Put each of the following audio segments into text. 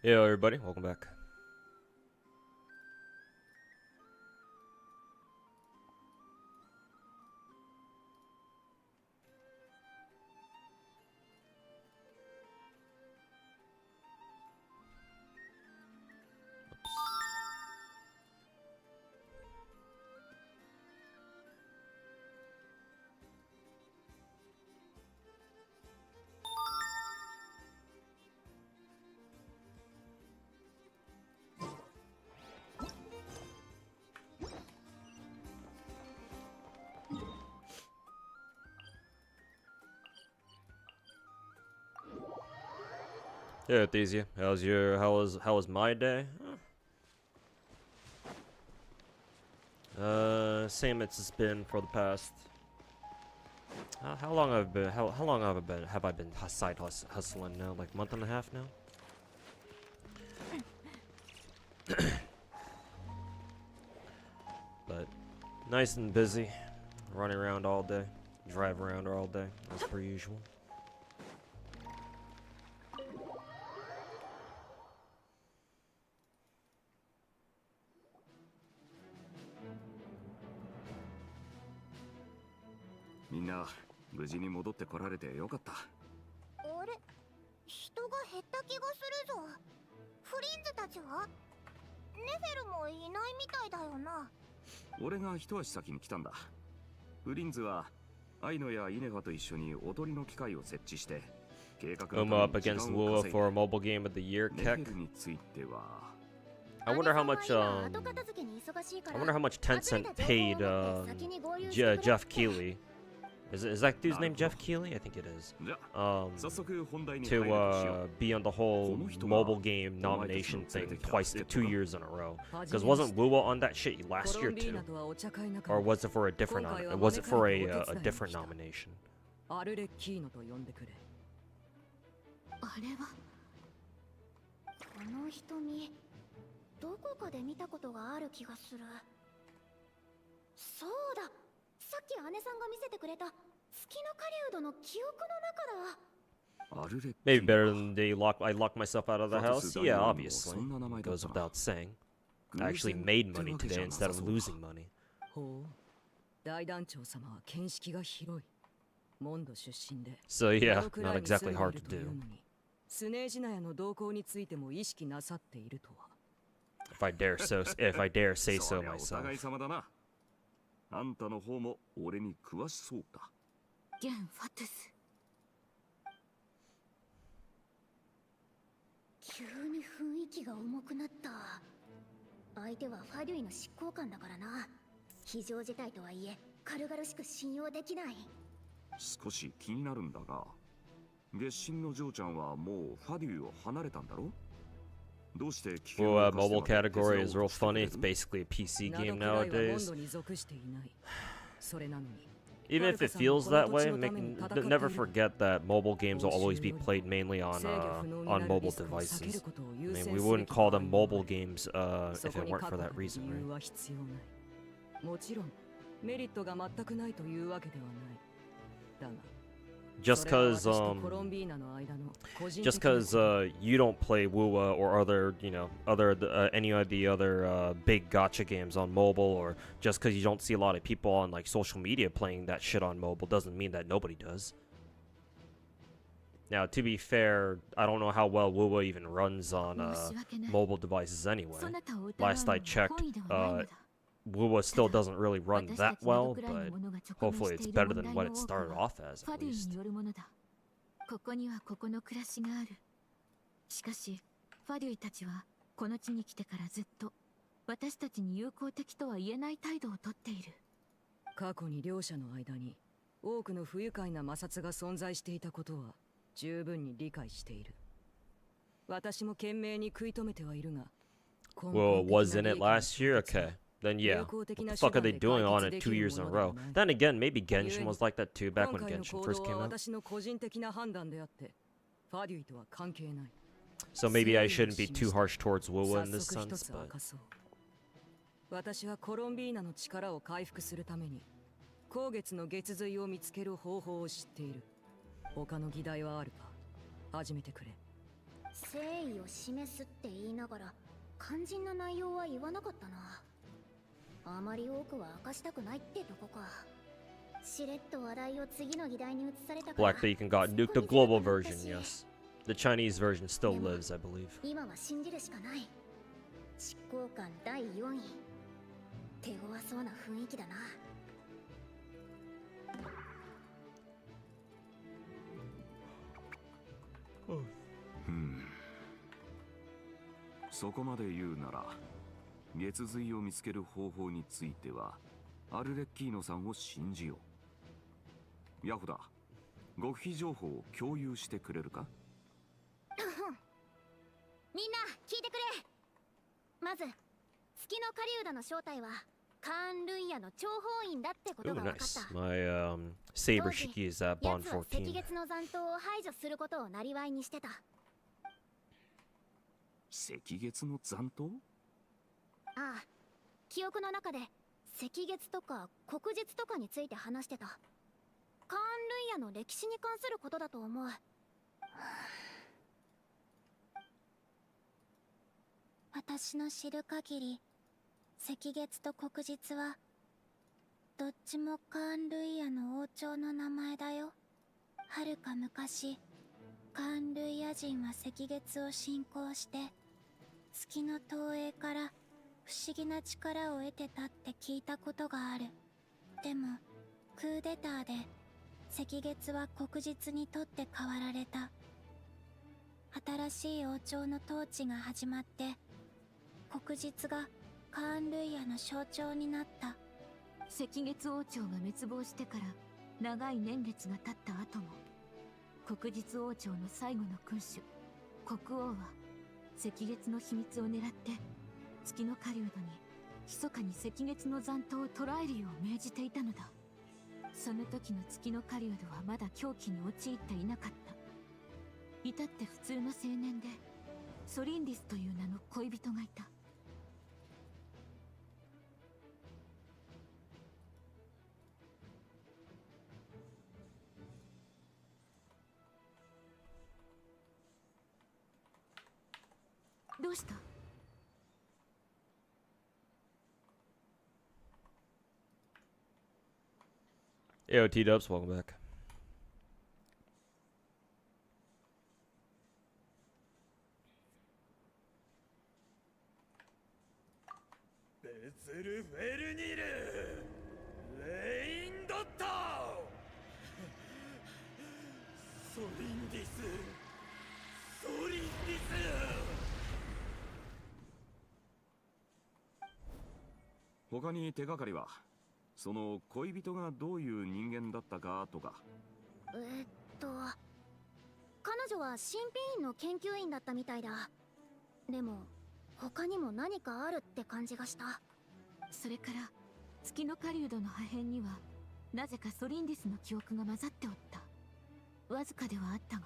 Yo, everybody, welcome back. Yeah, Thesia, how was my day? Same it's been for the past. How long have I been side hustling now? Like month and a half now. But nice and busy, running around all day, drive around all day as per usual. Minna, 無事に戻ってこられてよかった。あれ、人が減った気がするぞ。フリンズたちは？ネフェルもいないみたいだよな。俺が一足先に来たんだ。フリンズはアイノやイネファと一緒に踊りの機械を設置して、計画の up against Lua for a mobile game of the year, Keck. については。I wonder how much Tencent paid Jeff Keighley. Is that dude's name Jeff Keighley? I think it is. To be on the whole mobile game nomination thing 2 years in a row. Because wasn't Lua on that shit last year too? Or was it for a different a different nomination? あれはこの瞳どこかで見たことがある気がする。そうだ、さっき姉さんが見せてくれた月の狩人の記憶の中だ。 Maybe better than I locked myself out of the house? Yeah, obviously. Goes without saying. I actually made money today instead of losing money. So yeah, not exactly hard to do. If I dare say so myself. あんたの方も俺に詳しそうだ。ゲンファトゥス。急に雰囲気が重くなった。相手はファデュイの執行官だからな。非常事態とはいえ軽々しく信用できない。少し気になるんだが、月神の嬢ちゃんはもうファデュイを離れたんだろ？Well, mobile category is real funny. It's basically a PC game nowadays. Even if it feels that way, never forget that mobile games will always be played mainly on mobile devices. I mean, we wouldn't call them mobile games if it weren't for that reason, right? もちろんメリットが全くないというわけではない。だが just cause you don't play WUA or other, any of the other big gacha games on mobile, or just cause you don't see a lot of people on like social media playing that shit on mobile, doesn't mean that nobody does. Now, to be fair, I don't know how well WUA even runs on mobile devices anyway. Last I checked, WUA still doesn't really run that well, but hopefully it's better than what it started off as, at least. ここにはここの暮らしがある。しかし、ファデュイたちはこの地に来てからずっと私たちに友好的とは言えない態度をとっている。過去に両者の間に多くの不愉快な摩擦が存在していたことは十分に理解している。私も懸命に食い止めてはいるが。Well, wasn't it last year? Okay. Then yeah, what the fuck are they doing on it 2 years in a row? Then again, maybe Genshin was like that too back when Genshin first came out. So maybe I shouldn't be too harsh towards WUA in this sense, but... 私はコロンビーナの力を回復するために光月の月髄を見つける方法を知っている。他の議題はあるか。始めてくれ。誠意を示すって言いながら肝心な内容は言わなかったな。あまり多くは明かしたくないってとこか。しれっと話題を次の議題に移されたから。Black Beacon got nuked, the global version, yes. The Chinese version still lives, I believe. 今は信じるしかない。執行官第4位。手強そうな雰囲気だな。そこまで言うなら。月髄を見つける方法についてはアルレッキーノさんを信じよう。ヤホだ、極秘情報を共有してくれるか？みんな聞いてくれ。まず月の狩人の正体はカーン・ルンヤの諜報員だってことが分かった。 Nice. My saber shiki is at Bond 14. 赤月の残党を排除することを生りにしてた。赤月の残党？ああ、記憶の中で赤月とか黒日とかについて話してた。カーン・ルンヤの歴史に関することだと思う。私の知る限り、赤月と黒日はどっちもカーン・ルイヤの王朝の名前だよ。はるか昔、カーン・ルイヤ人は赤月を信仰して月の投影から不思議な力を得てたって聞いたことがある。でもクーデターで赤月は黒日にとって変わられた。新しい王朝の統治が始まって黒日がカーン・ルイヤの象徴になった。赤月王朝が滅亡してから長い年月が経った後も黒日王朝の最後の君主国王は赤月の秘密を狙って月の狩人に密かに赤月の残党を捕らえるよう命じていたのだ。その時の月の狩人はまだ狂気に陥っていなかった。至って普通の青年でソリンディスという名の恋人がいた。どうした？ Yo, T-Dubs, welcome back. What 他に手がかりは？その恋人がどういう人間だったかとか。彼女は神秘院の研究員だったみたいだ。でも他にも何かあるって感じがした。それから月の狩人の破片にはなぜかソリンディスの記憶が混ざっておった。わずかではあったが。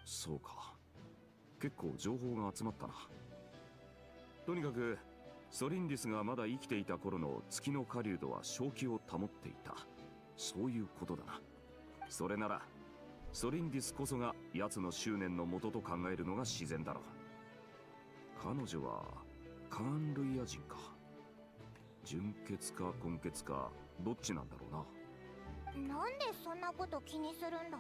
そうか、結構情報が集まったな。とにかくソリンディスがまだ生きていた頃の月の狩人は正気を保っていた。そういうことだな。それならソリンディスこそが奴の執念の元と考えるのが自然だろう。彼女はカーンルイア人か。純血か根血かどっちなんだろうな。なんでそんなこと気にするんだ？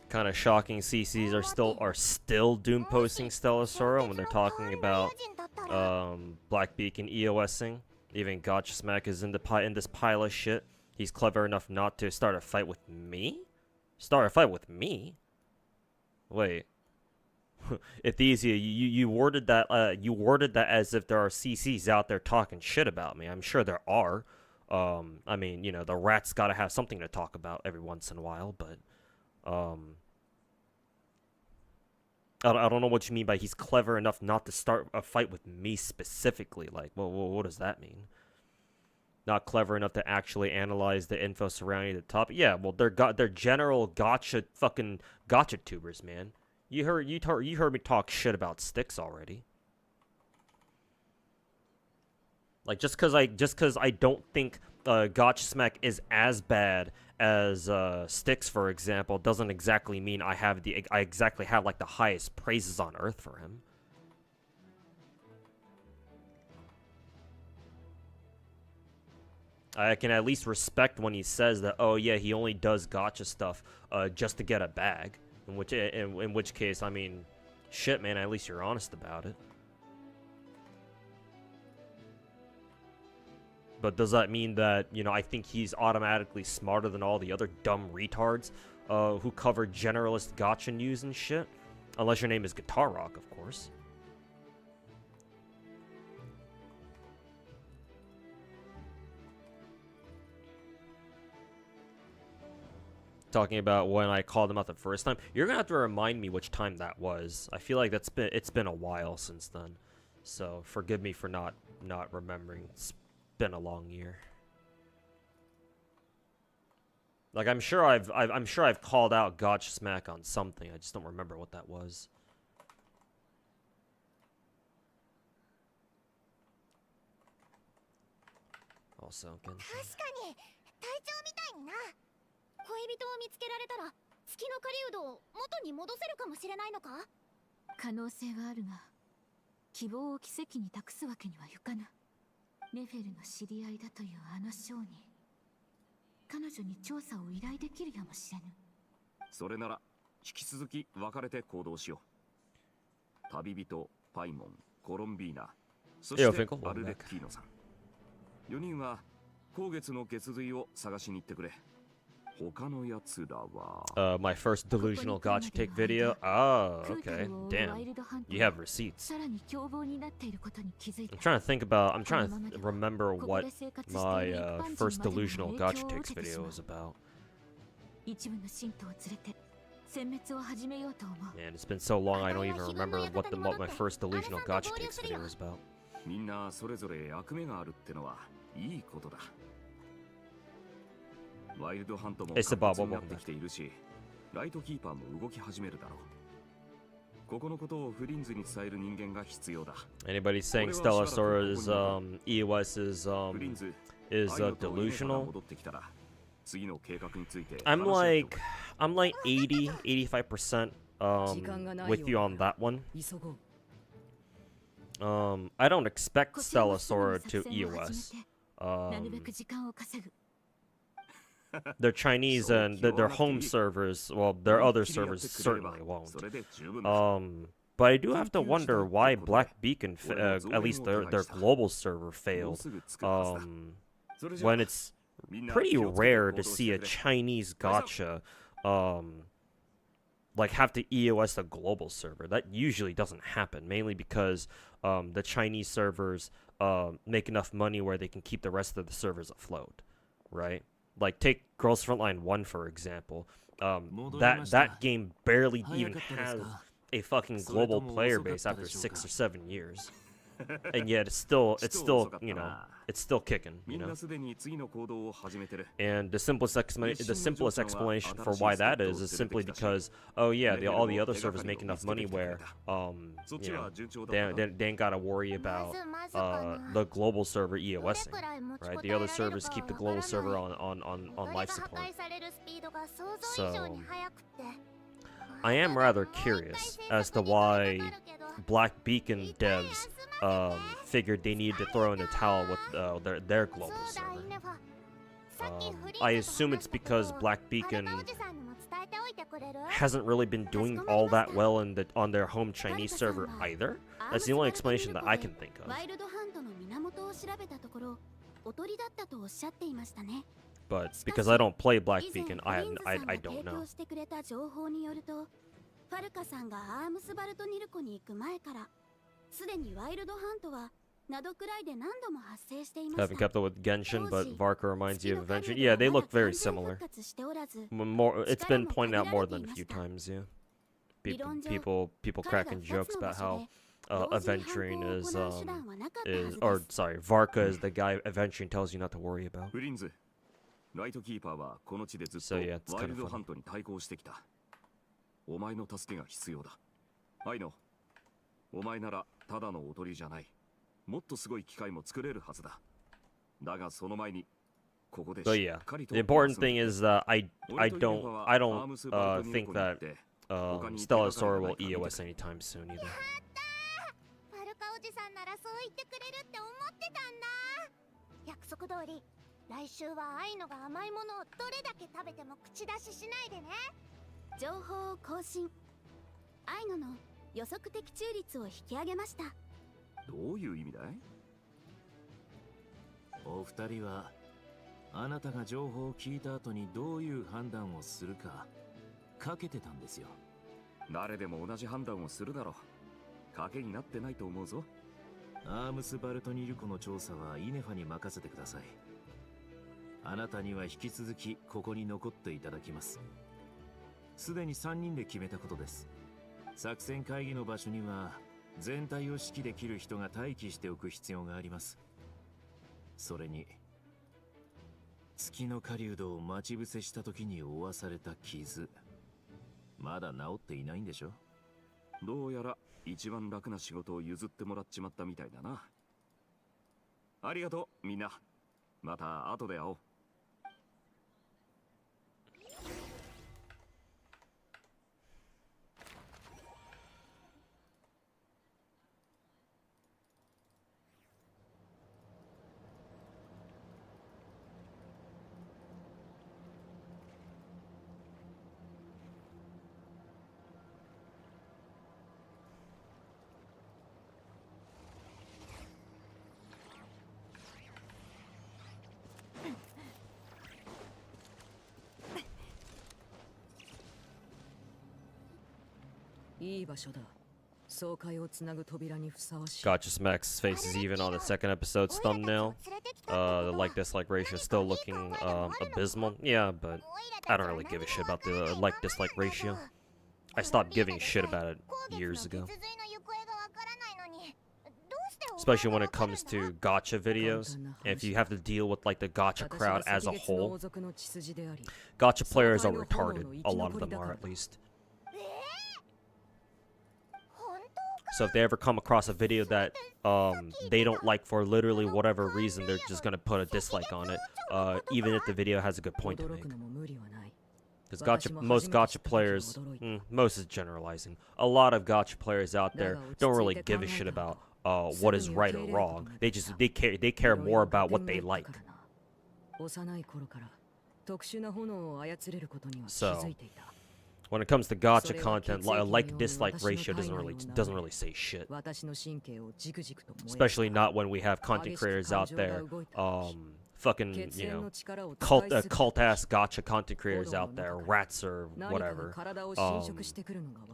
Kind of shocking CCs are still doom posting Stellar Sora when they're talking about Blackbeak and EOSing. Even Gacha Smack is in this pile of shit. He's clever enough not to start a fight with me? Start a fight with me? Wait. If these you worded that as if there are CCs out there talking shit about me. I'm sure there are. I mean, you know, the rats gotta have something to talk about every once in a while, but I don't know what you mean by he's clever enough not to start a fight with me specifically. Like, well, what does that mean? Not clever enough to actually analyze the info surrounding the topic. Yeah, well, they're general gotcha tubers, man. You heard me talk shit about Styx already. Like, just cause I don't think Gacha Smack is as bad as Styx, for example, doesn't exactly mean I exactly have like the highest praises on earth for him. I can at least respect when he says that, oh yeah, he only does gacha stuff just to get a bag. In which case, I mean, shit, man, at least you're honest about it. But does that mean that, you know, I think he's automatically smarter than all the other dumb retards who cover generalist gacha news and shit? Unless your name is Guitar Rock, of course. Talking about when I called him out the first time. You're gonna have to remind me which time that was. I feel like it's been a while since then. So forgive me for not remembering. It's been a long year. Like I'm sure I've called out Gacha Smack on something. I just don't remember what that was. Also, Genshin. 恋人を見つけられたら月の狩人を元に戻せるかもしれないのか？可能性はあるが、希望を奇跡に託すわけにはいかぬ。ネフェルの知り合いだというあの少に、彼女に調査を依頼できるやもしれぬ。それなら引き続き分かれて行動しよう。旅人パイモン、コロンビーナ、そしてアルレッキーノさん。4人は後月の血髄を探しに行ってくれ。 My first delusional gacha take video. Oh, okay. Damn. You have receipts. I'm trying to remember what my first delusional gacha takes video was about. Man, it's been so long I don't even remember what my first delusional gacha takes video was about. みんなそれぞれ役目があるってのはいいことだ。 ワイルドハントも活発になってきているし、ライトキーパーも動き始めるだろう。ここのことをフリンズに伝える人間が必要だ。Anybody saying Stellar Sora's EOS is delusional? I'm like 85% with you on that one. I don't expect Stellar Sora to EOS. Their Chinese and their home servers, well, their other servers certainly won't. But I do have to wonder why Black Beacon, at least their global server, failed. When it's pretty rare to see a Chinese gacha, like have to EOS a global server. That usually doesn't happen, mainly because the Chinese servers make enough money where they can keep the rest of the servers afloat, right? Like, take Girls Frontline 1, for example. That game barely even has a fucking global player base after 6 or 7 years. and yet it's still you know, it's still kicking, you know. And the simplest explanation for why that is simply because, oh yeah, all the other servers make enough money where you know, they ain't gotta worry about the global server EOSing, right? The other servers keep the global server on life support. So I am rather curious as to why Black Beacon devs figured they needed to throw in the towel with their global server. I assume it's because Black Beacon hasn't really been doing all that well on their home Chinese server either. That's the only explanation that I can think of. But because I don't play Black Beacon, I don't know. ファルカさんがアームスバルトニルコに行く前からすでにワイルドハントはナドくらいで何度も発生していました。 Haven't kept up with Genshin, but Varka reminds you of Genshin. Yeah, they look very similar. It's been pointed out more than a few times. Yeah, people cracking jokes about how adventuring is or sorry, Varka is the guy adventuring tells you not to worry about. So yeah, it's kind of funny. お前の助けが必要だ。アイノ、お前ならただのおとりじゃない。もっとすごい機械も作れるはずだ。だがその前にここでし But っ yeah, かりと the important thing is that I don't think that Stella Sora will EOS anytime soon either. ファルカおじさんならそう言ってくれるって思ってたんだ。約束通り、来週はアイノが甘いものをどれだけ食べても口出ししないでね。 情報を更新。アイノの予測的中率を引き上げました。どういう意味だい？お二人はあなたが情報を聞いた後にどういう判断をするかかけてたんですよ。誰でも同じ判断をするだろう。賭けになってないと思うぞ。アームスバルトニルコの調査はイネファに任せてください。あなたには引き続きここに残っていただきます。 すでに3人で決めたことです。作戦会議の場所には全体を指揮できる人が待機しておく必要があります。それに月の狩人を待ち伏せした時に負わされた傷、まだ治っていないんでしょ。どうやら一番楽な仕事を譲ってもらっちまったみたいだな。ありがとうみんな。また後で会おう。 いい場所だ。総会をつなぐ扉にふさわしい。 Gotcha Smacks' face is even on the second episode's thumbnail. The like-dislike ratio is still looking abysmal. Yeah, but I don't really give a shit about the like-dislike ratio. I stopped giving a shit about it years ago. Especially when it comes to gacha videos. And if you have to deal with like the gacha crowd as a whole. Gacha players are retarded. A lot of them are, at least. So if they ever come across a video that they don't like for literally whatever reason, they're just gonna put a dislike on it, even if the video has a good point to make. Because most gacha players, most is generalizing. A lot of gacha players out there don't really give a shit about what is right or wrong. They care more about what they like. So when it comes to gacha content, like-dislike ratio doesn't really say shit. Especially not when we have content creators out there, fucking, you know, cult-ass gacha content creators out there, rats or whatever,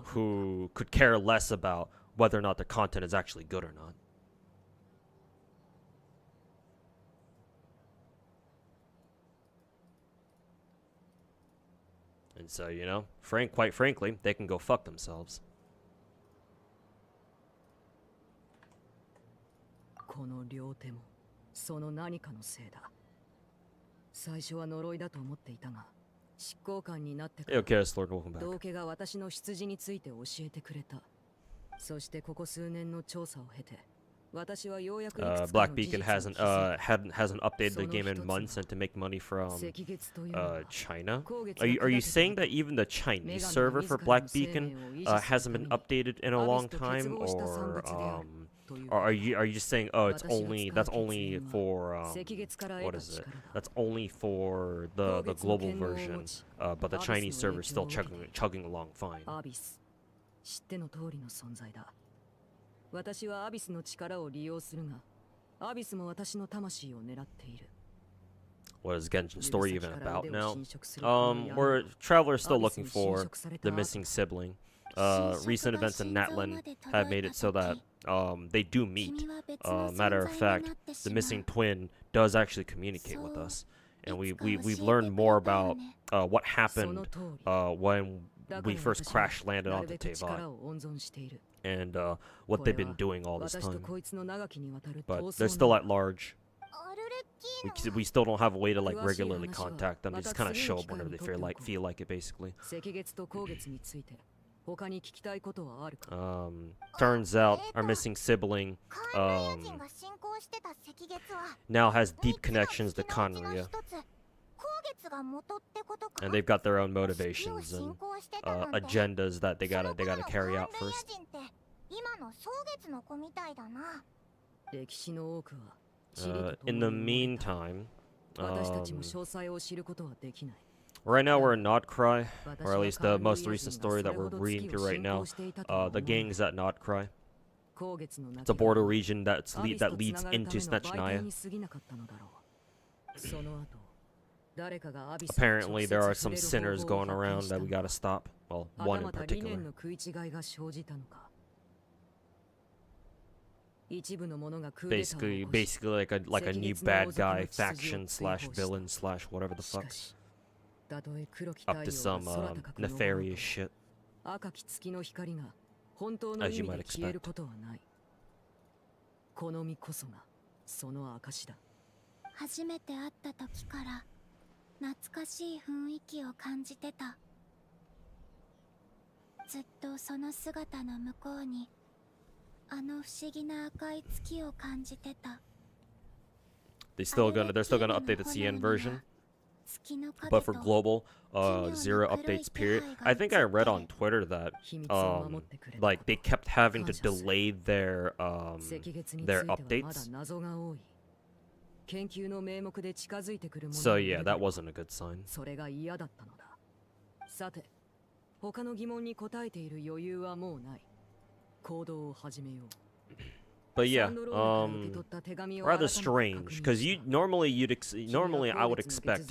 who could care less about whether or not the content is actually good or not. And so, you know, quite frankly, they can go fuck themselves. この両手もその何かのせいだ。最初は呪いだと思っていたが、執行官になってか Hey, ら okay, Lord, welcome back. 道家が私の出自について教えてくれた。そしてここ数年の調査を経て、私はようやくいくつか Black の事 Beacon 実を hasn't 気づいた。 hasn't updated the game in months and to make money from 赤月というのは China. 光月 Are が you 砕けた saying 後 that even the Chinese 女神が server 自 for らの Black 生 Beacon 命を維持するため hasn't been に updated in a アビ long スと結 time, 合した産 or 物であるという or are you saying oh it's 私が only 使う that's 血 only 縁は for 赤月から what 得た is it? 力だ。 That's only for the 光月の global 権能を持 version, ち but the アビス Chinese の server 影 is 響を still 受けている chugging along fine. アビス、知っての通りの存在だ。私はアビスの力を利用するが、アビスも私の魂を狙っている。 What is Genshin story even about now? 侵食するこの闇 We're travelers still アビス looking に侵 for 食された the 後 missing sibling. 侵食 Recent が events in 心臓 Natlan まで have 届い made た it so that 時、 they do meet. 君は別の Matter 存 of 在に fact, なってし the まう。 missing twin does actually communicate with So, us, and いつか教えて we've く learned れ more たよ about ね。 what その happened 通り。 when だか we ら first 私は crash landed なる onto べく Teyvat 力を温存している。 and what こ they've れ been は doing all this 私と time. こいつの長きにわたる But 闘 they're 争 still の at large. アルレッキーノ We still don't have a way to like 詳しい regularly 話は contact them. They just kind of また次の show up whenever they 機会に feel like it, basically. 赤月と光月について他に聞きたいことはあるか。 Turns out our missing sibling カンリア人が信仰してた赤月は now has 三 deep つの connections to 不思議のうちの Conria, 一つ光月が元ってことか。 and they've got their own 月を motivations 信 and 仰してたなんて agendas that they そ gotta の they 頃 gotta の carry カン out リア first. 人って今の草月の子みたいだな。歴史の多くは地理と In と the もに生まれ meantime, た。私たちも um, 詳細を知ることはできない。 right now we're in Nodcry, 私 or at は least カ the ンリア most 人 recent が story それ that ほ we're ど reading 月 through を right 信 now. 仰していたとは思 The わない。 gangs at Nodcry. 光月の亡 It's き a border は region that アビスと leads 繋がる into ための媒体 Snechnaya. に過ぎなかったのだろう。その後、誰かがアビスに Apparently, there are 直 some 接触れる sinners 方法を going 発見 around した that we のだ。 gotta stop. Well, は one た in また理念 particular. の食い違いが生じたのか。一部の者がクーデターを起こし Basically like a new bad guy faction slash villain slash whatever the し fuck. かし、たとえ黒き Up 太 to 陽が some 空高く昇ろうと nefarious shit. 赤き月の光が本当の As 意 you 味 might で消えることはない。この身こそがその証だ。初めて会った時から懐かしい雰囲気を感じてた。ずっとその姿の向こうにあの不思議な赤い月を感じてた。 They're still gonna update the CN version, 月の影 but for と global zero updates period. I think I read on Twitter that 秘密を守ってくれた。 like they kept having to 感謝する。 delay their 赤月について their はまだ updates. 謎が多い。研究の名目で近づいてくるもの So がいる yeah, だ that ろう。 wasn't a good sign. それが嫌だったのだ。さて、他の疑問に答えている余裕はもうない。行動を始めよう。 But yeah, サンドローナから受け取った手紙を rather 改めて strange 確認 because した。 you normally I would expect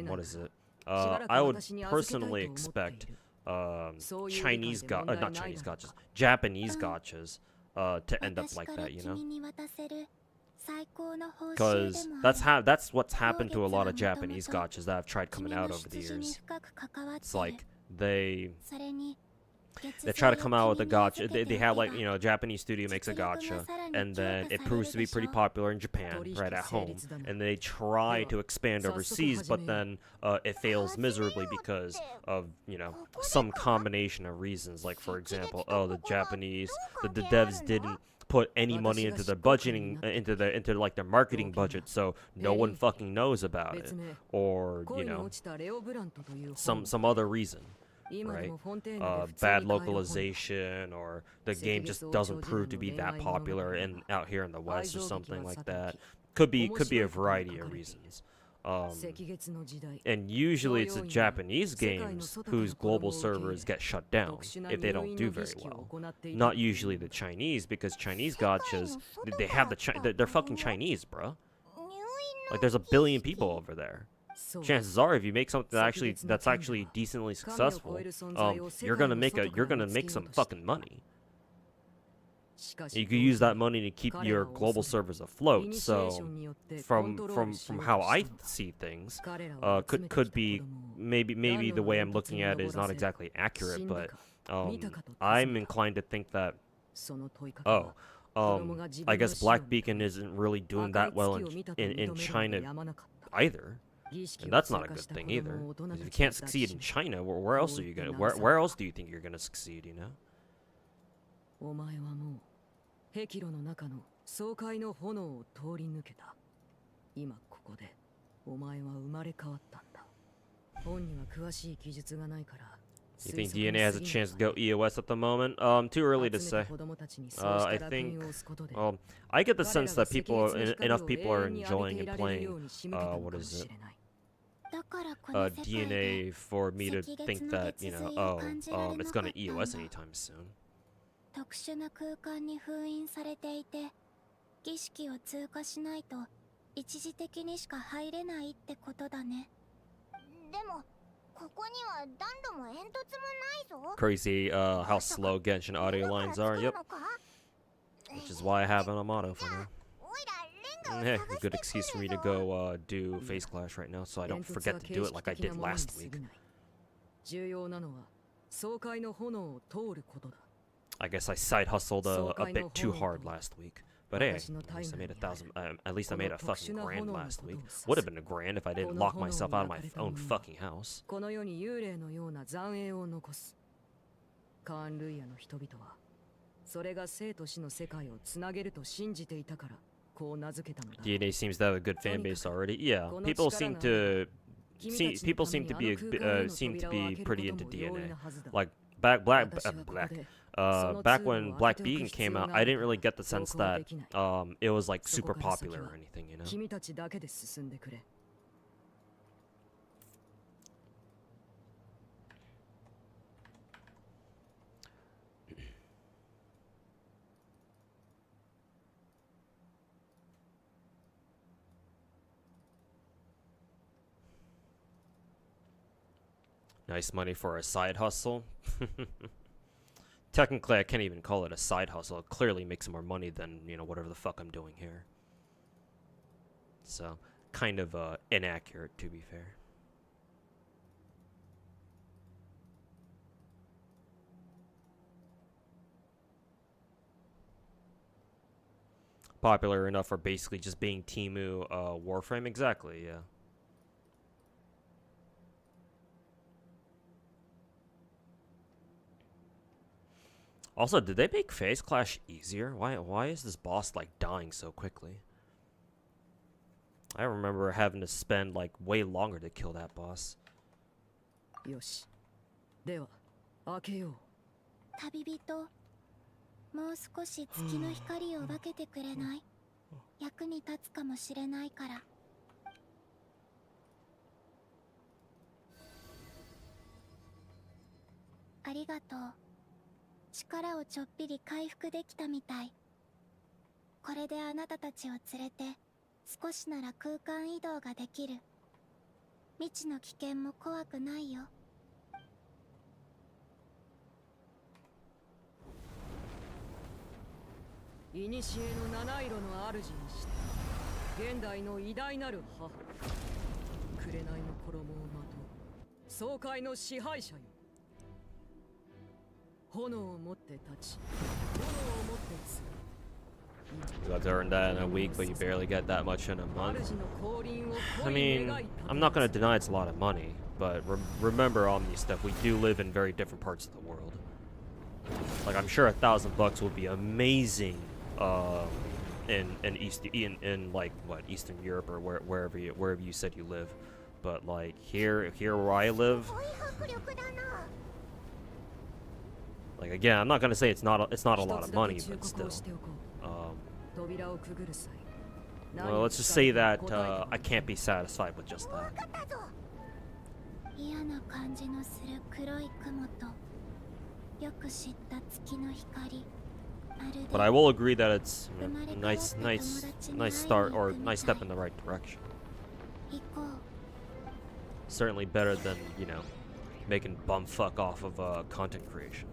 what is it? I would personally expect Chinese not Chinese gotchas, Japanese gotchas to end up 私 like から that, you 君 know? に渡せる最高の報酬 Because でもある。 that's what's happened to a lot of Japanese gotchas that have tried coming 君 out の over the 出自に years. 深く関わって It's る。 like they それに they try to come out with a gotcha. They have like, you know, a Japanese studio makes a gotcha, and then it proves to be pretty popular in Japan, right at home, and they try to expand overseas, but then it fails miserably because of, you know, some combination of reasons. Like for example, the devs didn't put any money into their budgeting into like their marketing budget, so no one fucking knows about it, or you know, some other reason. Right? Bad localization, or the game just doesn't prove to be that popular out here in the West, or something like that. Could be a variety of reasons. And usually it's the Japanese games whose global servers get shut down if they don't do very well. Not usually the Chinese, because Chinese gotchas, they're fucking Chinese, bro. Like there's a billion people over there. Chances are, if you make something that's actually decently successful, you're gonna make some fucking money. You could use that money to keep your global servers afloat. So, from how I see things, could be maybe the way I'm looking at it is not exactly accurate, but I'm inclined to think that I guess Black Beacon isn't really doing that well in China either. And that's not a good thing either. 'Cause if you can't succeed in China, where else are you gonna? Where else do you think you're gonna succeed? You know? お前はもう壁炉の中の爽快の炎を通り抜けた。今ここでお前は生まれ変わったんだ。本には詳しい記述がないから。You think DNA has a chance to go EOS at the moment? Too early to say. I think, I get the sense that enough people are enjoying and playing, what is it? DNA for me to think that, you know, it's gonna EOS anytime soon. 特殊な空間に封印されていて、儀式を通過しないと一時的にしか入れないってことだね。でも Crazy how slow Genshin audio lines are, yep. Which is why I have it on mono for now. Hey, a good excuse for me to go do Face Clash right now so I don't forget to do it like I did last week. I guess I side hustled a bit too hard last week. But hey, at least I made at least I made a fucking grand last week. Would have been a grand if I didn't lock myself out of my own fucking house. この世に幽霊のような残影を残す。カーンルイヤの人々は、それが生と死の世界をつなげると信じていたから、こう名付けたのだ。DNA seems to have a good fan base already. Yeah, people seem to be pretty into DNA. Like back when Black Beacon came out, I didn't really get the sense that it was like super popular or anything, you know. Nice money for a side hustle. Technically, I can't even call it a side hustle. It clearly makes more money than, you know, whatever the fuck I'm doing here. So, kind of inaccurate, to be fair. Popular enough for basically just being Temu Warframe? Exactly, yeah. Also, did they make Face Clash easier? Why is this boss like dying so quickly? I remember having to spend like way longer to kill that boss. よし。では、開けよう。旅人、もう少し月の光を分けてくれない？役に立つかもしれないから。ありがとう。力をちょっぴり回復できたみたい。これであなたたちを連れて少しなら空間移動ができる。未知の危険も怖くないよ。古の七色の主にして現代の偉大なる母、紅の衣をまとう爽快の支配者よ。炎を持って立ち、炎を持って継ぐ。You have to earn that in a week, but you barely get that much in a month. I mean, I'm not going to deny it's a lot of money, but remember Omni stuff, we do live in very different parts of the world. Like, I'm sure $1,000 would be amazing in like what, Eastern Europe or wherever you said you live, but like here where I live. Like again, I'm not gonna say it's not a lot of money, but still. Well, let's just say that I can't be satisfied with just that. But I will agree that it's nice start or nice step in the right direction. Certainly better than, you know, making bumfuck off of content creation.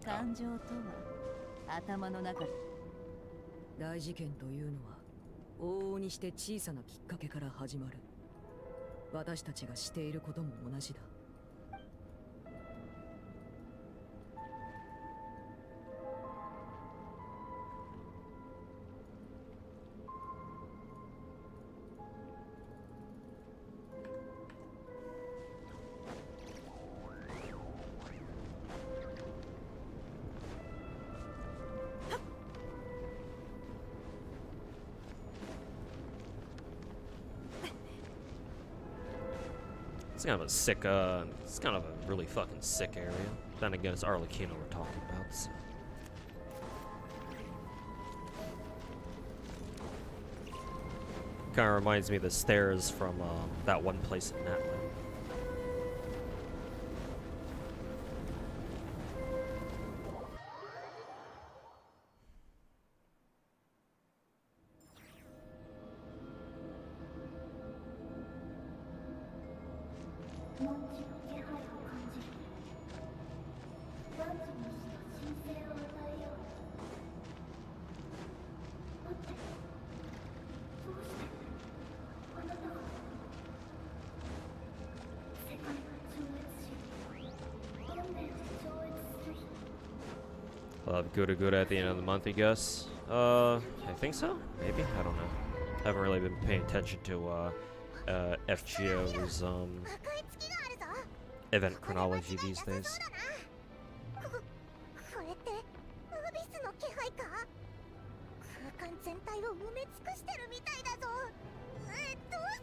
感情とは頭の中で。大事件というのは往々にして小さなきっかけから始まる。私たちがしていることも同じだ。It's kind of a sick, it's kind of a really fucking sick area. Then again, it's Arlecchino we're talking about, so. Kind of reminds me of the stairs from that one place in Natland. Good at the end of the month, I guess. I think so? Maybe? I don't know. Haven't really been paying attention to FGO's event chronology these days.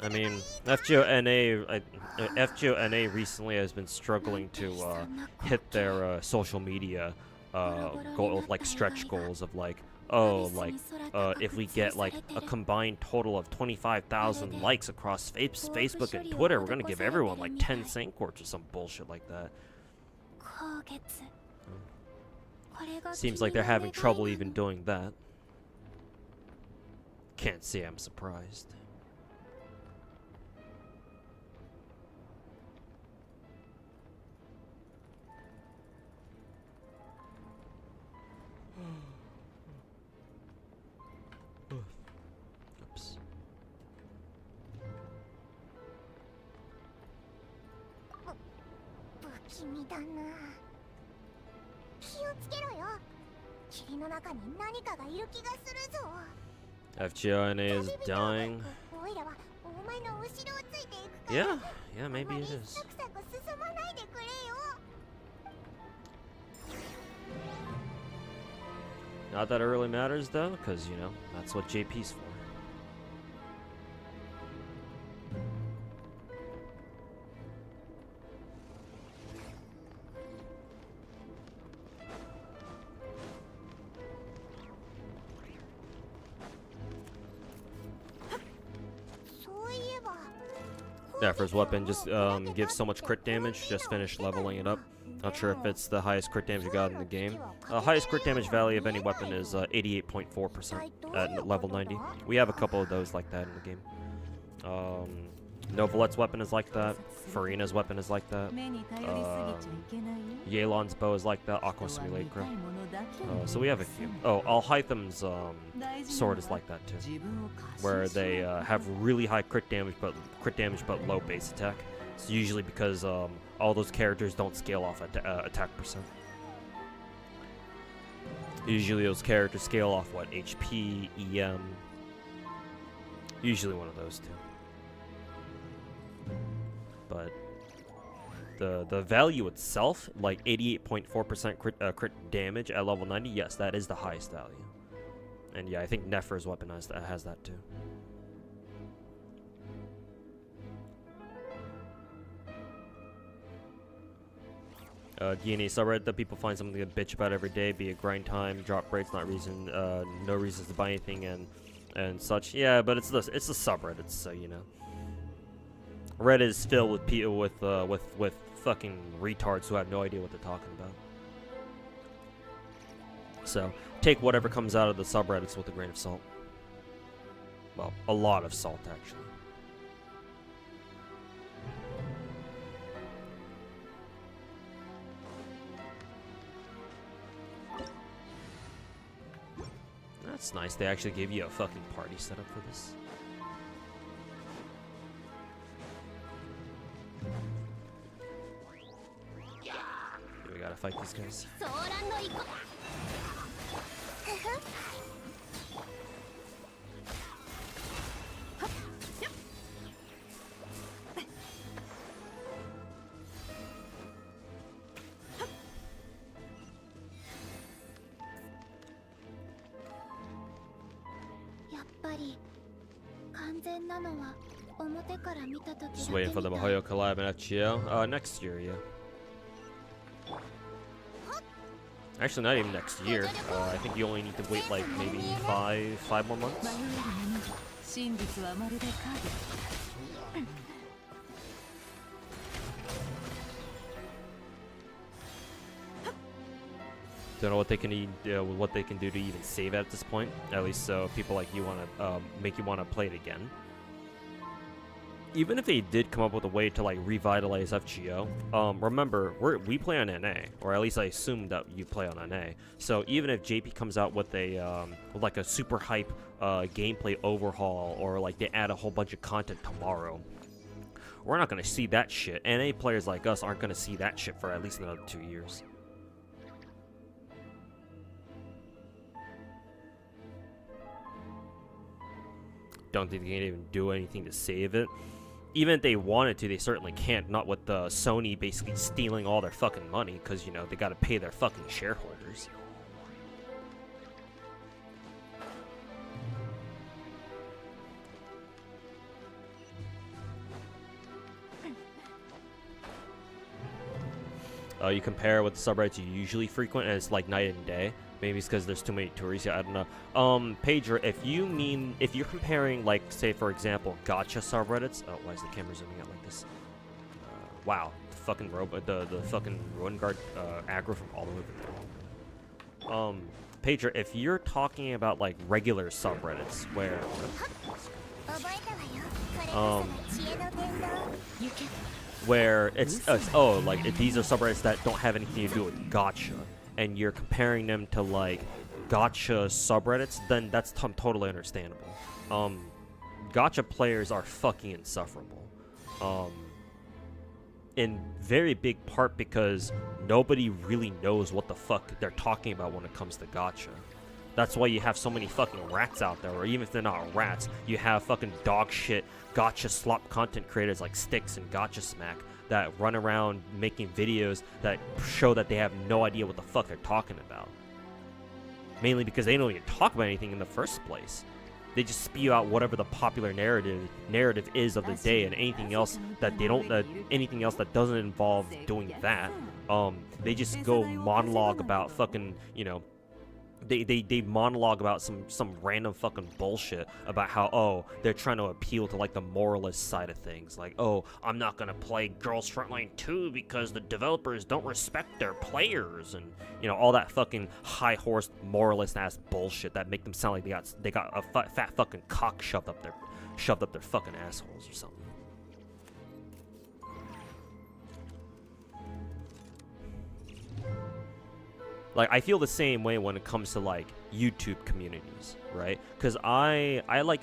I mean, FGO NA recently has been struggling to hit their social media goal, like stretch goals of like, oh, like if we get like a combined total of 25,000 likes across Facebook and Twitter, we're gonna give everyone like 10 Sankwarts or some bullshit like that. Seems like they're having trouble even doing that. Can't say I'm surprised. Oops. 不気味だな。気をつけろよ。霧の中に何かがいる気がするぞ。FGONA is dying. Yeah, yeah, maybe it is. Not that it really matters though, because you know, that's what JP's for. Nephra's weapon just gives so much crit damage. Just finished leveling it up. Not sure if it's the highest crit damage you got in the game. Highest crit damage value of any weapon is 88.4% at level 90. We have a couple of those like that in the game. Novalet's weapon is like that. Farina's weapon is like that. Yelan's bow is like that. Aqua Simulacra. So we have a few. Oh, Alhaitham's sword is like that too, where they have really high crit damage but low base attack. It's usually because all those characters don't scale off attack percent. Usually those characters scale off what, HP, EM. Usually one of those two. But the value itself, like 88.4% crit damage at level 90, yes, that is the highest value. And yeah, I think Nephra's weapon has that too. DNA subreddit that people find something to bitch about every day, be it grind time, drop breaks, no reasons to buy anything, and such. Yeah, but it's the subreddit, so you know. Reddit is filled with people with fucking retards who have no idea what they're talking about. So take whatever comes out of the subreddits with a grain of salt. Well, a lot of salt actually. That's nice. They actually gave you a fucking party setup for this. We gotta fight these guys. Soran Just waiting for the Mihoyo collab and FGO. Next year, yeah. Actually, not even next year. I think you only need to wait like maybe five more months. Don't know what they can do to even save it at this point. At least so people like you want to make you want to play it again. Even if they did come up with a way to like revitalize FGO, remember we play on NA, or at least I assume that you play on NA. So even if JP comes out with a like a super hype gameplay overhaul, or like they add a whole bunch of content tomorrow, we're not gonna see that shit. NA players like us aren't gonna see that shit for at least another 2 years. Don't think they can even do anything to save it. Even if they wanted to, they certainly can't. Not with Sony basically stealing all their fucking money, because, you know, they gotta pay their fucking shareholders. You compare with the subreddits you usually frequent, and it's like night and day. Maybe it's because there's too many tourists here, I don't know. Pager, if you're comparing, like, say, for example, gacha subreddits. Oh, why is the camera zooming out like this? Wow, the fucking the fucking ruin guard aggro from all the way over there. Pager, if you're talking about like regular subreddits where where it's these are subreddits that don't have anything to do with gacha, and you're comparing them to like gacha subreddits, then that's totally understandable. Gacha players are fucking insufferable, in very big part because nobody really knows what the fuck they're talking about when it comes to gacha. That's why you have so many fucking rats out there, or even if they're not rats, you have fucking dog shit gacha slop content creators like Styx and Gacha Smack that run around making videos that show that they have no idea what the fuck they're talking about. Mainly because they don't even talk about anything in the first place. They just spew out whatever the popular narrative is of the day, and anything else that anything else that doesn't involve doing that, they just go monologue about fucking, you know, they monologue about some random fucking bullshit about how, oh, they're trying to appeal to like the moralist side of things, like, oh, I'm not gonna play Girls Frontline 2 because the developers don't respect their players, and you know, all that fucking high horse moralist ass bullshit that make them sound like they got a fat fucking cock shoved up their fucking assholes or something. Like, I feel the same way when it comes to like YouTube communities, right? Because I like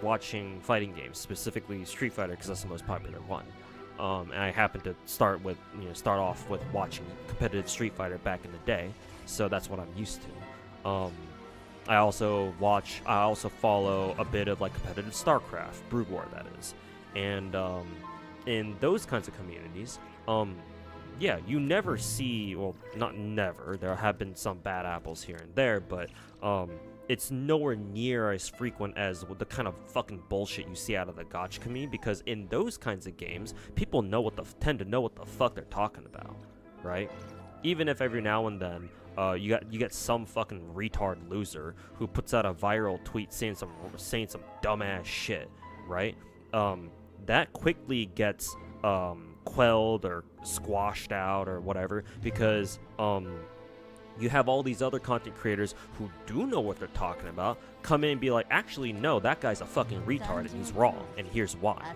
watching fighting games, specifically Street Fighter, because that's the most popular one. And I happen to start off with watching competitive Street Fighter back in the day, so that's what I'm used to. I also follow a bit of like competitive StarCraft, Brood War, that is, and in those kinds of communities, yeah, you never see, well, not never, there have been some bad apples here and there, but it's nowhere near as frequent as the kind of fucking bullshit you see out of the gacha community, because in those kinds of games, people tend to know what the fuck they're talking about, right? Even if every now and then you get some fucking retard loser who puts out a viral tweet saying some dumbass shit, right? That quickly gets quelled or squashed out or whatever, because you have all these other content creators who do know what they're talking about come in and be like, actually no, that guy's a fucking retard and he's wrong, and here's why.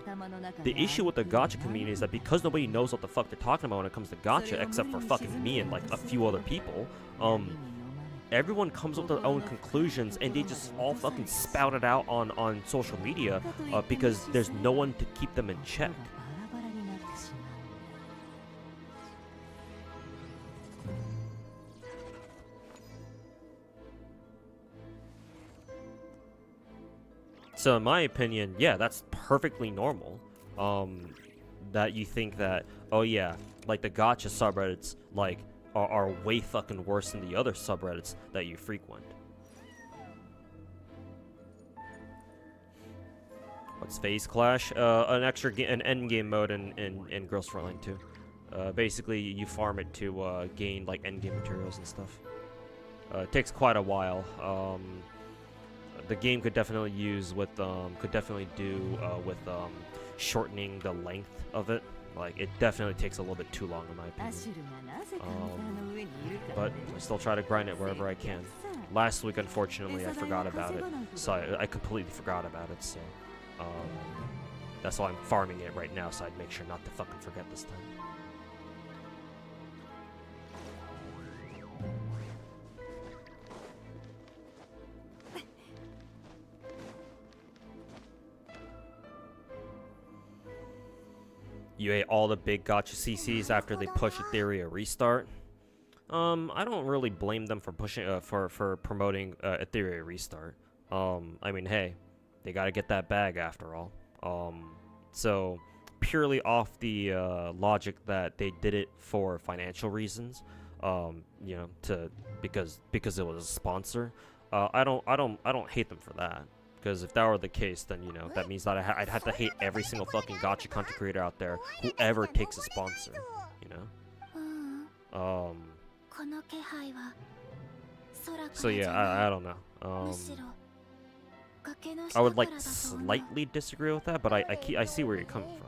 The issue with the gacha community is that because nobody knows what the fuck they're talking about when it comes to gacha, except for fucking me and like a few other people, everyone comes up with their own conclusions, and they just all fucking spout it out on social media because there's no one to keep them in check. So in my opinion, yeah, that's perfectly normal. That you think that, oh yeah, like the gacha subreddits, like, are way fucking worse than the other subreddits that you frequent. What's Phase Clash? An extra an end game mode in Girls Frontline 2. Basically, you farm it to gain like end game materials and stuff. It takes quite a while. The game could definitely use with with shortening the length of it. Like, it definitely takes a little bit too long in my opinion. But I still try to grind it wherever I can. Last week, unfortunately, I forgot about it. So I completely forgot about it, so that's why I'm farming it right now, so I'd make sure not to fucking forget this time. You ate all the big gacha CCs after they push Etheria restart. I don't really blame them for pushing for promoting Etheria restart. I mean, hey, they gotta get that bag after all. So purely off the logic that they did it for financial reasons, you know, because it was a sponsor. I don't hate them for that. Because if that were the case, then, you know, that means that I'd have to hate every single fucking gacha content creator out there who ever takes a sponsor, you know? So yeah, I don't know. I would like slightly disagree with that, but I see where you're coming from.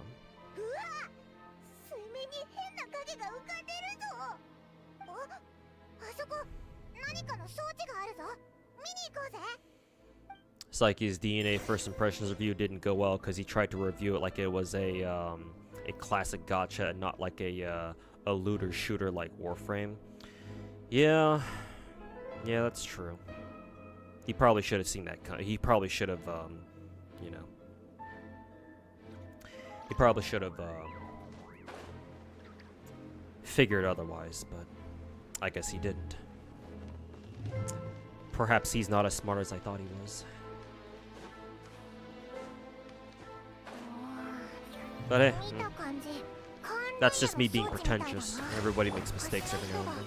It's like his DNA first impressions review didn't go well because he tried to review it like it was a classic gacha and not like a looter shooter like Warframe. Yeah, that's true. He probably should have seen that. He probably should have, you know. He probably should have figured otherwise, but I guess he didn't. Perhaps he's not as smart as I thought he was. But hey, that's just me being pretentious. Everybody makes mistakes every now and then.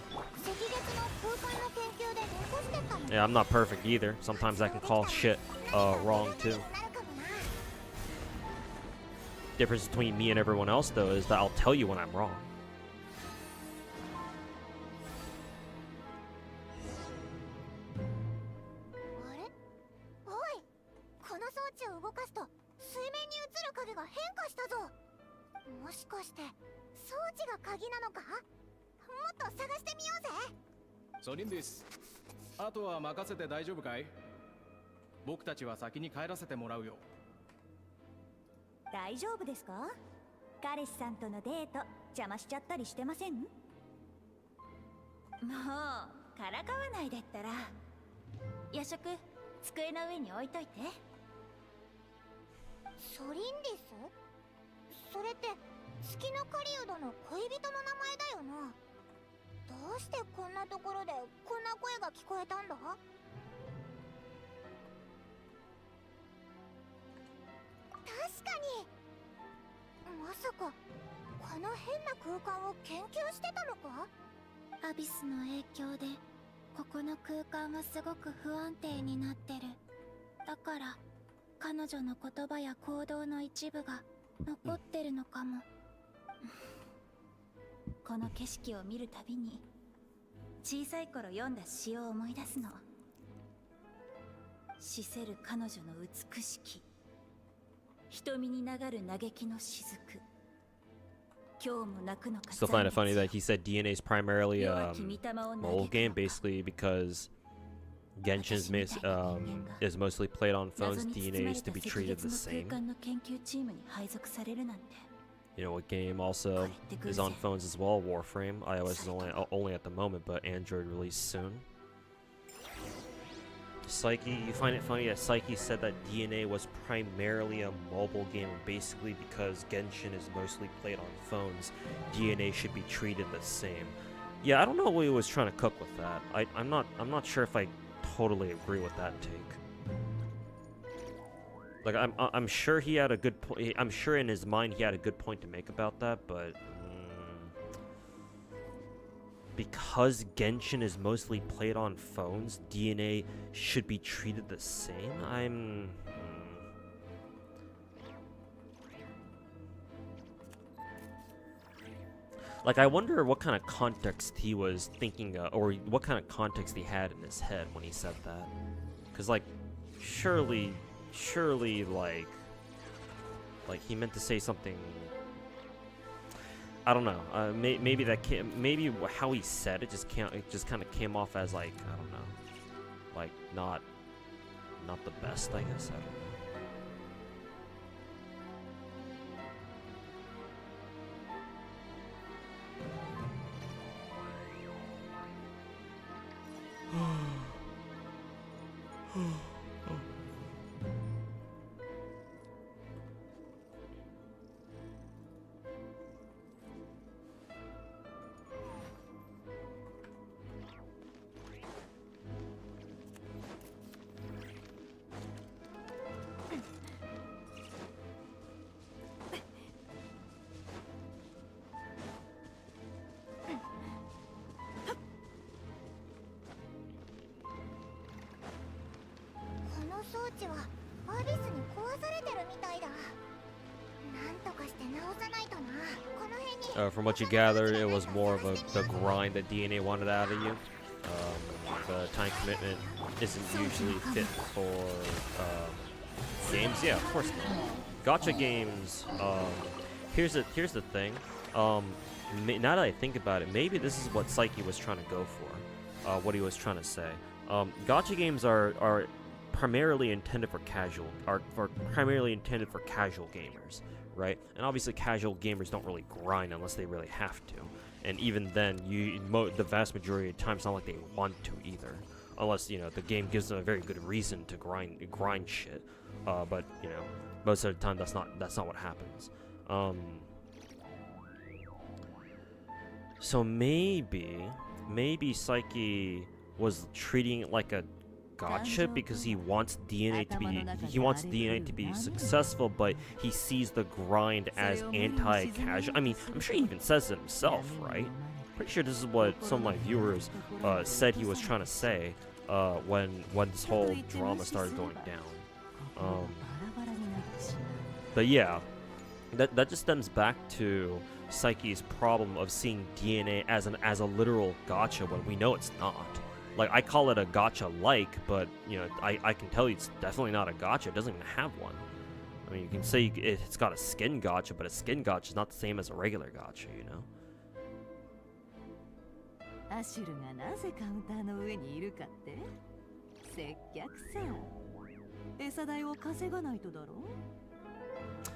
Yeah, I'm not perfect either. Sometimes I can call shit wrong too. Difference between me and everyone else, though, is that I'll tell you when I'm wrong.アビスの影響でここの空間はすごく不安定になってる。だから彼女の言葉や行動の一部が残ってるのかも。この景色を見るたびに小さい頃読んだ詩を思い出すの。死せる彼女の美しき瞳に流る嘆きの雫。Still find it funny that he said DNA is primarily a mobile game, basically because Genshin is mostly played on phones. DNA is to be treated the same. You know what game also is on phones as well? Warframe. iOS is only at the moment, but Android released soon. Psyche, you find it funny that Psyche said that DNA was primarily a mobile game, and basically because Genshin is mostly played on phones, DNA should be treated the same. Yeah, I don't know what he was trying to cook with that. I'm not sure if I totally agree with that take. Like I'm sure he had a good point. I'm sure in his mind he had a good point to make about that, but because Genshin is mostly played on phones, DNA should be treated the same. Like, I wonder what kind of context he was thinking, or what kind of context he had in his head when he said that. Because, like, surely, like he meant to say something. I don't know. Maybe maybe how he said it just kind of came off as like, I don't know, like not the best, I guess. I don't know. From what you gathered, it was more of the grind that DNA wanted out of you. The time commitment isn't usually fit for games. Yeah, of course not. Gacha games. Here's the thing. Now that I think about it, maybe this is what Psyche was trying to go for. What he was trying to say. Gacha games are primarily intended for casual gamers, right? And obviously casual gamers don't really grind unless they really have to, and even then, the vast majority of the time it's not like they want to either, unless the game gives them a very good reason to grind shit. But most of the time that's not what happens. So maybe Psyche was treating it like a gacha because he wants DNA to be successful, but he sees the grind as anti-casual. I mean, I'm sure he even says it himself, right? Pretty sure this is what some of my viewers said he was trying to say when this whole drama started going down. But yeah, that just stems back to Psyche's problem of seeing DNA as a literal gacha when we know it's not. Like, I call it a gacha-like, but, I can tell you it's definitely not a gacha. It doesn't even have one. I mean, you can say it's got a skin gacha, but a skin gacha is not the same as a regular gacha,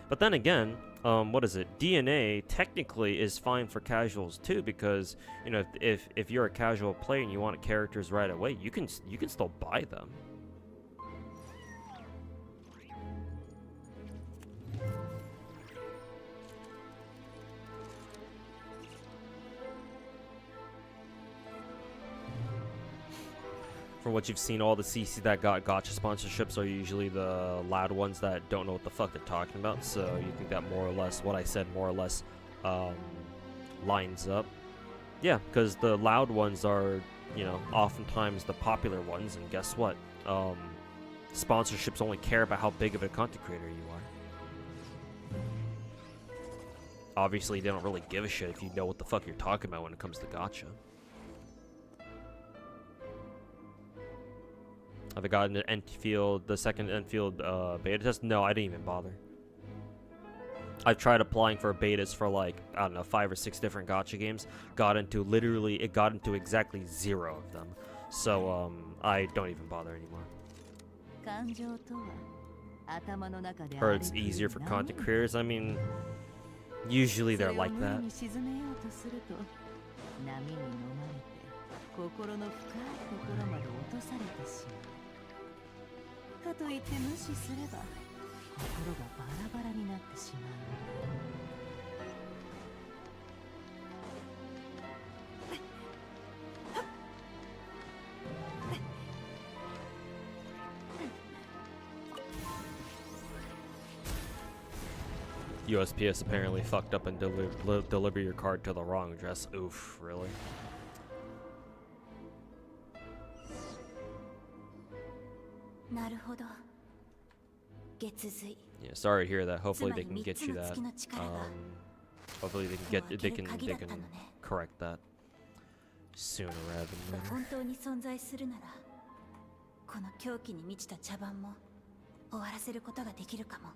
But then again, what is it? DNA technically is fine for casuals too, because if you're a casual player and you want characters right away, you can still buy them. From what you've seen, all the CC that got gacha sponsorships are usually the loud ones that don't know what the fuck they're talking about. So you think that more or less what I said lines up? Yeah, because the loud ones are, oftentimes the popular ones, and guess what? Sponsorships only care about how big of a content creator you are. Obviously, they don't really give a shit if you know what the fuck you're talking about when it comes to gacha. Have I gotten the second Enfield beta test? No, I didn't even bother. I've tried applying for betas for like, I don't know, 5 or 6 different gacha games. Got into exactly 0 of them. So, I don't even bother anymore. Or it's easier for content creators. I mean, usually they're like that. かといって無視すれば心がバラバラになってしまう。USPS apparently fucked up and deliver your card to the wrong address. Oof, really? Yeah, sorry to hear that. Hopefully they can get you that. Hopefully they can correct that sooner rather than later. 本当に存在するなら、この狂気に満ちた茶番も終わらせることができるかも。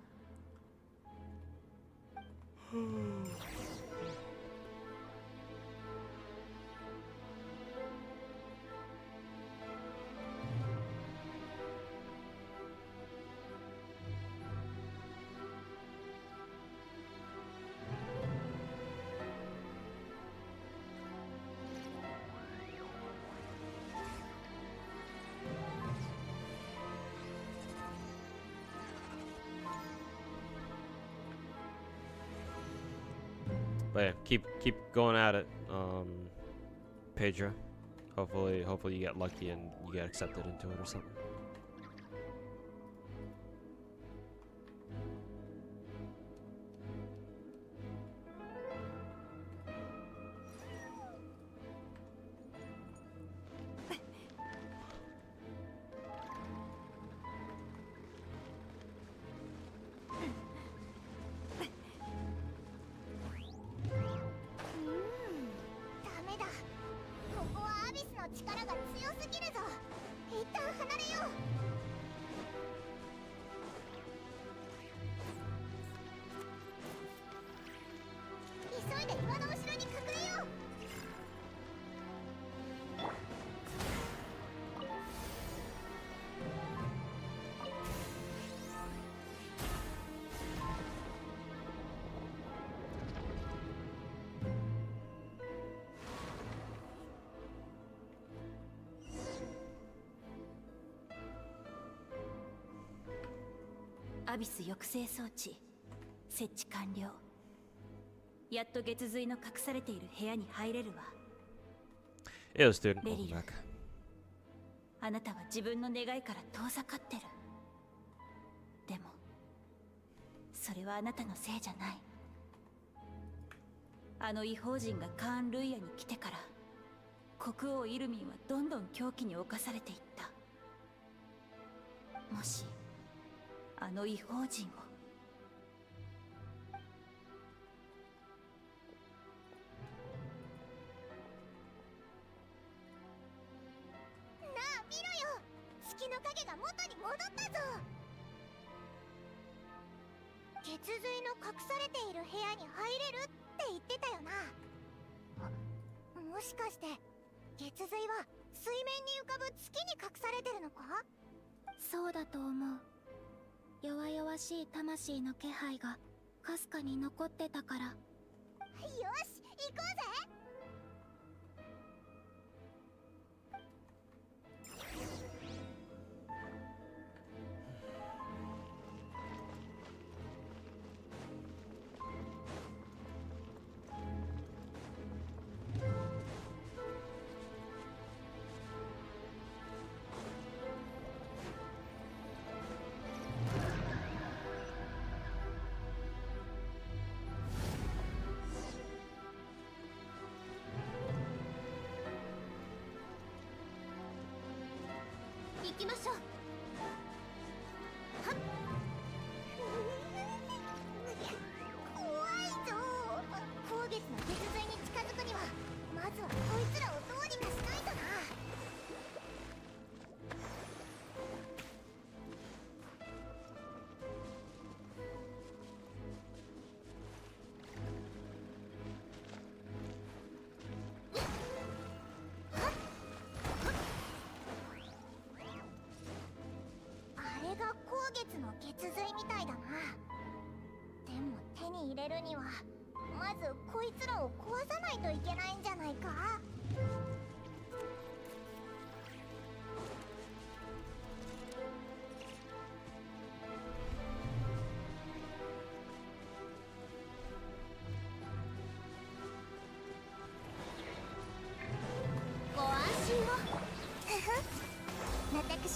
But yeah, keep going at it, Pedro. Hopefully you get lucky and you get accepted into it or something.アビス抑制装置設置完了。やっと月髄の隠されている部屋に入れるわ。Yeah, student, welcome back. あなたは自分の願いから遠ざかってる。でもそれはあなたのせいじゃない。あの異邦人がカーン・ルイヤに来てから、国王イルミンはどんどん狂気に侵されていった。もしあの異邦人をなあ見ろよ、月の影が元に戻ったぞ。月髄の隠されている部屋に入れるって言ってたよな。もしかして月髄は水面に浮かぶ月に隠されてるのか。そうだと思う。弱々しい魂の気配がかすかに残ってたから。よし、行こうぜ。行きましょう。はっ怖いぞ。高月の月髄に近づくにはまずはこいつらをどうにかしないとな。月の月髄みたいだな。でも手に入れるにはまずこいつらを壊さないといけないんじゃないか。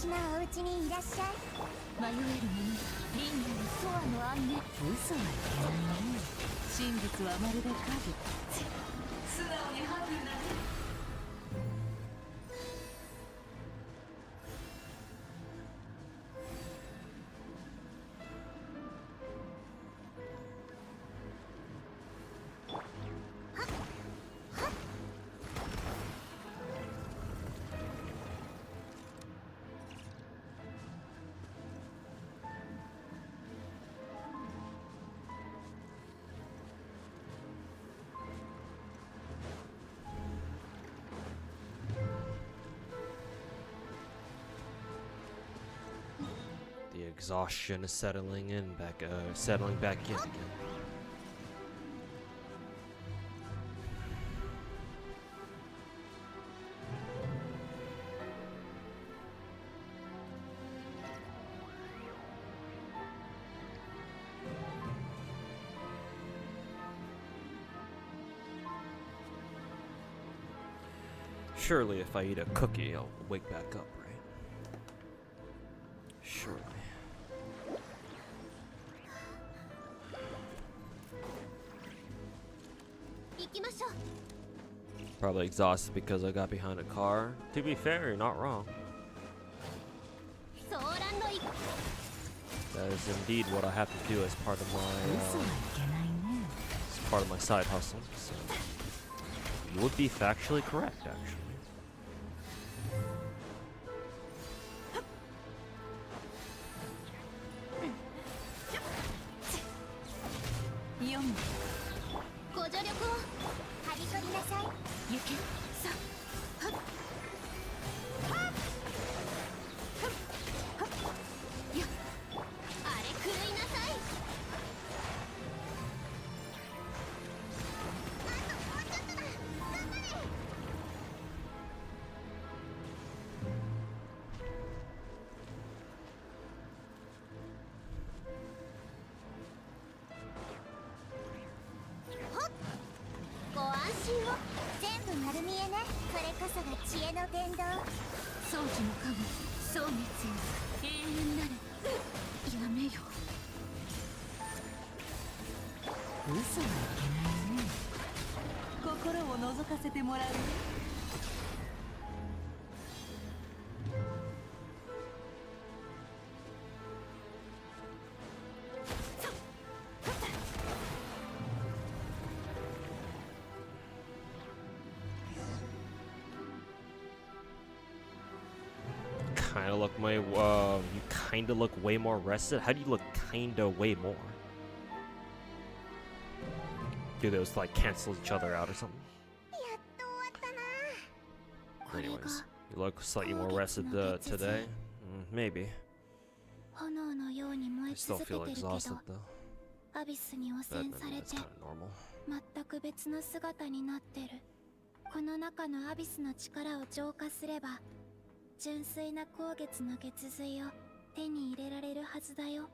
敵なお家にいらっしゃい。迷える者輪廻のソアの愛ね。嘘はいけないね。真実はまるで影。素直にハグなね。The exhaustion is settling back in again. Surely if I eat a cookie, I'll wake back up, right? Surely. Probably exhausted because I got behind a car. To be fair, you're not wrong. That is indeed what I have to do as part of 嘘はいけないね。 as part of my side hustle. So you would be factually correct, actually. イオンご助力を刈り取りなさい。行けさはっやっあれ狂いなさい。あともうちょっとだ。頑張れ。ご安心を。全部丸見えね。これこそが知恵の伝道。掃除の影消滅よ永遠なるやめよ嘘はいけないね。心を覗かせてもらうよ。You kinda look way more rested. How do you look kinda way more? Do those like cancel each other out or something? やっと終わったな。これが Anyways, you look slightly more rested today. Maybe. 炎のように燃 I え still 続け feel てるけ exhausted ど、 though. アビスに汚 But 染され that's て kind of normal. 全く別の姿になってる。この中のアビスの力を浄化すれば、純粋な光月の月髄を手に入れられるはずだよ。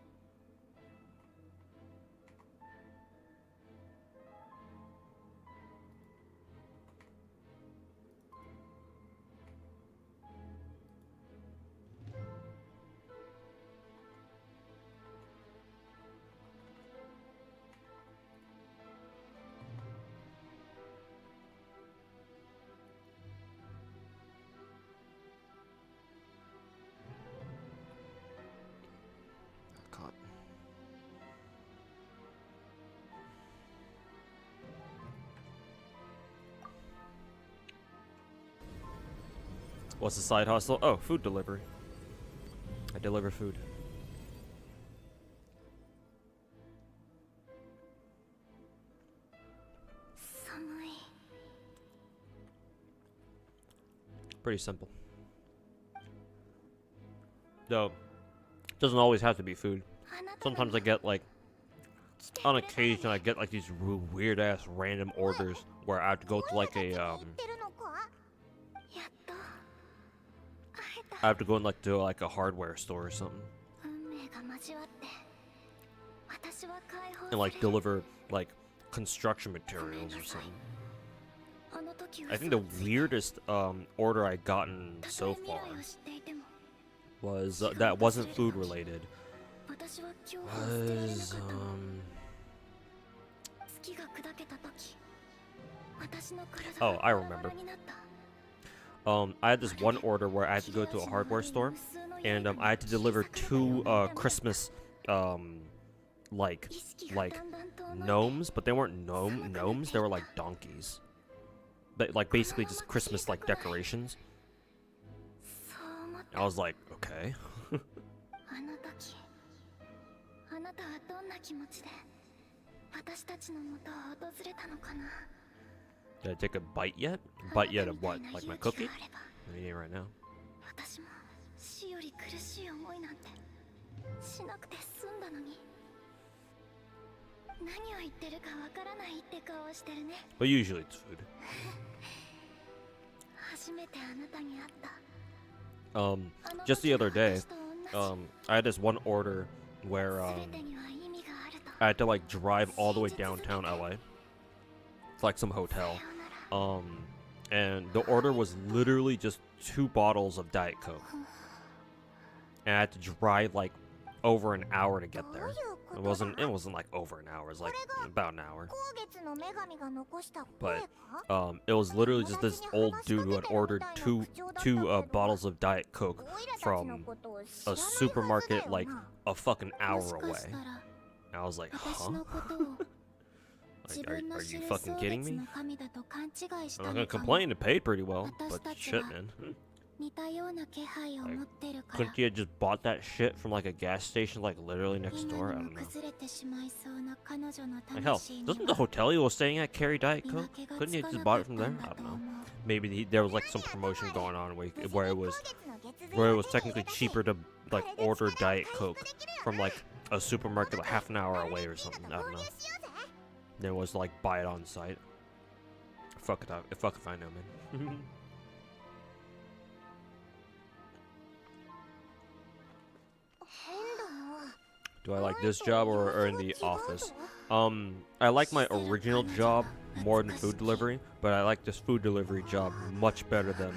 God. What's the side hustle? Oh, food delivery. I deliver food. Pretty simple. Though, doesn't always have to be food. Sometimes I get like, on occasion I get like these weird ass random orders where I have to go to like a I have to go in like to like a hardware store or something and like deliver like construction materials or something. I think the weirdest order I gotten so far was that wasn't food related. Was oh, I remember. I had this one order where I had to go to a hardware store, and I had to deliver 2 Christmas like gnomes, but they weren't gnomes. They were like donkeys. But like basically just Christmas like decorations. I was like, okay. Did I take a bite yet? Bite yet of what? Like my cookie? I'm eating it right now. 死より苦しい思いなんてしなくて済んだのに何を言ってるかわからないって顔をしてるね But usually it's food. 初めてあなたに会った Just the other day, I had this one order where I had to like drive all the way downtown LA to like some hotel. And the order was literally just 2 bottles of Diet Coke. And I had to drive like over an hour to get there. It wasn't like over an hour, it was like about an hour. But it was literally just this old dude who had ordered two bottles of Diet Coke from a supermarket like a fucking hour away. And I was like, huh? Like, are you fucking kidding me? I'm not gonna complain, it paid pretty well, but shit, man. Like, couldn't you have just bought that shit from like a gas station like literally next door? I don't know. Like hell, doesn't the hotel you were staying at carry Diet Coke? Couldn't you have just bought it from there? I don't know. Maybe there was like some promotion going on where it was technically cheaper to like order Diet Coke from like a supermarket like half an hour away or something. I don't know. Then it was like buy it on site. Fuck if I know, man. Do I like this job or in the office? I like my original job more than food delivery, but I like this food delivery job much better than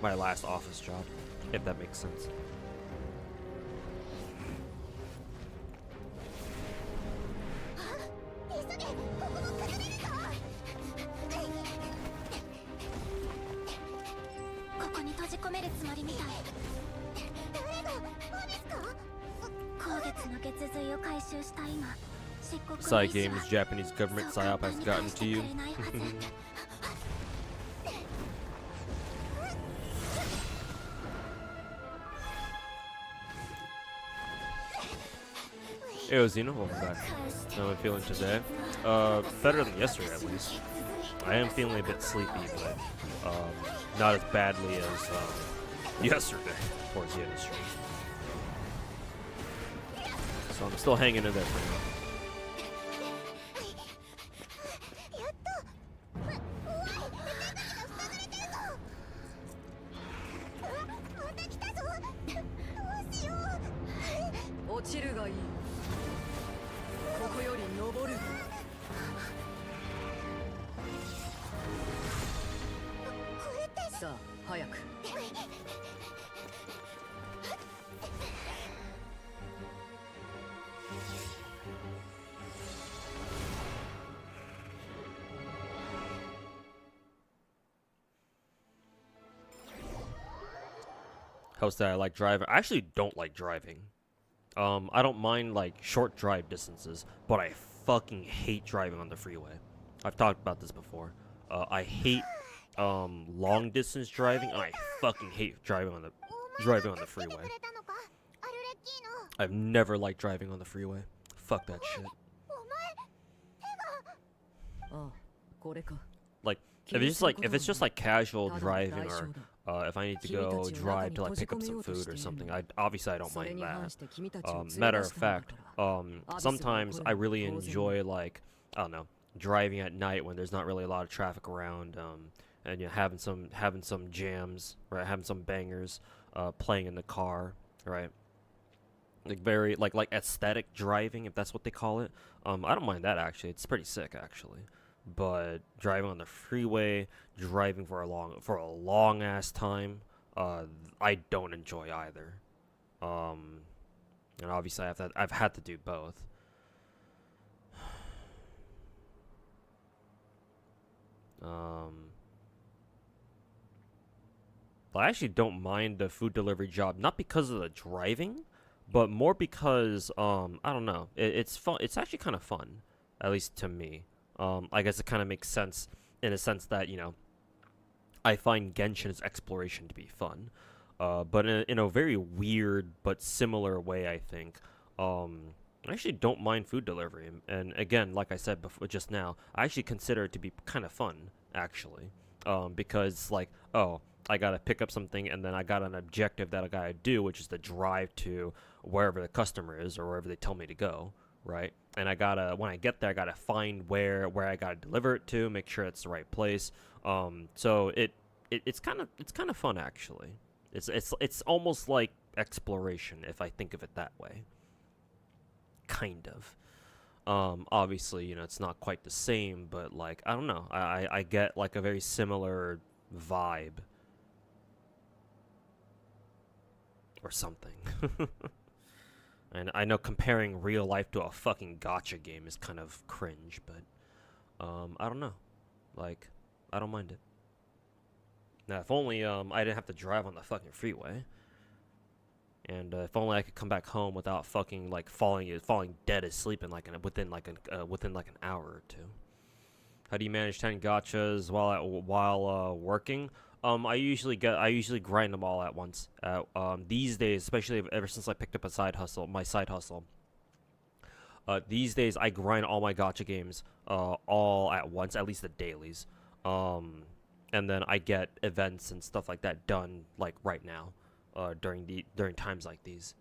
my last office job, if that makes sense. Side games, Japanese government psyop has gotten to you. Hey, Ozino, welcome back. How am I feeling today? Better than yesterday at least. I am feeling a bit sleepy, but not as badly as yesterday towards the end of the stream. So I'm still hanging in there for now. How's that? I like driving. I actually don't like driving. I don't mind like short drive distances, but I fucking hate driving on the freeway. I've talked about this before. I hate long distance driving, and I fucking hate driving on the freeway. I've never liked driving on the freeway. Fuck that shit. Like if it's just like casual driving, or if I need to go drive to like pick up some food or something, obviously I don't mind that. Matter of fact, sometimes I really enjoy like, I don't know, driving at night when there's not really a lot of traffic around, and you know, having some jams, right, having some bangers playing in the car, right? Like very like aesthetic driving, if that's what they call it. I don't mind that actually. It's pretty sick actually. But driving on the freeway, driving for a long ass time, I don't enjoy either. And obviously I've had to do both. I actually don't mind the food delivery job, not because of the driving, but more because I don't know, it's fun. It's actually kind of fun, at least to me. I guess it kind of makes sense in a sense that, you know, I find Genshin's exploration to be fun, but in a very weird but similar way, I think. I actually don't mind food delivery, and again, like I said before, just now, I actually consider it to be kind of fun, actually, because like, oh, I gotta pick up something, and then I got an objective that I gotta do, which is to drive to wherever the customer is or wherever they tell me to go, right? And I gotta, when I get there, I gotta find where I gotta deliver it to, make sure it's the right place. So it's kind of fun, actually. It's almost like exploration, if I think of it that way. Kind of. Obviously, you know, it's not quite the same, but like, I don't know, I get like a very similar vibe or something. And I know comparing real life to a fucking gacha game is kind of cringe, but I don't know, like, I don't mind it. Now, if only I didn't have to drive on the fucking freeway. And if only I could come back home without fucking like falling dead asleep in like within an hour or two. How do you manage 10 gachas while working? I usually grind them all at once. These days, especially ever since I picked up my side hustle. These days I grind all my gacha games all at once, at least the dailies. And then I get events and stuff like that done like right now. During times like these.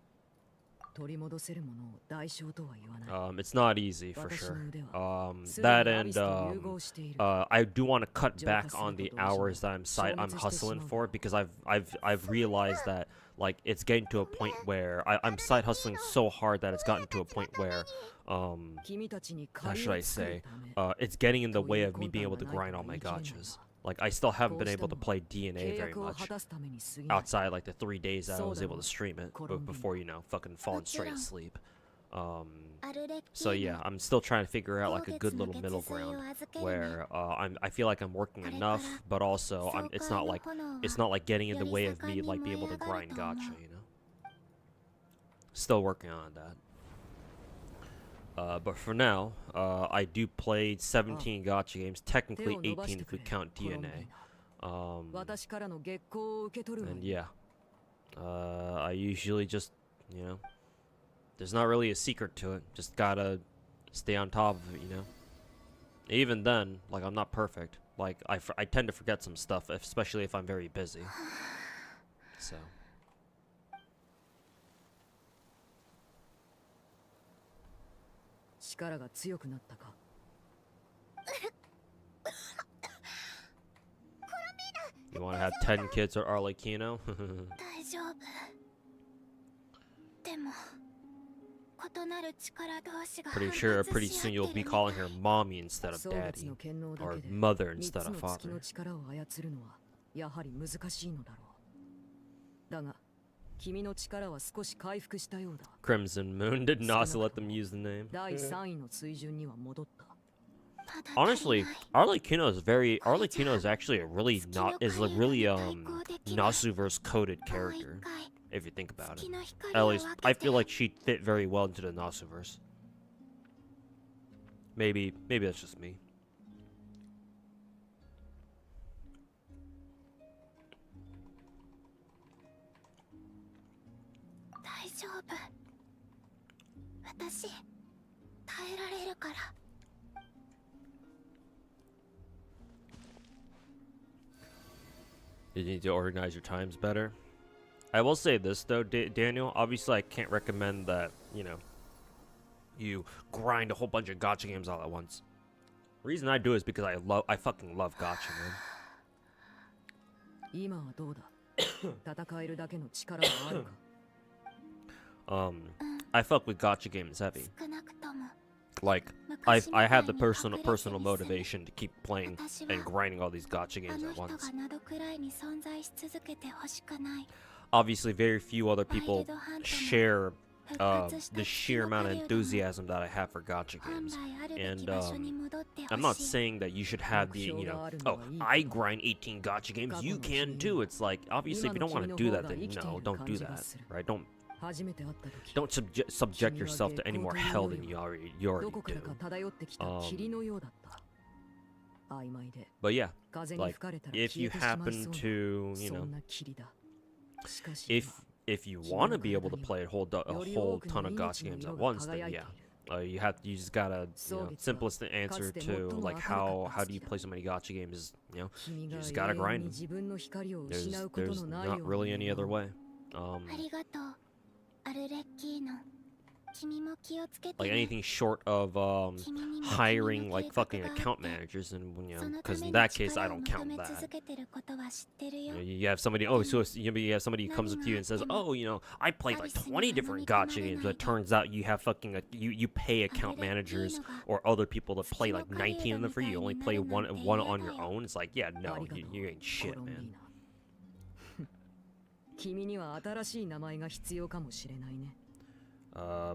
It's not easy for sure. That and I do want to cut back on the hours that I'm hustling for, because I've realized that like it's getting to a point where I'm side hustling so hard that it's gotten to a point where how should I say, it's getting in the way of me being able to grind all my gachas. Like, I still haven't been able to play DNA very much outside like the 3 days that I was able to stream it before, you know, fucking falling straight asleep. So yeah, I'm still trying to figure out like a good little middle ground where I feel like I'm working enough, but also it's not like getting in the way of me like being able to grind gacha, you know. Still working on that. But for now, I do play 17 gacha games, technically 18 if we count DNA. And yeah, I usually just, you know, there's not really a secret to it, just gotta stay on top of it, you know. Even then, like, I'm not perfect. Like, I tend to forget some stuff, especially if I'm very busy. So. You want to have 10 kids or Arlecchino? Pretty soon you'll be calling her mommy instead of daddy, or mother instead of father. Crimson Moon did not let them use the name. Honestly, Arlecchino is actually a really Nasuverse coded character, if you think about it. At least I feel like she'd fit very well into the Nasuverse. Maybe that's just me. You need to organize your times better. I will say this though, Daniel. Obviously, I can't recommend that, you know, you grind a whole bunch of gacha games all at once. The reason I do is because I fucking love gacha, man. I fuck with gacha games heavy. Like, I have the personal motivation to keep playing and grinding all these gacha games at once. obviously very few other people share the sheer amount of enthusiasm that I have for gacha games. And I'm not saying that you should have the, you know, oh, I grind 18 gacha games, you can too. It's like, obviously, if you don't want to do that, then no, don't do that, right? Don't subject yourself to any more hell than you already do. But yeah, like, if you happen to, you know, if you want to be able to play a whole ton of gacha games at once, then yeah, you just gotta, you know, simplest answer to like how do you play so many gacha games is, you know, you just gotta grind them. There's not really any other way. Like anything short of hiring like fucking account managers, and you know, because in that case I don't count that. You know, you have somebody, oh, so you have somebody who comes up to you and says, oh, you know, I played like 20 different gacha games, but it turns out you have fucking you pay account managers or other people to play like 19 of them for you. You only play one on your own. It's like, yeah, no, you ain't shit, man.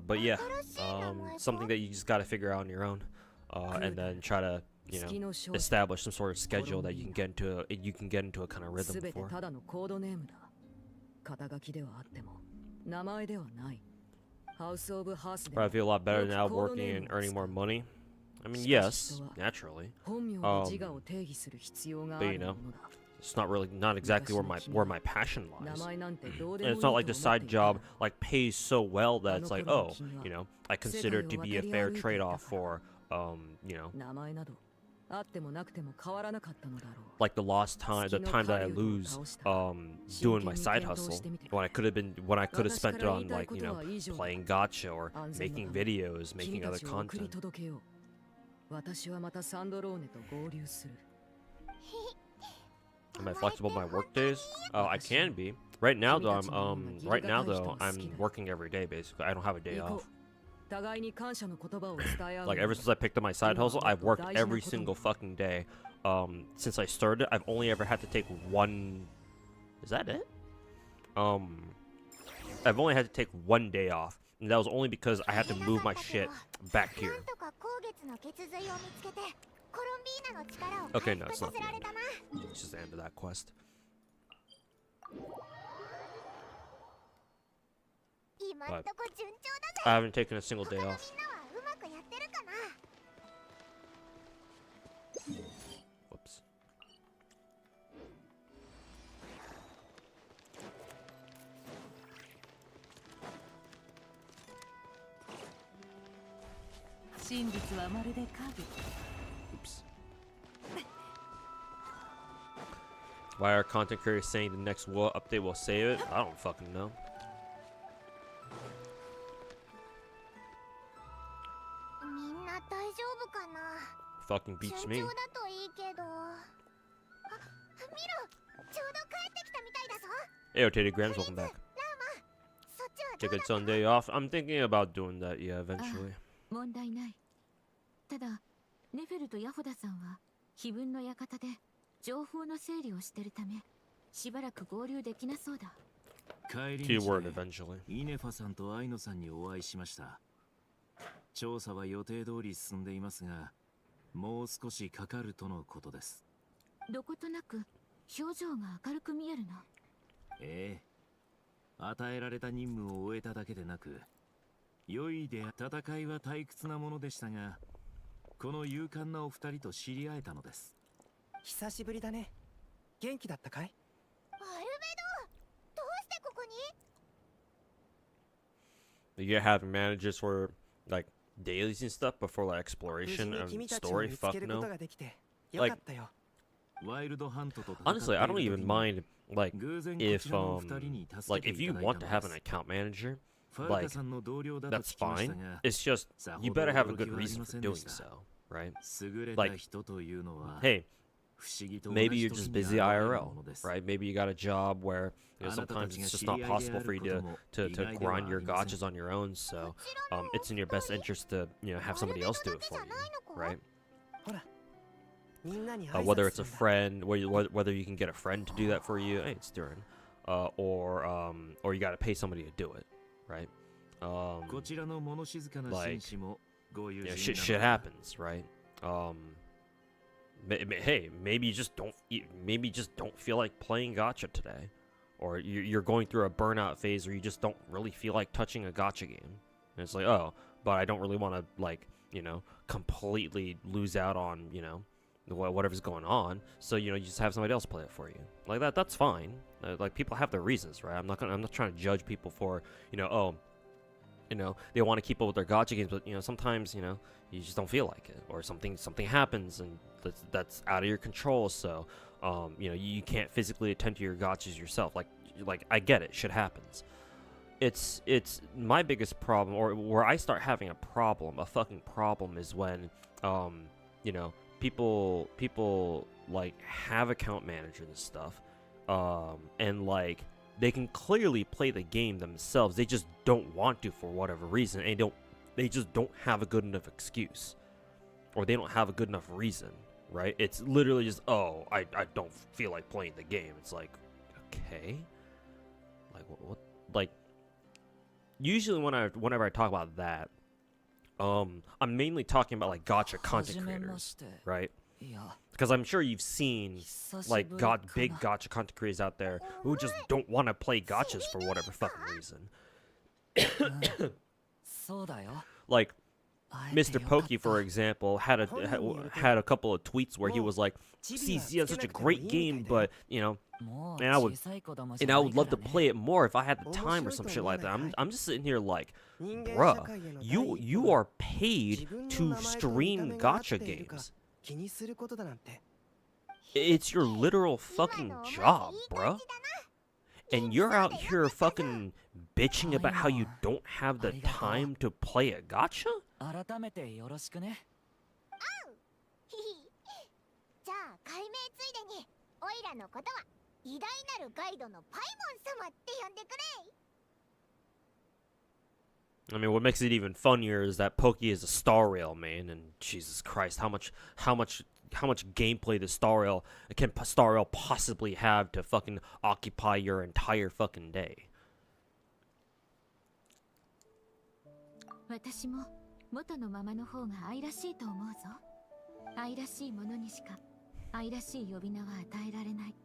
But yeah, something that you just gotta figure out on your own, and then try to, you know, establish some sort of schedule that you can get into a kind of rhythm for. Probably feel a lot better now working and earning more money. I mean, yes, naturally. But you know, it's not exactly where my passion lies. And it's not like the side job like pays so well that it's like, oh, you know, I consider it to be a fair trade-off for you know, like the time that I lose doing my side hustle when I could have spent it on, like, you know, playing gacha or making videos, making other content. Am I flexible with my work days? I can be. Right now though, I'm working every day basically. I don't have a day off. Like ever since I picked up my side hustle, I've worked every single fucking day. Since I started, I've only ever had to take one. Is that it? I've only had to take one day off, and that was only because I had to move my shit back here. Okay, no, it's not the end. It's just the end of that quest. But I haven't taken a single day off. Whoops. Oops. Why are content creators saying the next update will save it? I don't fucking know. Fucking beats me. Hey, Rotated Grams, welcome back. Take a Sunday off. I'm thinking about doing that, yeah, eventually. 問題ない。ただ、ネフェルとヤホダさんは碑文の館で情報の整理をしてるため、しばらく合流できなそうだ。帰り道でイネファさんとアイノさんにお会いしました。調査は予定通り進んでいますが、もう少しかかるとのことです。どことなく表情が明るく見えるな。ええ。与えられた任務を終えただけでなく、良い戦いは退屈なものでしたが、この勇敢なお二人と知り合えたのです。久しぶりだね。元気だったかい？アルベド、どうしてここに？ You having managers for like dailies and stuff before like exploration and story? Fuck no. Like, honestly, I don't even mind like if you want to have an account manager, like that's fine. It's just you better have a good reason for doing so, right? Like, hey, maybe you're just busy IRL, right? Maybe you got a job where, you know, sometimes it's just not possible for you to grind your gachas on your own, so it's in your best interest to, you know, have somebody else do it for you, right? Whether it's a friend, whether you can get a friend to do that for you, hey, it's Durin. or you gotta pay somebody to do it, right? Like, shit happens, right? Hey, maybe you just don't feel like playing gacha today, or you're going through a burnout phase, or you just don't really feel like touching a gacha game. And it's like, oh, but I don't really want to, like, you know, completely lose out on, you know, whatever's going on. So, you know, you just have somebody else play it for you. Like that. That's fine. Like, people have their reasons, right? I'm not trying to judge people for, you know, oh, you know, they want to keep up with their gacha games, but, you know, sometimes, you know, you just don't feel like it, or something happens and that's out of your control. So, you know, you can't physically attend to your gachas yourself. Like I get it, shit happens. It's my biggest problem, or where I start having a fucking problem, is when, you know, people like have account managers and stuff, and like they can clearly play the game themselves. They just don't want to for whatever reason, and they just don't have a good enough excuse, or they don't have a good enough reason, right? It's literally just, oh, I don't feel like playing the game. It's like, okay, like what like, usually whenever I talk about that, I'm mainly talking about like gacha content creators, right? Because I'm sure you've seen like big gacha content creators out there who just don't want to play gachas for whatever fucking reason. Like Mr. Pokey, for example, had a couple of tweets where he was like, CC is such a great game, but, you know, and I would love to play it more if I had the time or some shit like that. I'm just sitting here like, bruh, you are paid to stream gacha games. It's your literal fucking job, bruh. And you're out here fucking bitching about how you don't have the time to play a gacha? I mean, what makes it even funnier is that Pokey is a Star Rail main, and Jesus Christ, how much gameplay does Star Rail possibly have to fucking occupy your entire fucking day? 私も元のままの方が愛らしいと思うぞ。愛らしいものにしか愛らしい呼び名は与えられない。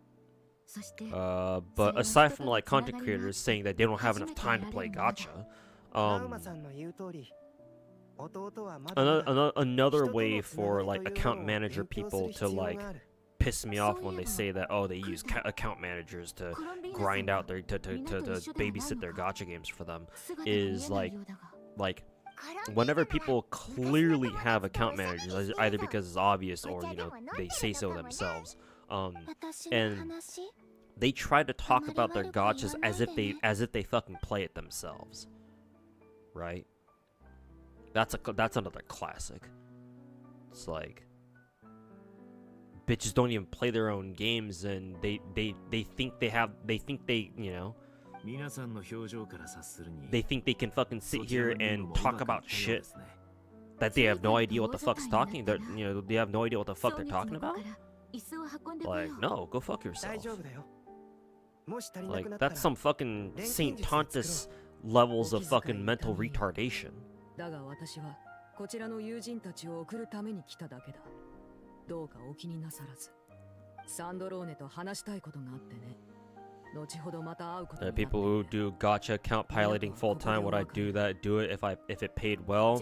そして、but aside from like content creators saying that they don't have enough time to play gacha, another way for like account manager people to like piss me off when they say that, oh, they use account managers to grind out their to babysit their gacha games for them, is like whenever people clearly have account managers, either because it's obvious or, you know, they say so themselves, and they try to talk about their gachas as if they fucking play it themselves, right? That's another classic. It's like, bitches don't even play their own games, and they think they you know, they think they can fucking sit here and talk about shit that they have no idea what the fuck's talking. You know, they have no idea what the fuck they're talking about. Like, no, go fuck yourself. Like, that's some fucking Saint Tontus levels of fucking mental retardation. だが私はこちらの友人たちを送るために来ただけだ。どうかお気になさらず。サンドローネと話したいことがあってね。後ほどまた会うことになって。People who do gacha account piloting full time, would I do it if it paid well?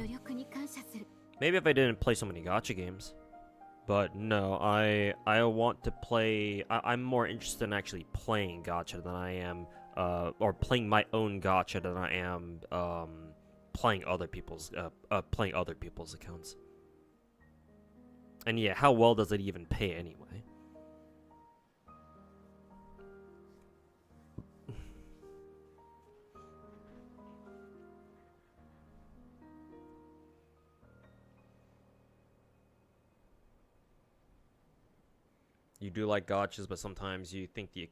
Maybe if I didn't play so many gacha games. But no, I want to play. I'm more interested in actually playing gacha than I am, or playing my own gacha than I am playing other people's accounts. And yeah, how well does it even pay anyway? You do like gachas, but sometimes you think you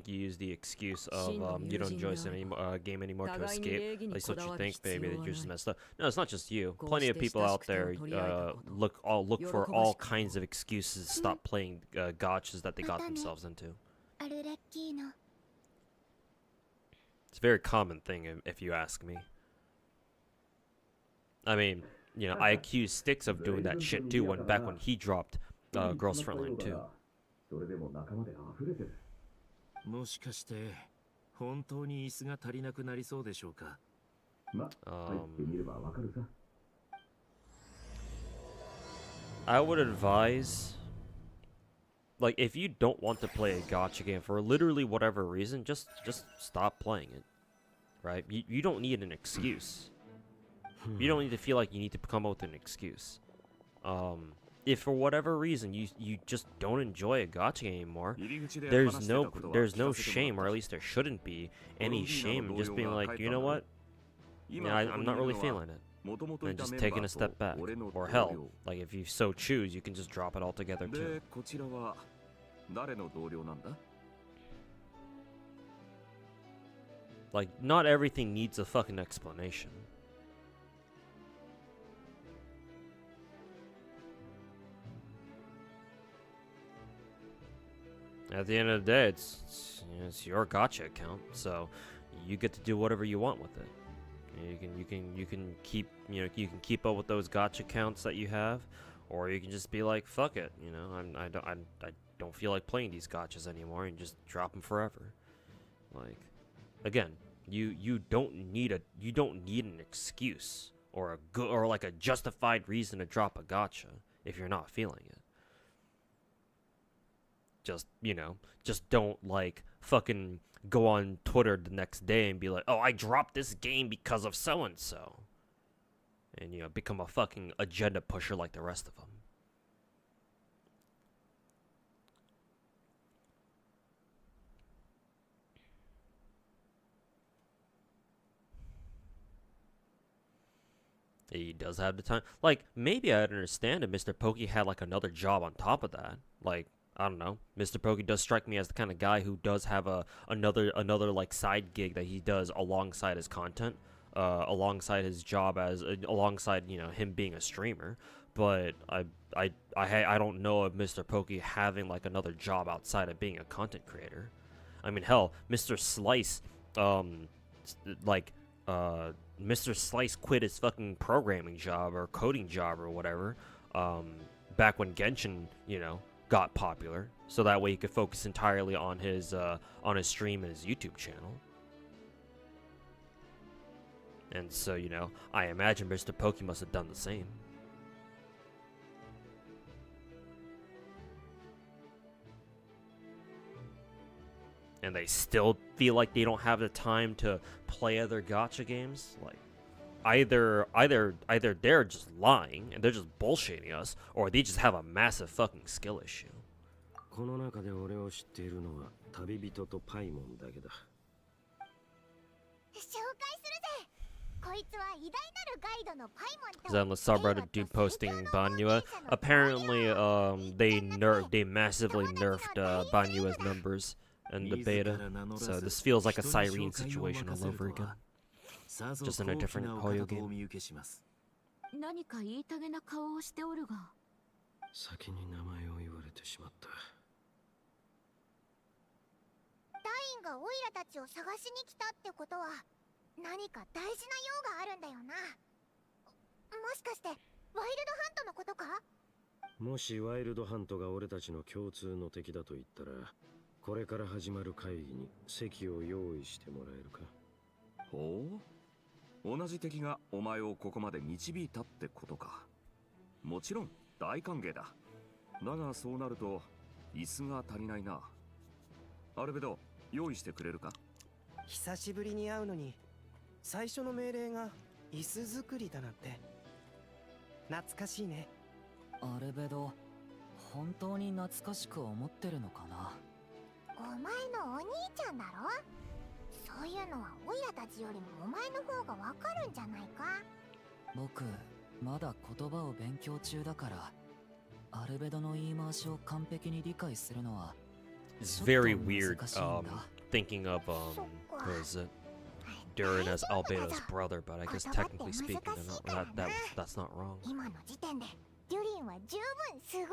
use the excuse of you don't enjoy some game anymore to escape. At least what you think, baby, that you're just messed up. No, it's not just you. Plenty of people out there look for all kinds of excuses to stop playing gachas that they got themselves into. It's a very common thing if you ask me. I mean, you know, I accused Styx of doing that shit too back when he dropped Girls Frontline 2. もしかして本当に椅子が足りなくなりそうでしょうか。I would advise, like, if you don't want to play a gacha game for literally whatever reason, just stop playing it, right? You don't need an excuse. You don't need to feel like you need to come up with an excuse. If for whatever reason you just don't enjoy a gacha game anymore, there's no shame, or at least there shouldn't be any shame in just being like, you know what? Yeah, I'm not really feeling it. And just taking a step back. Or hell, like if you so choose, you can just drop it altogether too. Like, not everything needs a fucking explanation. At the end of the day, it's your gacha account, so you get to do whatever you want with it. You can keep up with those gacha accounts that you have, or you can just be like, fuck it, you know, I don't feel like playing these gachas anymore, and just drop them forever. Like, again, you don't need an excuse or like a justified reason to drop a gacha if you're not feeling it. Just, you know, just don't, like, fucking go on Twitter the next day and be like, oh, I dropped this game because of so-and-so. And, you know, become a fucking agenda pusher like the rest of them. He does have the time. Like, maybe I'd understand if Mr. Pokey had, like, another job on top of that. Like, I don't know. Mr. Pokey does strike me as the kind of guy who does have another like side gig that he does alongside his content, alongside his job alongside, you know, him being a streamer. But I don't know of Mr. Pokey having like another job outside of being a content creator. I mean, hell, Mr. Slice, Mr. Slice quit his fucking programming job or coding job or whatever, back when Genshin, you know, got popular, so that way he could focus entirely on his stream and his YouTube channel. And so, you know, I imagine Mr. Pokey must have done the same. And they still feel like they don't have the time to play other gacha games. Like, either they're just lying and they're just bullshitting us, or they just have a massive fucking skill issue. この中で俺を知っているのは旅人とパイモンだけだ。紹介するぜ。こいつは偉大なるガイドのパイモンと。 Then the subreddit dude posting Banyua. Apparently, they massively nerfed Banyua's numbers in the beta, so this feels like a Siren situation all over again. Just in a different Hoyo game. 何か言いたげな顔をしておるが。先に名前を言われてしまった。ダインがオイラたちを探しに来たってことは何か大事な用があるんだよな。もしかしてワイルドハントのことか？もしワイルドハントが俺たちの共通の敵だと言ったら、これから始まる会議に席を用意してもらえるか？ほう、同じ敵がお前をここまで導いたってことか。もちろん大歓迎だ。だがそうなると椅子が足りないな。アルベド、用意してくれるか？久しぶりに会うのに最初の命令が椅子作りだなんて懐かしいね。アルベド、本当に懐かしく思ってるのかな？お前のお兄ちゃんだろ？そういうのはオイラたちよりもお前の方がわかるんじゃないか？僕まだ言葉を勉強中だから、アルベドの言い回しを完璧に理解するのは It's very weird thinking of who is it? Durin as Albedo's brother, but I guess technically speaking that's not wrong. 今の時点でデュリンは十分すごいぞ。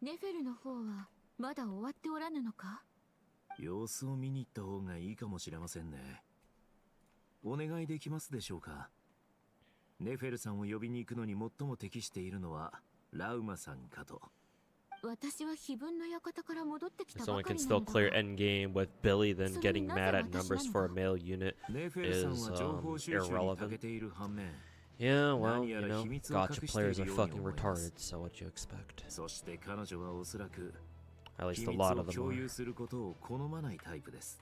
ネフェルの方はまだ終わっておらぬのか？様子を見に行った方がいいかもしれませんね。お願いできますでしょうか。ネフェルさんを呼びに行くのに最も適しているのはラウマさんかと。私は非分の館から戻ってきたば Someone か can りな still のだ clear が、 endgame with Billy, then getting mad at numbers for a male unit ネフェルさん is は情報収集に長 irrelevant. けている反面、 Yeah, well, 何 you やら know, 秘密を gotcha 隠している players are ように fucking 思います。 retarded, so what you expect? そして彼女はおそらく At 秘 least a 密 lot を of them 共 are. 有することを好まないタイプです。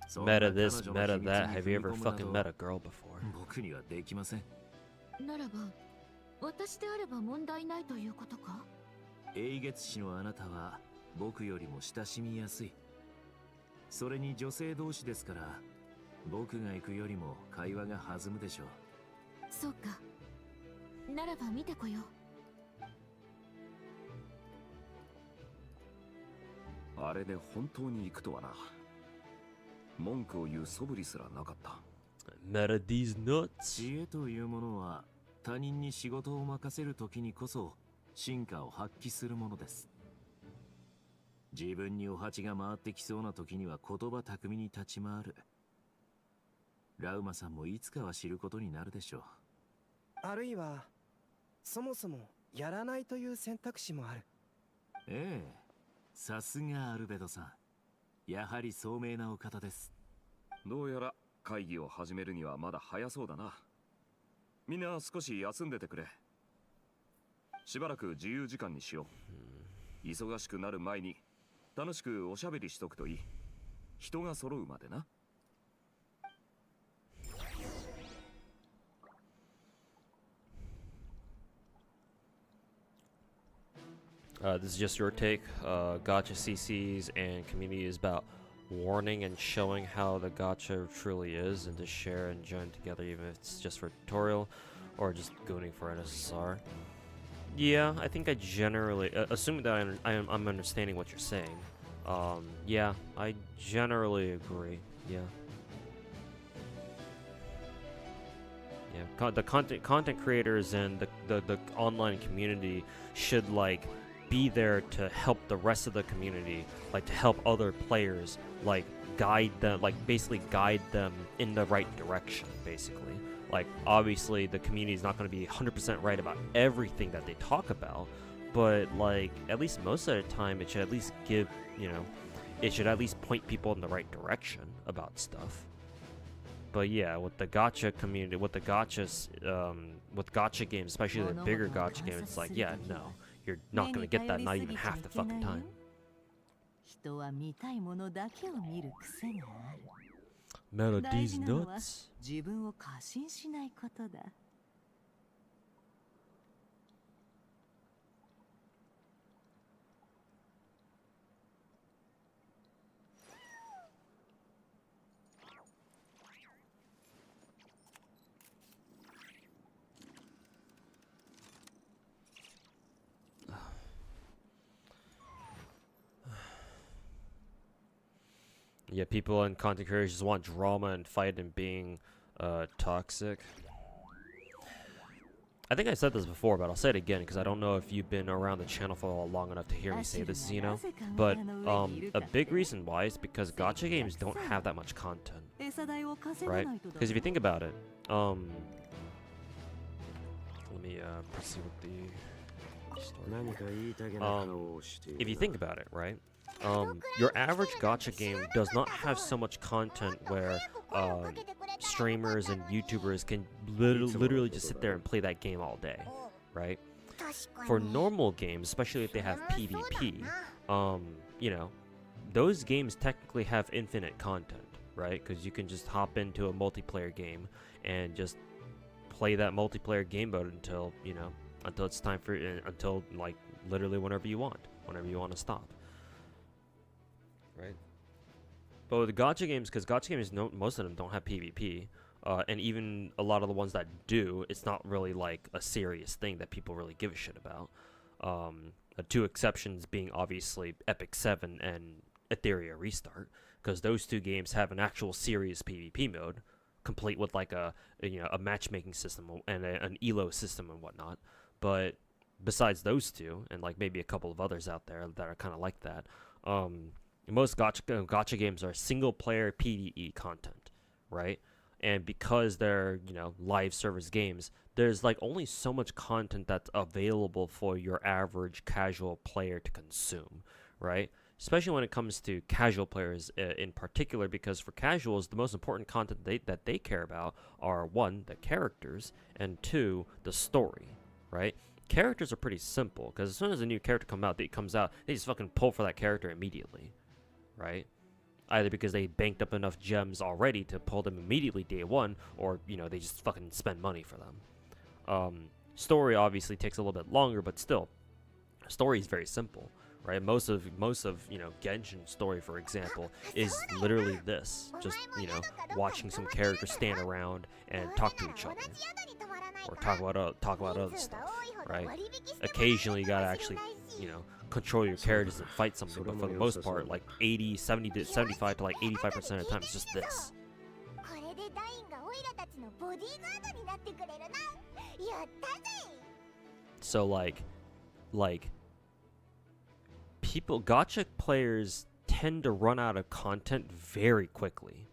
そんな Meta 彼 this, 女の meta 秘密に that. Have 踏 you み ever 込むな fucking ど met a girl before? 僕にはできません。ならば私であれば問題ないということか？英月氏のあなたは僕よりも親しみやすい。それに女性同士ですから、僕が行くよりも会話が弾むでしょう。そうか。ならば見てこよう。あれで本当に行くとはな。文句を言う素振りすらなかった。 Meta these nuts. 知恵というものは他人に仕事を任せるときにこそ進化を発揮するものです。自分にお鉢が回ってきそうな時には言葉巧みに立ち回る。ラウマさんもいつかは知ることになるでしょう。あるいはそもそもやらないという選択肢もある。ええ、さすがアルベドさん。やはり聡明なお方です。どうやら会議を始めるにはまだ早そうだな。みんな少し休んでてくれ。しばらく自由時間にしよう。忙しくなる前に楽しくおしゃべりしとくといい。人が揃うまでな。This is just your take. Gacha CCs and community is about warning and showing how the gacha truly is, and to share and join together, even if it's just for tutorial or just gooning for an SSR. Yeah, I think I generally, assuming that I'm understanding what you're saying. Yeah, I generally agree. Yeah. Yeah, the content creators and the online community should like be there to help the rest of the community, like to help other players, like guide them, like basically guide them in the right direction, basically. Like obviously the community is not going to be 100% right about everything that they talk about, but like at least most of the time it should at least give, you know, it should at least point people in the right direction about stuff. But yeah, with the gacha community, with the gachas, with gacha games, especially the bigger gacha games, it's like, yeah, no, you're not gonna get that, not even half the fucking time. 人は見たいものだけを見る癖がある。 Meta 大 these 事なのは nuts. 自分を過信しないことだ。Yeah, people and content creators just want drama and fight and being toxic. I think I said this before, but I'll say it again because I don't know if you've been around the channel for long enough to hear me say this, you know. But a big reason why is because gacha games don't have that much content, right? Because if you think about it, let me proceed with the story. If you think about it, right? Your average gacha game does not have so much content where streamers and YouTubers can literally just sit there and play that game all day, right? For normal games, especially if they have PvP, you know, those games technically have infinite content, right? Because you can just hop into a multiplayer game and just play that multiplayer game mode until, you know, until it's time for until like literally whenever you want to stop. Right, but with the gacha games, because gacha games, most of them don't have PvP, and even a lot of the ones that do, it's not really like a serious thing that people really give a shit about. The two exceptions being obviously Epic 7 and Etheria Restart, because those two games have an actual serious PvP mode, complete with like a matchmaking system and an elo system and whatnot. But besides those two, and like maybe a couple of others out there that are kind of like that, most gacha games are single player PvE content, right? And because they're, you know, live service games, there's like only so much content that's available for your average casual player to consume, right? Especially when it comes to casual players in particular, because for casuals, the most important content that they care about are, one, the characters, and two, the story, right? Characters are pretty simple, because as soon as a new character comes out, they just fucking pull for that character immediately, right? Either because they banked up enough gems already to pull them immediately day one, or, you know, they just fucking spend money for them. Story obviously takes a little bit longer, but still, story is very simple, right? Most of you know, Genshin story, for example, is literally this: just, you know, watching some characters stand around and talk to each other, or talk about other stuff, right? Occasionally, you gotta actually, you know, control your characters and fight something, but for the most part, like 70 to 75 to like 85% of the time, it's just this. So like gacha players tend to run out of content very quickly.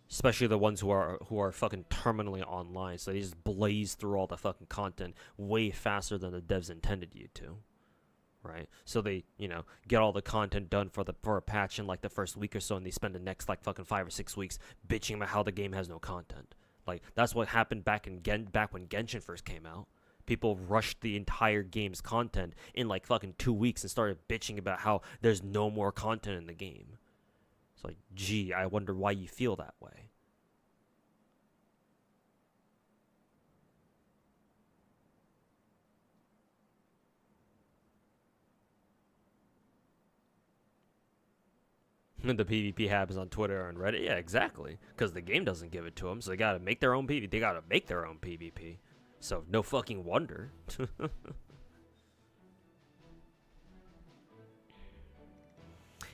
Especially the ones who are fucking terminally online, so they just blaze through all the fucking content way faster than the devs intended you to, right? So they, you know, get all the content done for a patch in like the first week or so, and they spend the next like fucking 5 or 6 weeks bitching about how the game has no content. Like, that's what happened back when Genshin first came out. People rushed the entire game's content in like fucking 2 weeks and started bitching about how there's no more content in the game. It's like, gee, I wonder why you feel that way. The PvP happens on Twitter and Reddit. Yeah, exactly. Because the game doesn't give it to them, so they gotta make their own PvP. They gotta make their own PvP. So no fucking wonder.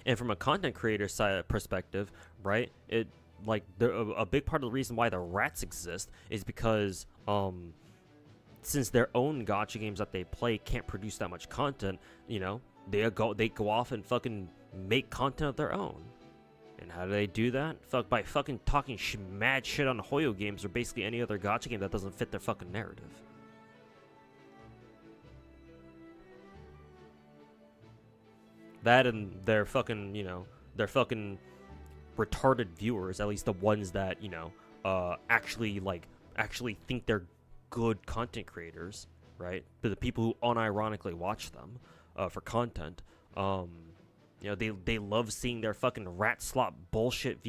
And from a content creator side perspective, right? It like a big part of the reason why the rats exist is because since their own gacha games that they play can't produce that much content, you know, they go off and fucking make content of their own. And how do they do that? By fucking talking mad shit on Hoyo games or basically any other gacha game that doesn't fit their fucking narrative. That and their fucking, you know, their fucking retarded viewers, at least the ones that, you know, actually think they're good content creators, right? The people who unironically watch them for content, you know, they love seeing their fucking rat slop bullshit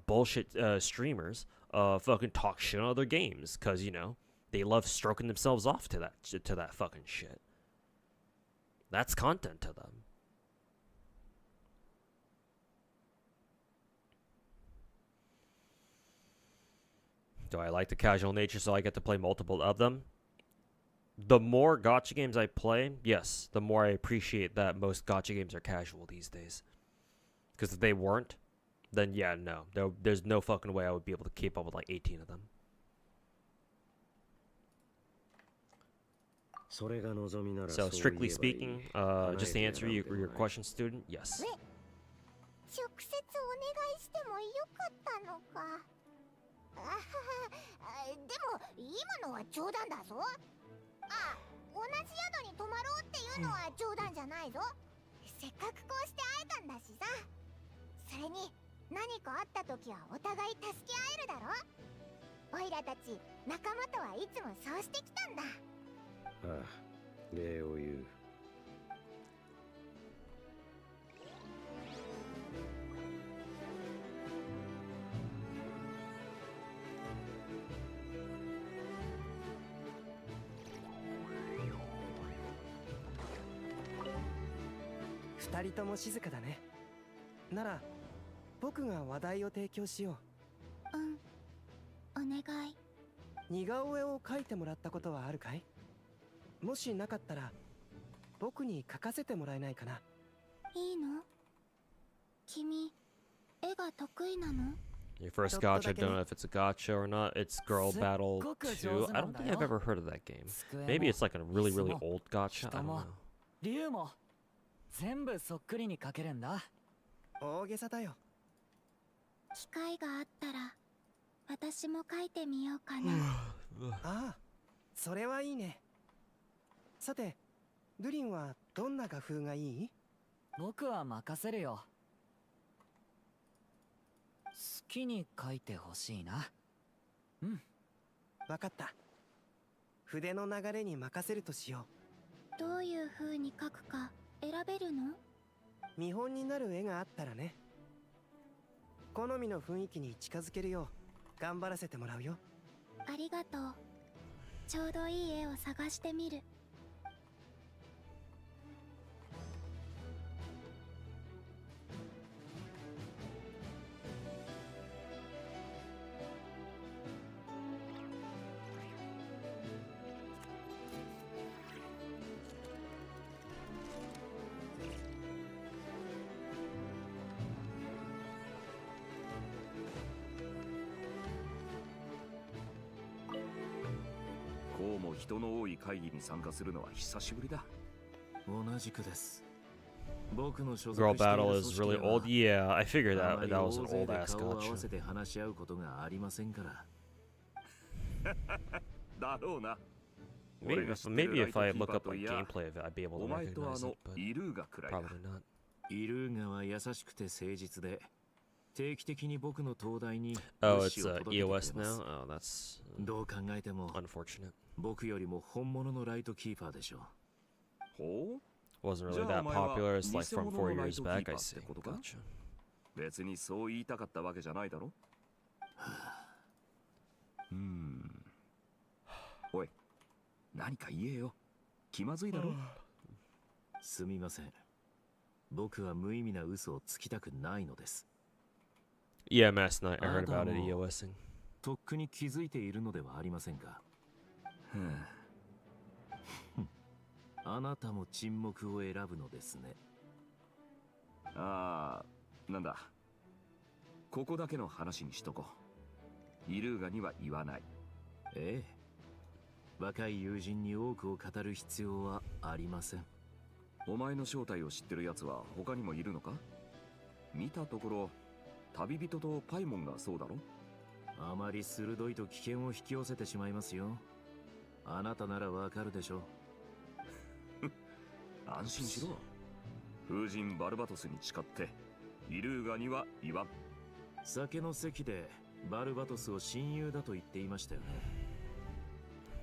bullshit streamers fucking talk shit on other games, cause, you know, they love stroking themselves off to that fucking shit. That's content to them. Do I like the casual nature so I get to play multiple of them? The more gacha games I play, yes, the more I appreciate that most gacha games are casual these days. Because if they weren't, then yeah, no. There's no fucking way I would be able to keep up with like 18 of them. So strictly speaking, just to answer your question, student, yes. 直接お願いしてもよかったのか。あはは、でも今のは冗談だぞ。あ、同じ宿に泊まろうっていうのは冗談じゃないぞ。せっかくこうして会えたんだしさ。それに何かあった時はお互い助け合えるだろ。オイラたち仲間とはいつもそうしてきたんだ。ああ、礼を言う。二人とも静かだね。なら僕が話題を提供しよう。うん、お願い。似顔絵を描いてもらったことはあるかい？もしなかったら僕に描かせてもらえないかな。いいの？君絵が得意なの？ Your first gacha, don't know if it's a gacha or not. It's Girl Battle 2. I don't think I've ever heard of that game. Maybe it's like a really, really old gacha. I don't know. 竜も全部そっくりに描けるんだ。大げさだよ。機会があったら私も書いてみようかな。ああ、それはいいね。さて、ドゥリンはどんな画風がいい？僕は任せるよ。好きに描いてほしいな。うん。わかった。筆の流れに任せるとしよう。どういう風に描くか選べるの？見本になる絵があったらね。好みの雰囲気に近づけるよう頑張らせてもらうよ。ありがとう。ちょうどいい絵を探してみる。こうも人の多い会議に参加するのは久しぶりだ。同じくです。僕の所属 Girl している Battle 組 is 織 really では old. Yeah, I figured あ that まり that was 大 an 勢 old で ass 顔を合わ gacha. せて話し合うことがありませんから。だろうな。 Maybe if I look up like gameplay of it, I'd be able to お前と recognize it, but イルーガくらいだ。 probably not. イルーガは優しくて誠実で、定期的に僕の東大に Oh, 物 it's 資を届けてくれ EOS ます now? Oh, that's どう考えても unfortunate. 僕よりも本物のライトキーパーでしょう。ほう Wasn't really that popular. It's like from 4 years back, I see. ってことか？ Gotcha. 別にそう言いたかったわけじゃないだろ。おい、何か言えよ。気まずいだろ。すみません。僕は無意味な嘘をつきたくないのです。Yeah, Mass Knight. I heard about it EOSing. とっくに気づいているのではありませんか。あなたも沈黙を選ぶのですね。ああ、なんだ。ここだけの話にしとこう。イルーガには言わない。ええ。若い友人に多くを語る必要はありません。お前の正体を知ってる奴は他にもいるのか？見たところ、旅人とパイモンがそうだろ？あまり鋭いと危険を引き寄せてしまいますよ。あなたならわかるでしょう。安心しろ。風神バルバトスに誓って、イルーガには言わん。酒の席でバルバトスを親友だと言っていましたよね。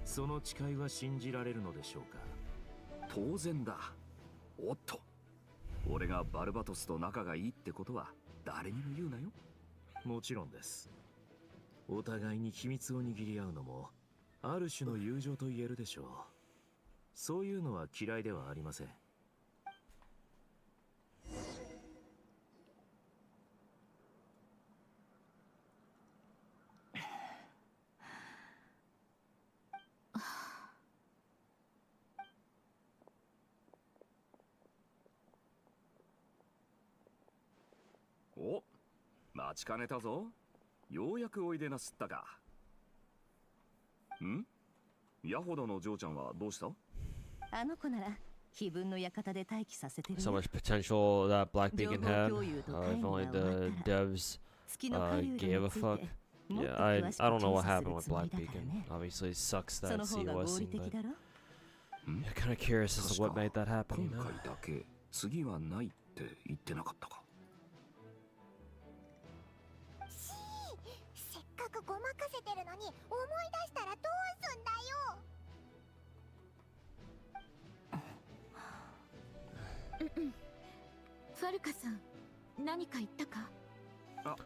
その誓いは信じられるのでしょうか？当然だ。おっと、俺がバルバトスと仲がいいってことは誰にも言うなよ。もちろんです。お互いに秘密を握り合うのもある種の友情と言えるでしょう。そういうのは嫌いではありません。お、待ちかねたぞ。ようやくおいでなすったか。ん？ヤホダの嬢ちゃんはどうした？あの子なら非分の館で待機させてる。 So much potential that Blackpink can have. If only the devs gave a fuck. Yeah, I don't know what happened with Blackpink. Obviously, it sucks that it's COSing, but I'm kind of curious as to what made that happen. 今回だけ次はないって言ってなかったか？せっかくごまかせてるのに思い出したらどうすんだよ。ファルカさん、何か言ったか？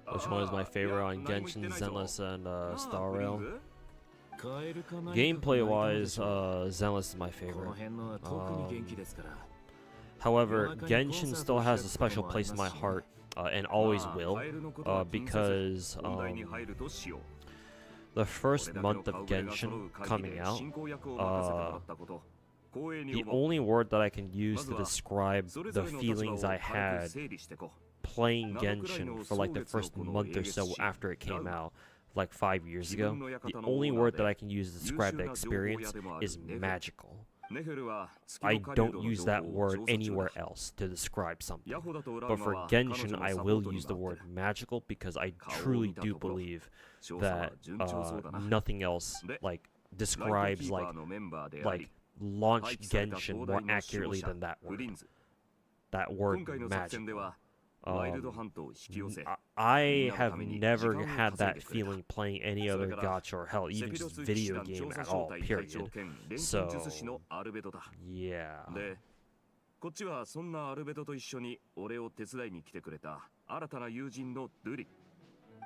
Which one is my favorite on Genshin, Zenless, and Star Rail? Gameplay-wise, Zenless is my favorite. However, Genshin still has a special place in my heart, and always will, because the first month of Genshin coming out, the only word that I can use to describe the feelings I had playing Genshin for like the first month or so after it came out, like 5 years ago, the only word that I can use to describe the experience is magical. I don't use that word anywhere else to describe something. But for Genshin, I will use the word magical because I truly do believe that nothing else like describes like launch Genshin more accurately than that word. That word magical. I have never had that feeling playing any other gacha or hell, even just video game at all, period. So, yeah. こっちはそんなアルベドと一緒に俺を手伝いに来てくれた新たな友人のルリ。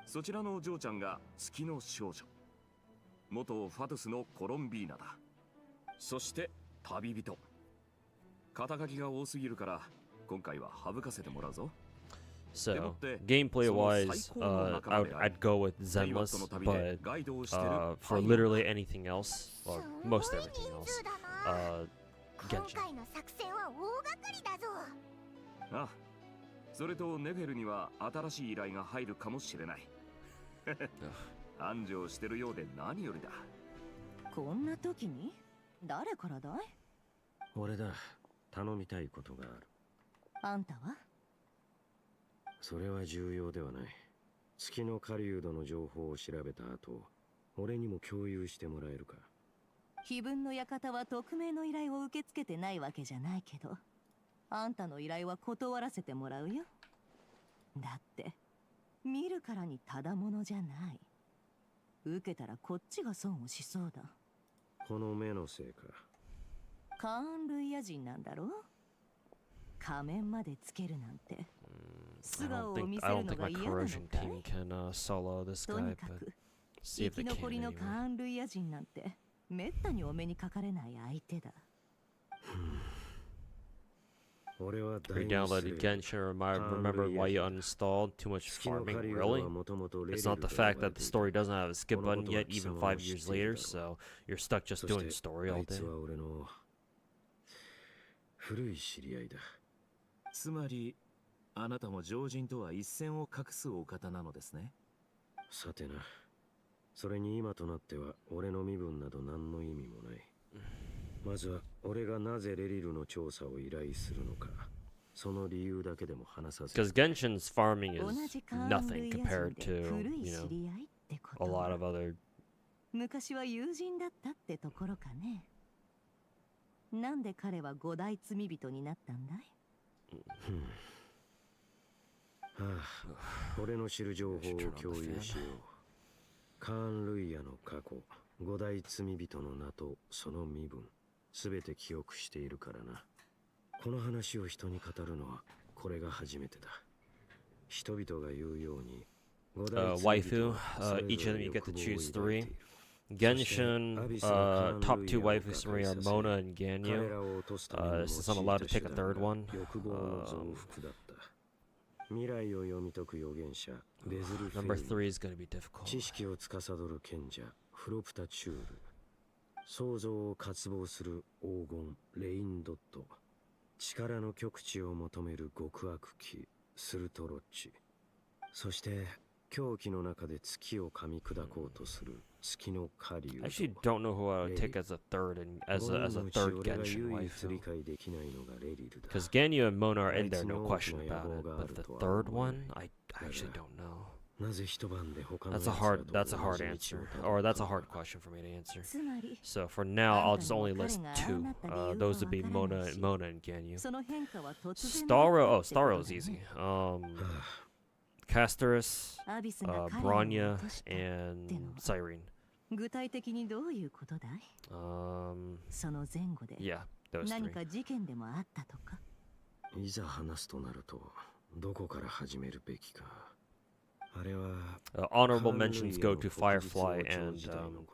そちらのお嬢ちゃんが月の少女。元ファトゥスのコロンビーナだ。そして旅人。肩書きが多すぎるから今回は省かせてもらうぞ。 So, gameplay-wise, I'd go with Zenless, but for literally anything else, or most everything else, Genshin. あ、それとネフェルには新しい依頼が入るかもしれない。繁盛してるようで何よりだ。こんな時に誰からだい？俺だ。頼みたいことがある。あんたは？ それは重要ではない。月の狩人の情報を調べた後、俺にも共有してもらえるか。碑文の館は匿名の依頼を受け付けてないわけじゃないけど、あんたの依頼は断らせてもらうよ。だって見るからにただものじゃない。受けたらこっちが損をしそうだ。この目のせいか。カーンルイヤ人なんだろ？仮面までつけるなんて。 I don't think my corrosion team can solo this guy, but see if they can anyway. Re-downloaded Genshin, remember why you uninstalled? Too much farming, really? It's not the fact that the story doesn't have a skip button yet, even 5 years later, so you're stuck just doing the story all day. つまりあなたも常人とは一線を画すお方なのですね。さてな。それに今となっては俺の身分など何の意味もない。まずは俺がなぜレリルの調査を依頼するのか。その理由だけでも話させて。Because Genshin's farming is nothing compared to, you know, a lot of other. 昔は友人だったってところかね。なんで彼は五大罪人になったんだい？俺の知る情報を共有しよう。カーン・ルイヤの過去、五大罪人の名とその身分、すべて記憶しているからな。この話を人に語るのはこれが初めてだ。人々が言うように、waifu, each of them you get to choose 3. Genshin, top 2 waifus for me are Mona and Ganyu. Since I'm allowed to pick a third one. 未来を読み解く預言者ベズルフェル Number 3 is going to be difficult. 知識を司る賢者フロプタチュール創造を渇望する黄金レインドット力の極致を求める極悪鬼スルトロッチそして狂気の中で月を噛み砕こうとする月の狩人 I actually don't know who I would take as a third and as a third Genshin waifu. Because Ganyu and Mona are in there, no question about it. But the third one, I actually don't know. That's a hard answer, or that's a hard question for me to answer. So for now, I'll just only list 2. Those would be Mona and Ganyu. Starro is easy. Casterus, Bronya, and Cyrene. 具体的にどういうことだい？その前後で Yeah, those 何 3. か事件でもあったとか？いざ話すとなるとどこから始めるべきか。あれは Honorable mentions go to Firefly and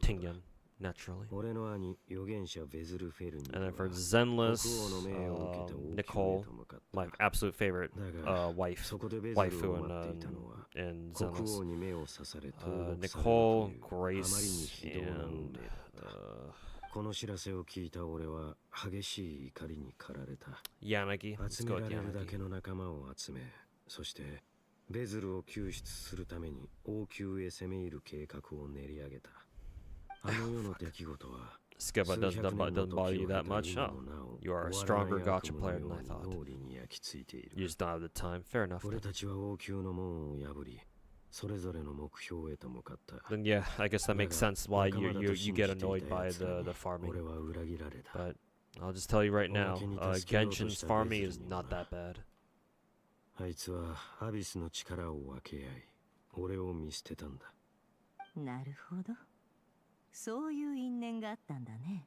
Tingyan, naturally. 俺の兄預言者ベズルフェルに And then for Zenless, Nicole, my absolute favorite waifu in Zenless. Nicole, Grace, and この知らせを聞いた俺は激しい怒りに駆られた。 Yanagi. Let's 集 go め with られるだけ Yanagi. の仲間を集め、そしてベズルを救出するために王宮へ攻め入る計画を練り上げた。あの世の出来事は Skipper doesn't bother you that much, huh? You are a stronger gacha player than I thought. You just don't have the time. Fair enough. 俺たちは王宮の門を破り、それぞれの目標へと向かった。 Then yeah, I guess that makes sense why you get annoyed by the farming. 俺は裏切られた。 But I'll just tell you right now, Genshin's farming is not that bad. あいつはアビスの力を分け合い、俺を見捨てたんだ。なるほど。そういう因縁があったんだね。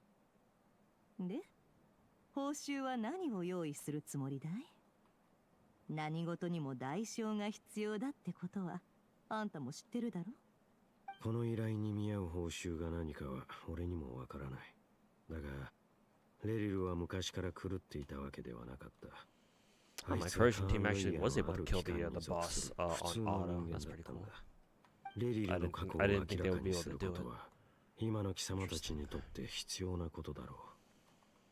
で、報酬は何を用意するつもりだい？何事にも代償が必要だってことはあんたも知ってるだろ？この依頼に見合う報酬が何かは俺にもわからない。だが、レリルは昔から狂っていたわけではなかった。My Persian team actually was able to kill the boss on auto. That's pretty cool. レリルの過去を I 明 didn't think ら they か would に be す able る to こ do と it. は今の貴様たちにとって必要なことだろ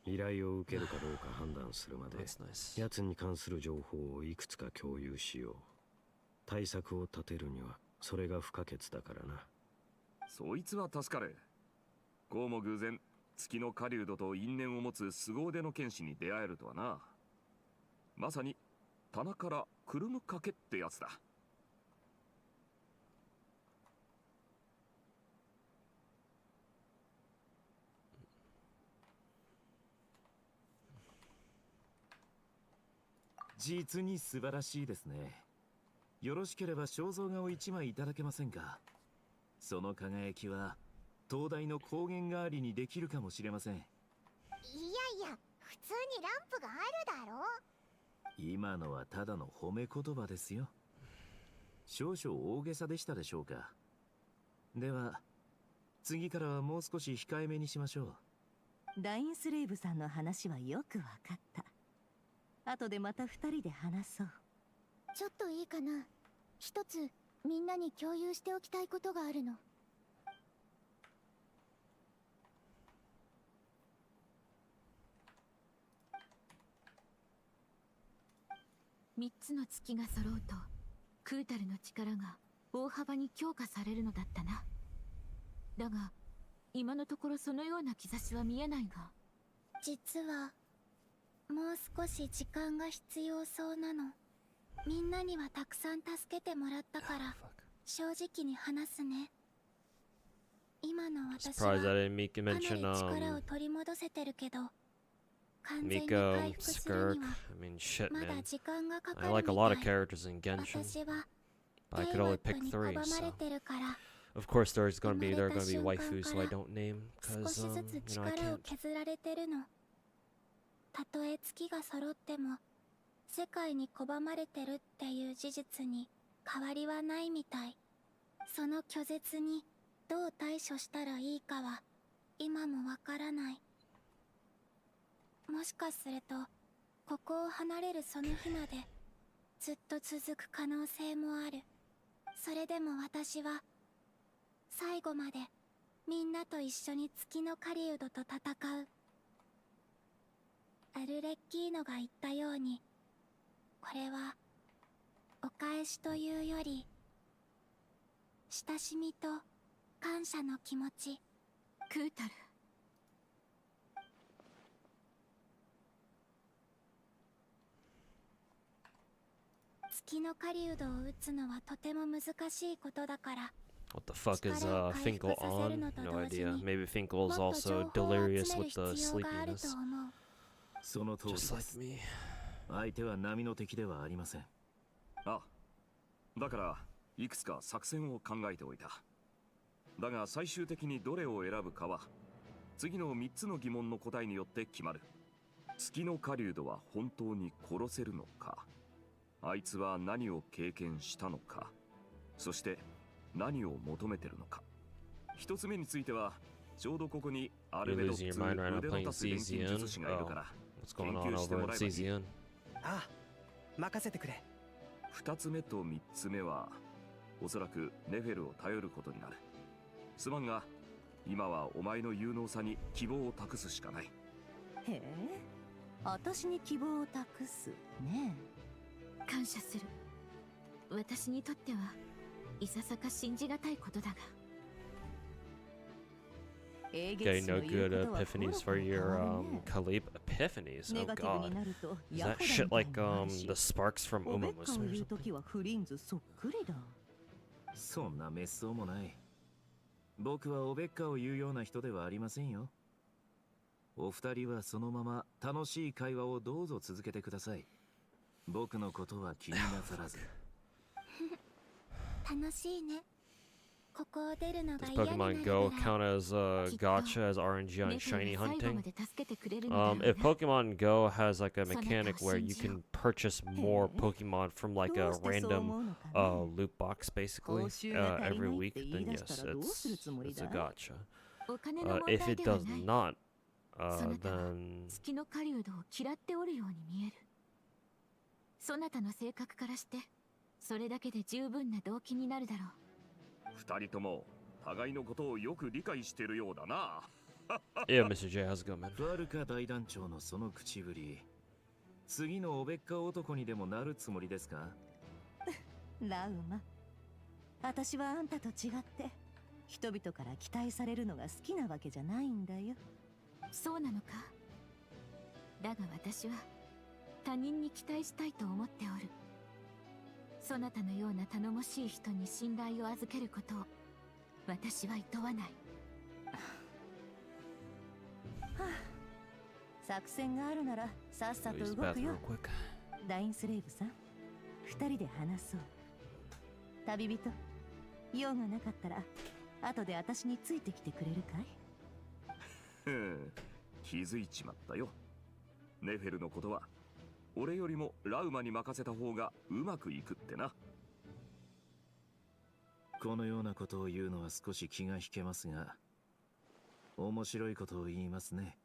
う。依頼を受けるかどうか判断するまで That's nice. 奴に関する情報をいくつか共有しよう。対策を立てるにはそれが不可欠だからな。そいつは助かる。こうも偶然月の狩人と因縁を持つ凄腕の剣士に出会えるとはな。まさに棚からくるむかけってやつだ。実に素晴らしいですね。よろしければ肖像画を1枚いただけませんか？その輝きは灯台の光源代わりにできるかもしれません。いやいや、普通にランプがあるだろ。今のはただの褒め言葉ですよ。少々大げさでしたでしょうか。では次からはもう少し控えめにしましょう。ダインスレイブさんの話はよくわかった。後でまた2人で話そう。ちょっといいかな。一つみんなに共有しておきたいことがあるの。3つの月が揃うとクータルの力が大幅に強化されるのだったな。だが今のところそのような兆しは見えないが。実はもう少し時間が必要そうなの。みんなにはたくさん助けてもらったから正直に話すね。今の私は Surprised I didn't かなり mention 力を取り戻せてるけど、完全に Miko, 回復する Skirk. には I mean, shit, まだ man. 時間がかか I る like a み lot た of い。 characters in Genshin, 私は but I デイ could ワ only ット pick に 3. 拒ま So れてるから、 of course there are gonna be 生まれた waifus 瞬 who I 間 don't から name 少 because しずつ I 力を can't. 削られてるの。たとえ月が揃っても世界に拒まれてるっていう事実に変わりはないみたい。その拒絶にどう対処したらいいかは今もわからない。もしかするとここを離れるその日までずっと続く可能性もある。それでも私は最後までみんなと一緒に月の狩人と戦う。アルレッキーノが言ったように、これはお返しというより親しみと感謝の気持ち。クータル、月の狩人を撃つのはとても難しいことだから。 What the fuck is Finkel on? No idea. Maybe Finkel is also delirious with the sleepiness. その通りで Just like す。 me. 相手は波の敵ではありません。あ、だからいくつか作戦を考えておいた。だが最終的にどれを選ぶかは次の3つの疑問の答えによって決まる。月の狩人は本当に殺せるのか、あいつは何を経験したのか、そして何を求めてるのか。一つ目についてはちょうどここにアルベドっつう You're losing your mind right now 腕の playing 立つ錬金術師がいるから What's 研 going on 究して over も in らえばいい。 CZN? ああ、任せてくれ。2つ目と3つ目はおそらくネフェルを頼ることになる。すまんが今はお前の有能さに希望を託すしかない。へえ、私に希望を託すね。感謝する。私にとってはいささか信じがたいことだが。Getting no good epiphanies for your Khalib epiphanies. Oh god. Is that shit like the sparks from おべ Uma っかを Musume 言 or うと something? きはフリンズそっくりだ。そんな滅相もない。僕はおべっかを言うような人ではありませんよ。お二人はそのまま楽しい会話をどうぞ続けてください。僕のことは気になさらず。楽しいね。ここを出るのが Does 嫌にな Pokemon る Go ぐらい。 count as gacha as RNG on ネフェ shiny が最後 hunting? まで助けてくれるのだろうな。 If Pokemon Go has like a そなたを mechanic where you 信じよう。 can purchase more Pokemon from like ど a うしてそう思う random のかね。 loot box 報 basically 酬が足り every ないっ week, て言 then い出 yes, したらどうするつもり it's a だ？ gacha. お金の問 If 題 it では does ない。 not, そなたは then 月の狩人を嫌っておるように見える。そなたの性格からしてそれだけで十分な動機になるだろう。二人とも互いのことをよく理解しているようだな。yeah, Mr. J, how's it going, man? ファルカ大団長のその口ぶり、次のおべっか男にでもなるつもりですか？ラウマ、私はあんたと違って人々から期待されるのが好きなわけじゃないんだよ。そうなのか。だが私は他人に期待したいと思っておる。そなたのような頼もしい人に信頼を預けることを私はいとわない。作戦があるならさっさと Use 動 the く bathroom よ real。quick. ダインスレイブさん、二人で話そう。旅人、用がなかったら後で私についてきてくれるかい？気づいちまったよ。ネフェルのことは俺よりもラウマに任せた方がうまくいくってな。このようなことを言うのは少し気が引けますが、面白いことを言いますね。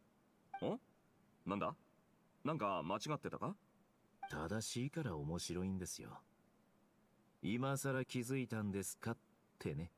ん？なんだ？なんか間違ってたか？正しいから面白いんですよ。今さら気づいたんですかってね。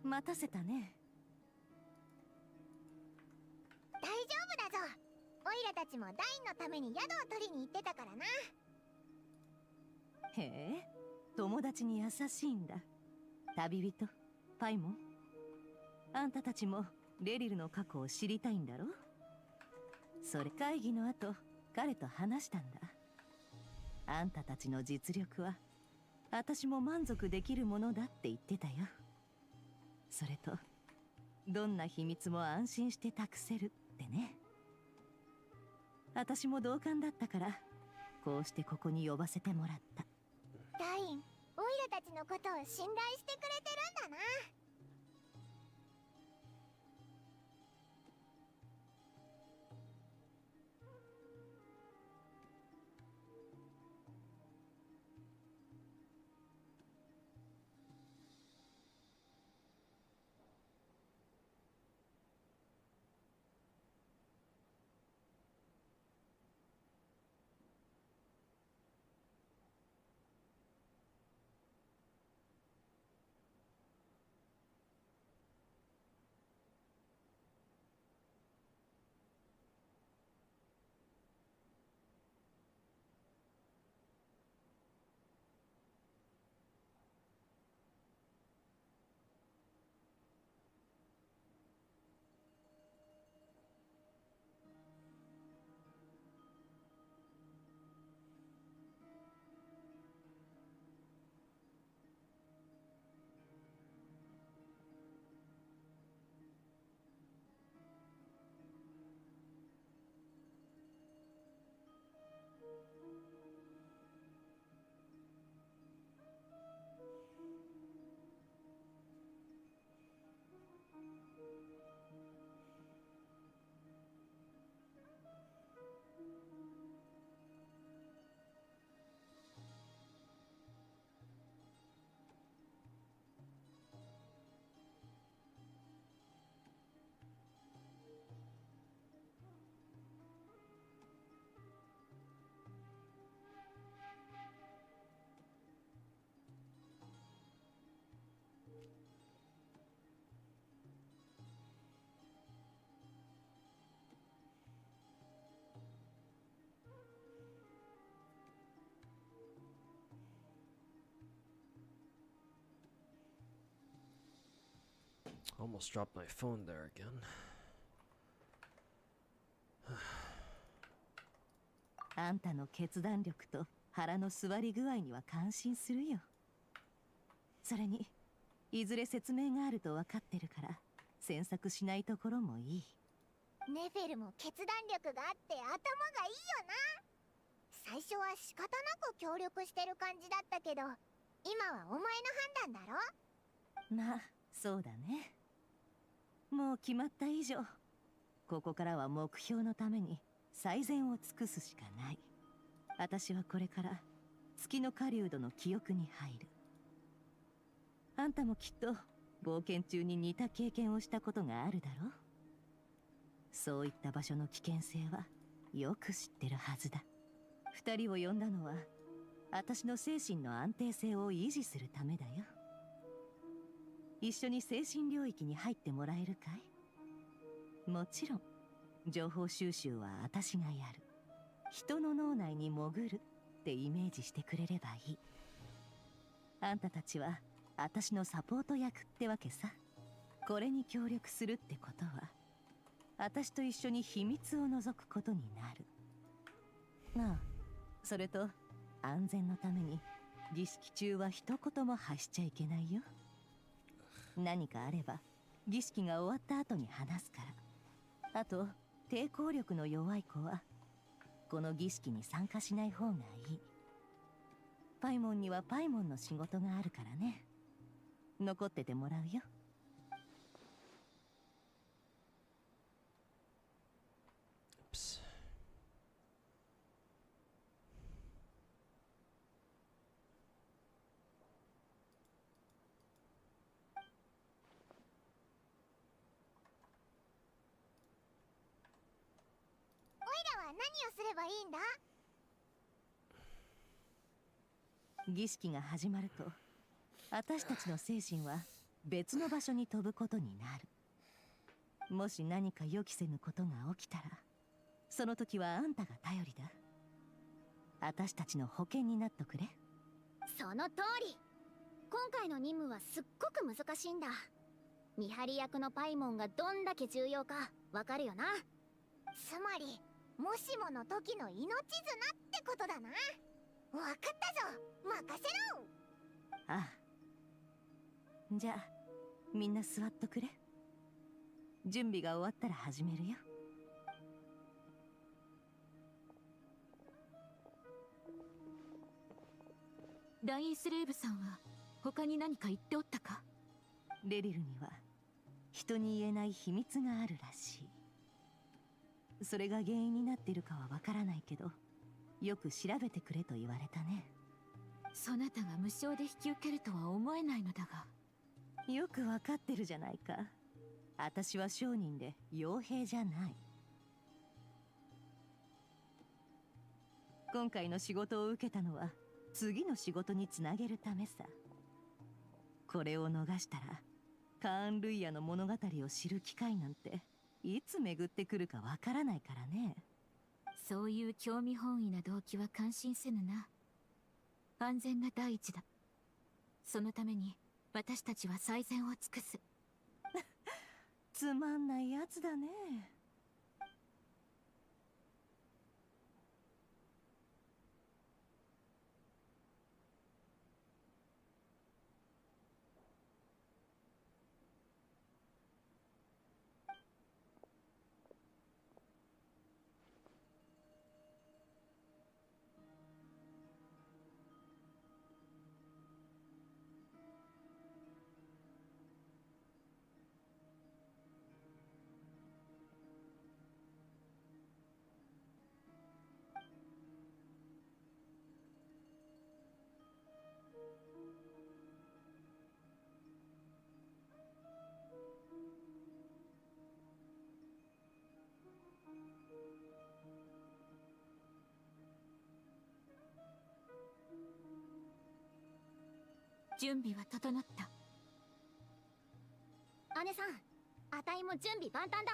待たせたね。大丈夫だぞ。オイラたちもダインのために宿を取りに行ってたからな。へえ、友達に優しいんだ。旅人、パイモン。あんたたちもレリルの過去を知りたいんだろ？それ会議の後、彼と話したんだ。あんたたちの実力は私も満足できるものだって言ってたよ。それとどんな秘密も安心して託せるってね。私も同感だったからこうしてここに呼ばせてもらった。ダイン、オイラたちのことを信頼してくれてるんだな。Almost dropped my phone there again. あんたの決断力と腹の座り具合には感心するよ。それにいずれ説明があると分かってるから詮索しないところもいい。ネフェルも決断力があって頭がいいよな。最初は仕方なく協力してる感じだったけど、今はお前の判断だろ。まあそうだね。もう決まった以上、ここからは目標のために最善を尽くすしかない。私はこれから月の狩人の記憶に入る。あんたもきっと冒険中に似た経験をしたことがあるだろう。そういった場所の危険性はよく知ってるはずだ。二人を呼んだのは私の精神の安定性を維持するためだよ。一緒に精神領域に入ってもらえるかい？もちろん情報収集は私がやる。人の脳内に潜るってイメージしてくれればいい。あんたたちは私のサポート役ってわけさ。これに協力するってことは私と一緒に秘密を覗くことになる。ああ、それと安全のために儀式中は一言も発しちゃいけないよ。何かあれば儀式が終わった後に話すから。あと抵抗力の弱い子はこの儀式に参加しない方がいい。パイモンにはパイモンの仕事があるからね。残っててもらうよ。Oops. 何をすればいいんだ？儀式が始まると私たちの精神は別の場所に飛ぶことになる。もし何か予期せぬことが起きたらその時はあんたが頼りだ。私たちの保険になっとくれ。その通り。今回の任務はすっごく難しいんだ。見張り役のパイモンがどんだけ重要かわかるよな。つまりもしもの時の命綱ってことだな。わかったぞ、任せろ。ああ。じゃあみんな座っとくれ。準備が終わったら始めるよ。ラインスレーブさんは他に何か言っておったか？レリルには人に言えない秘密があるらしい。それが原因になっているかはわからないけど、よく調べてくれと言われたね。そなたが無償で引き受けるとは思えないのだが。よくわかってるじゃないか。私は商人で傭兵じゃない。今回の仕事を受けたのは次の仕事につなげるためさ。これを逃したらカーン・ルイヤの物語を知る機会なんていつ巡ってくるかわからないからね。そういう興味本位な動機は感心せぬな。安全が第一だ。そのために私たちは最善を尽くす。つまんないやつだね。準備は整った。姉さん、あたいも準備万端だ。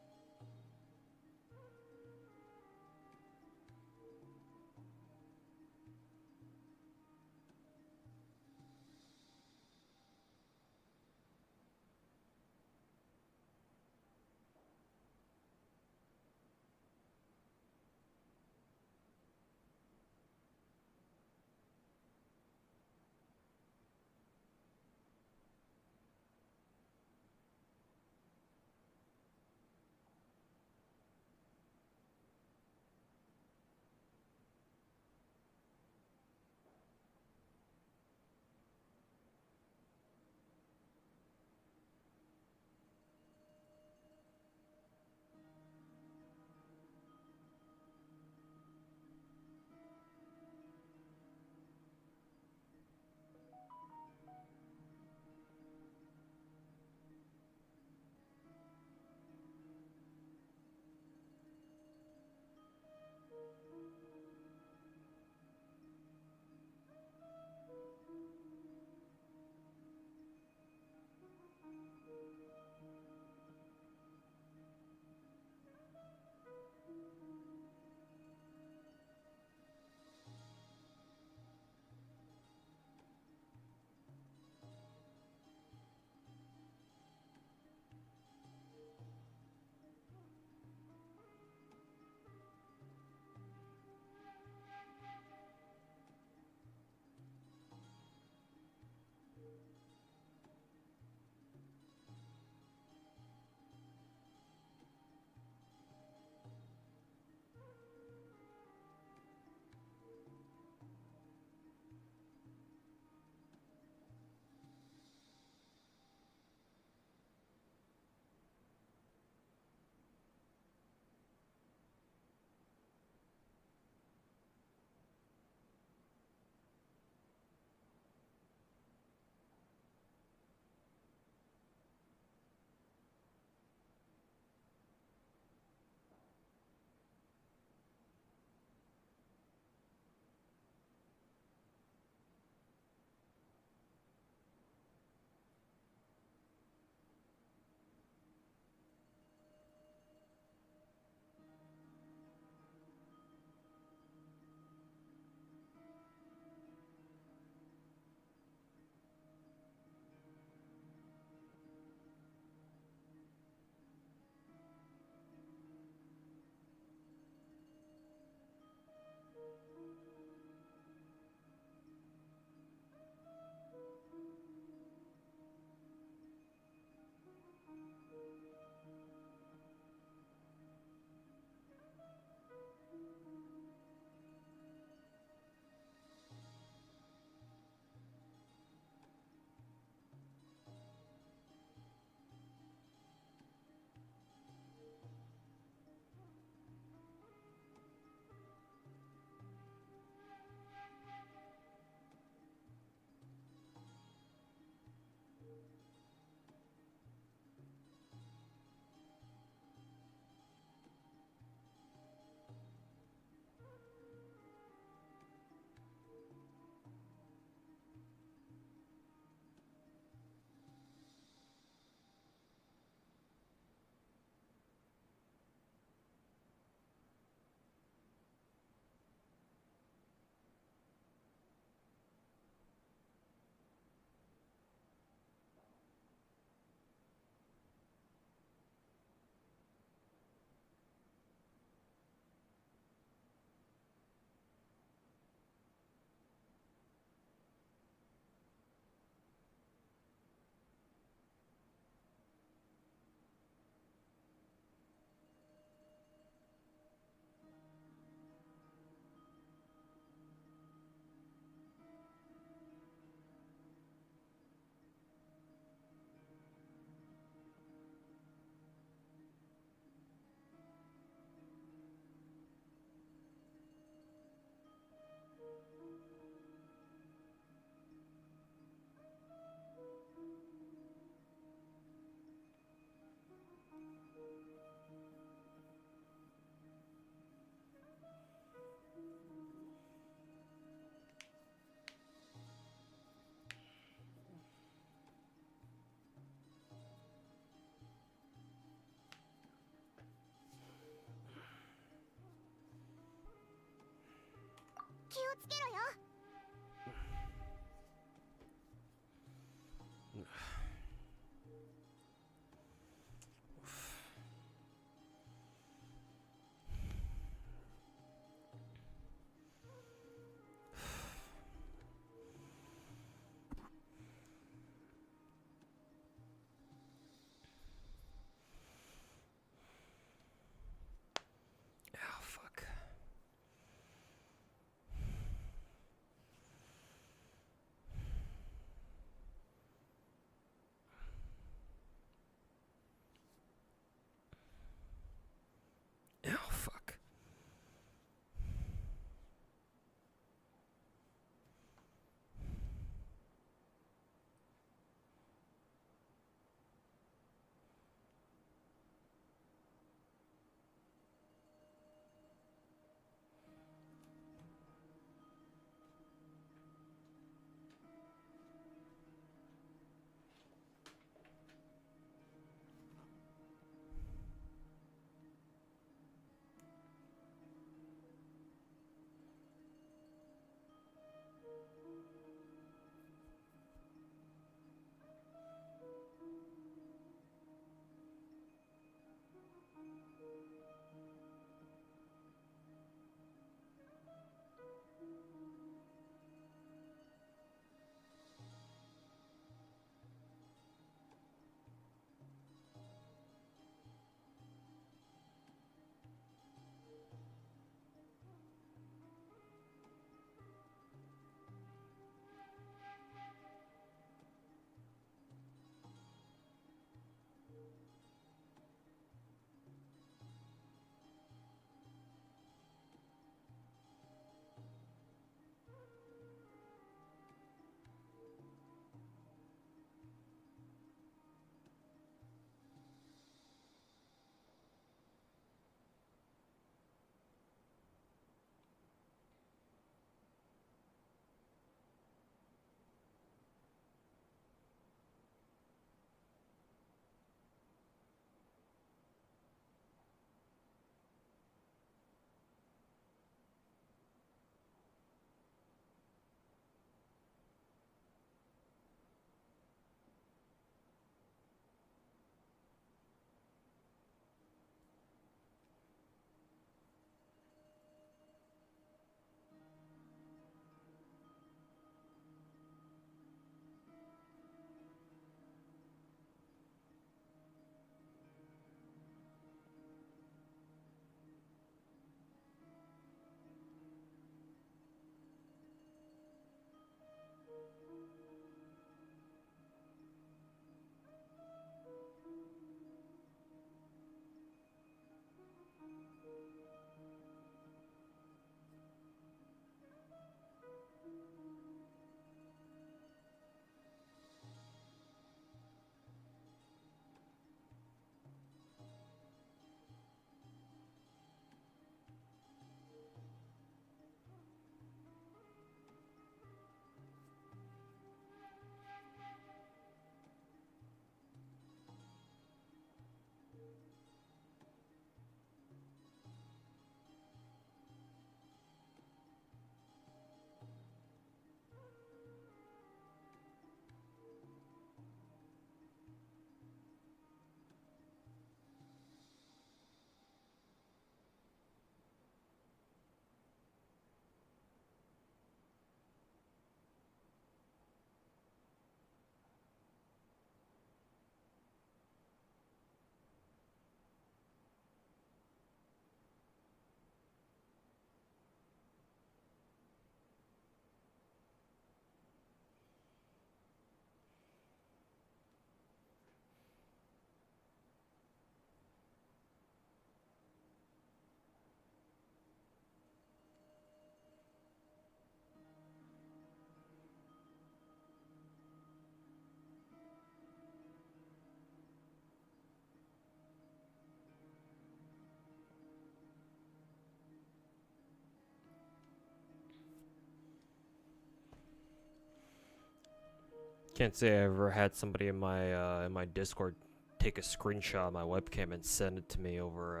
Can't say I ever had somebody in my Discord take a screenshot of my webcam and send it to me over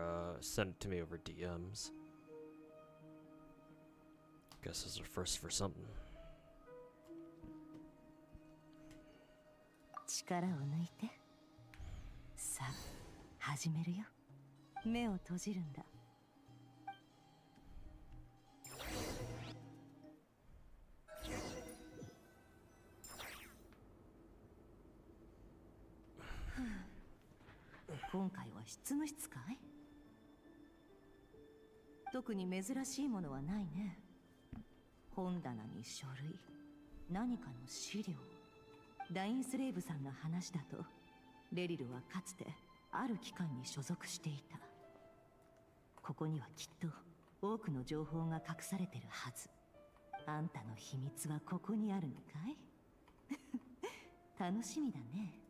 DMs. Guess this is a first for something. 力を抜いて。さあ、始めるよ。目を閉じるんだ。今回は執務室かい？特に珍しいものはないね。本棚に書類、何かの資料。ダインスレイブさんの話だと、レリルはかつてある機関に所属していた。ここにはきっと多くの情報が隠されてるはず。あんたの秘密はここにあるのかい？楽しみだね。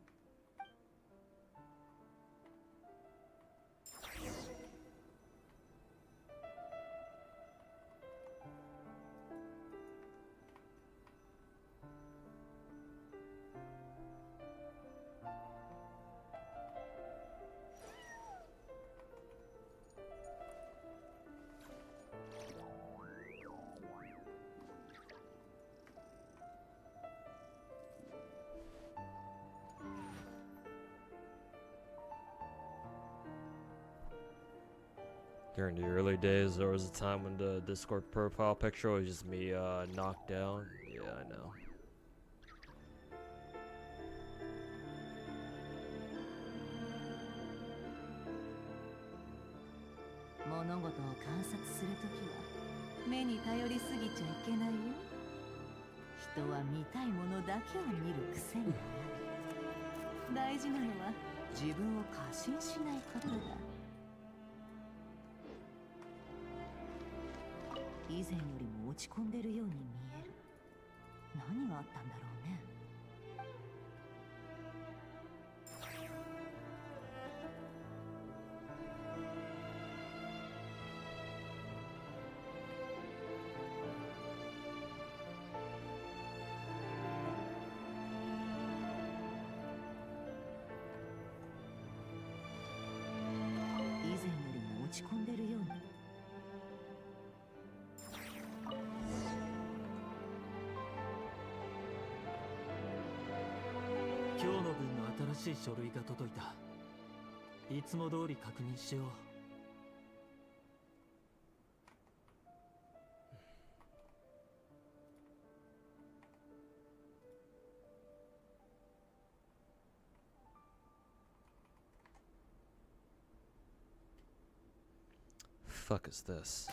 During the early days, there was a time when the Discord profile picture was just me knocked down. Yeah, I know. 物事を観察するときは目に頼りすぎちゃいけないよ。人は見たいものだけを見る癖になる。大事なのは自分を過信しないことだ。以前よりも落ち込んでるように見える。何があったんだろうね。以前よりも落ち込んでるように。今日の分の新しい書類が届いた。いつも通り確認しよう。Fuck is this?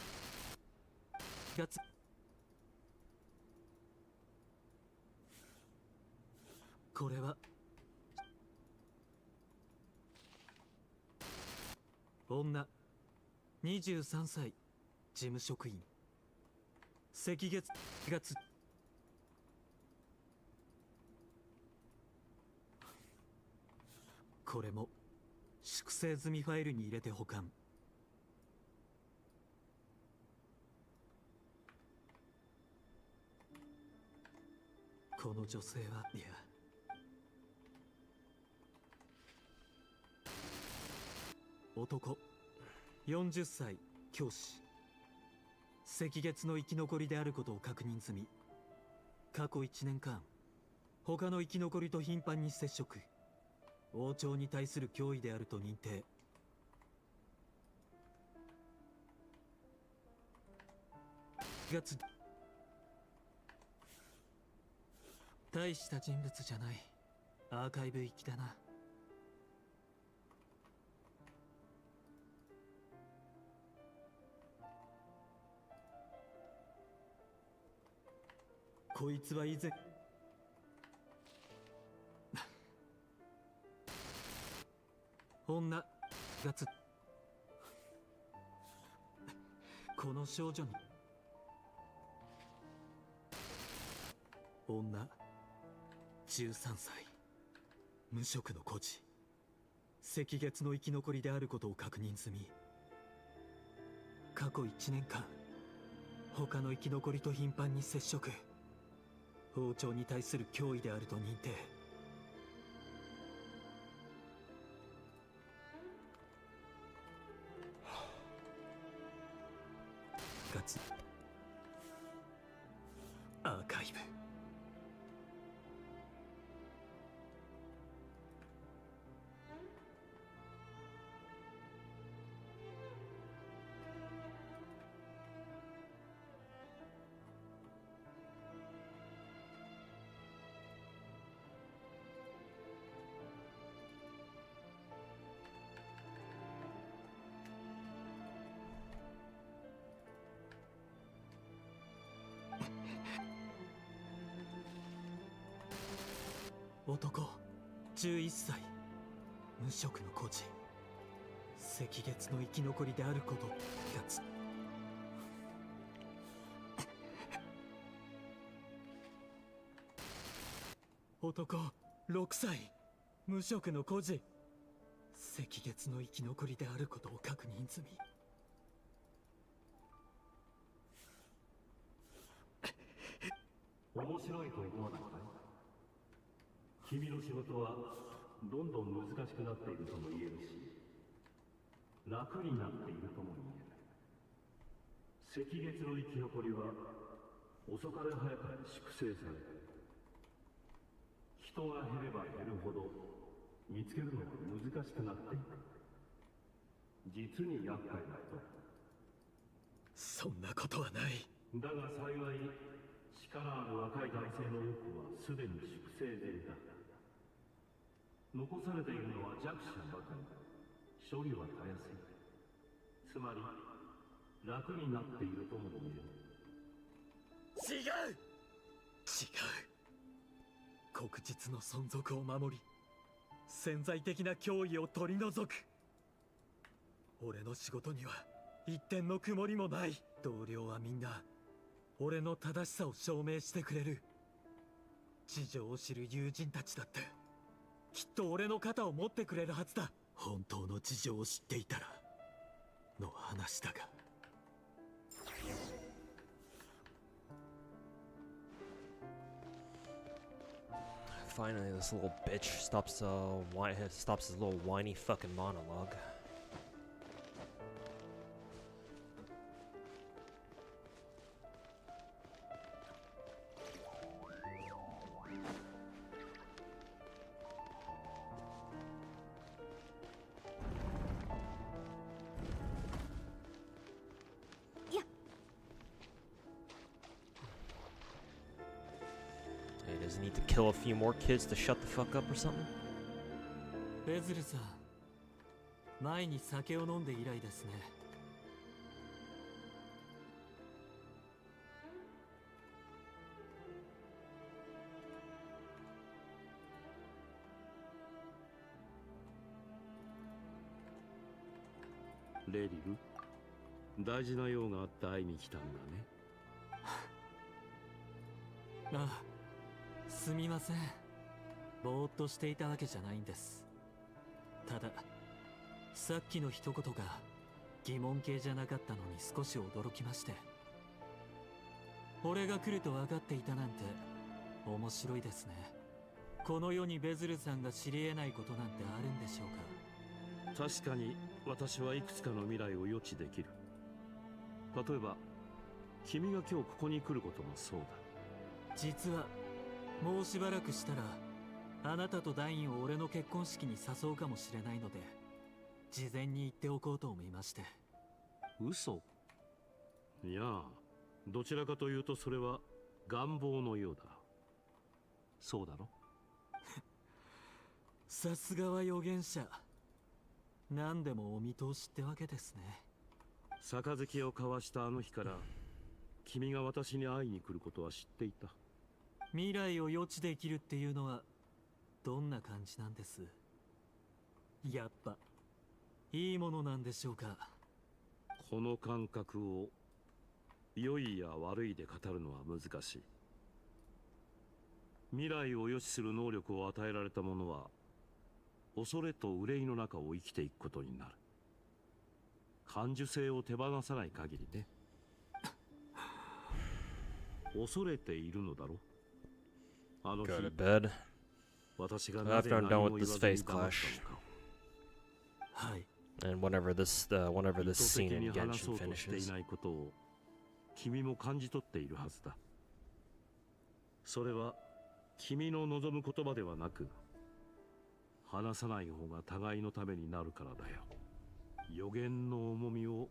これは女23歳事務職員赤月これも粛清済みファイルに入れて保管。この女性はいや男40歳教師赤月の生き残りであることを確認済み。過去1年間他の生き残りと頻繁に接触。王朝に対する脅威であると認定。月大した人物じゃない。アーカイブ行きだな。こいつは以前女月この少女に女13歳無職の孤児赤月の生き残りであることを確認済み。過去1年間他の生き残りと頻繁に接触。王朝に対する脅威であると認定。かつアーカイブ。男11歳、無職の孤児、赤月の生き残りであることがつ。男6歳、無職の孤児、赤月の生き残りであることを確認済み。面白いと思わないかい？君の仕事はどんどん難しくなっているとも言えるし、楽になっているとも言える。赤月の生き残りは遅かれ早かれ粛清される。人が減れば減るほど見つけるのが難しくなっていく。実に厄介なこと。そんなことはない。だが幸い、力ある若い男性の多くはすでに粛清済みだ。残されているのは弱者ばかり。処理はたやすい。つまり楽になっているとも言える。違う。黒日の存続を守り、潜在的な脅威を取り除く。俺の仕事には一点の曇りもない。同僚はみんな俺の正しさを証明してくれる。事情を知る友人たちだってきっと俺の肩を持ってくれるはずだ。本当の事情を知っていたらの話だが。Finally, this little bitch stops stops his little whiny fucking monologue. Hey, does he need to kill a few more kids to shut the fuck up or something? ベズルさん、前に酒を飲んで以来ですね。レリル、大事な用があって会いに来たんだね。ああ、すみません。ぼーっとしていたわけじゃないんです。たださっきの一言が疑問形じゃなかったのに少し驚きまして。俺が来ると分かっていたなんて面白いですね。この世にベズルさんが知り得ないことなんてあるんでしょうか。確かに私はいくつかの未来を予知できる。例えば君が今日ここに来ることもそうだ。実はもうしばらくしたらあなたとダインを俺の結婚式に誘うかもしれないので、事前に言っておこうと思いまして。嘘？いや、どちらかというとそれは願望のようだ。そうだろ？さすがは預言者。何でもお見通しってわけですね。杯を交わしたあの日から君が私に会いに来ることは知っていた。未来を予知できるっていうのはどんな感じなんです？やっぱいいものなんでしょうか。この感覚を良いや悪いで語るのは難しい。未来を予知する能力を与えられた者は恐れと憂いの中を生きていくことになる。感受性を手放さない限りね。恐れているのだろ？ Go to bed. 私がなぜ After I'm 何 done も with 言 this わずに face 黙ったの clash. か。はい And whenever this 意 this 図 scene 的 in に話そ Genshin うとしてい finishes. ないことを君も感じ取っているはずだ。それは君の望む言葉ではなく、話さない方が互いのためになるからだよ。予言の重みを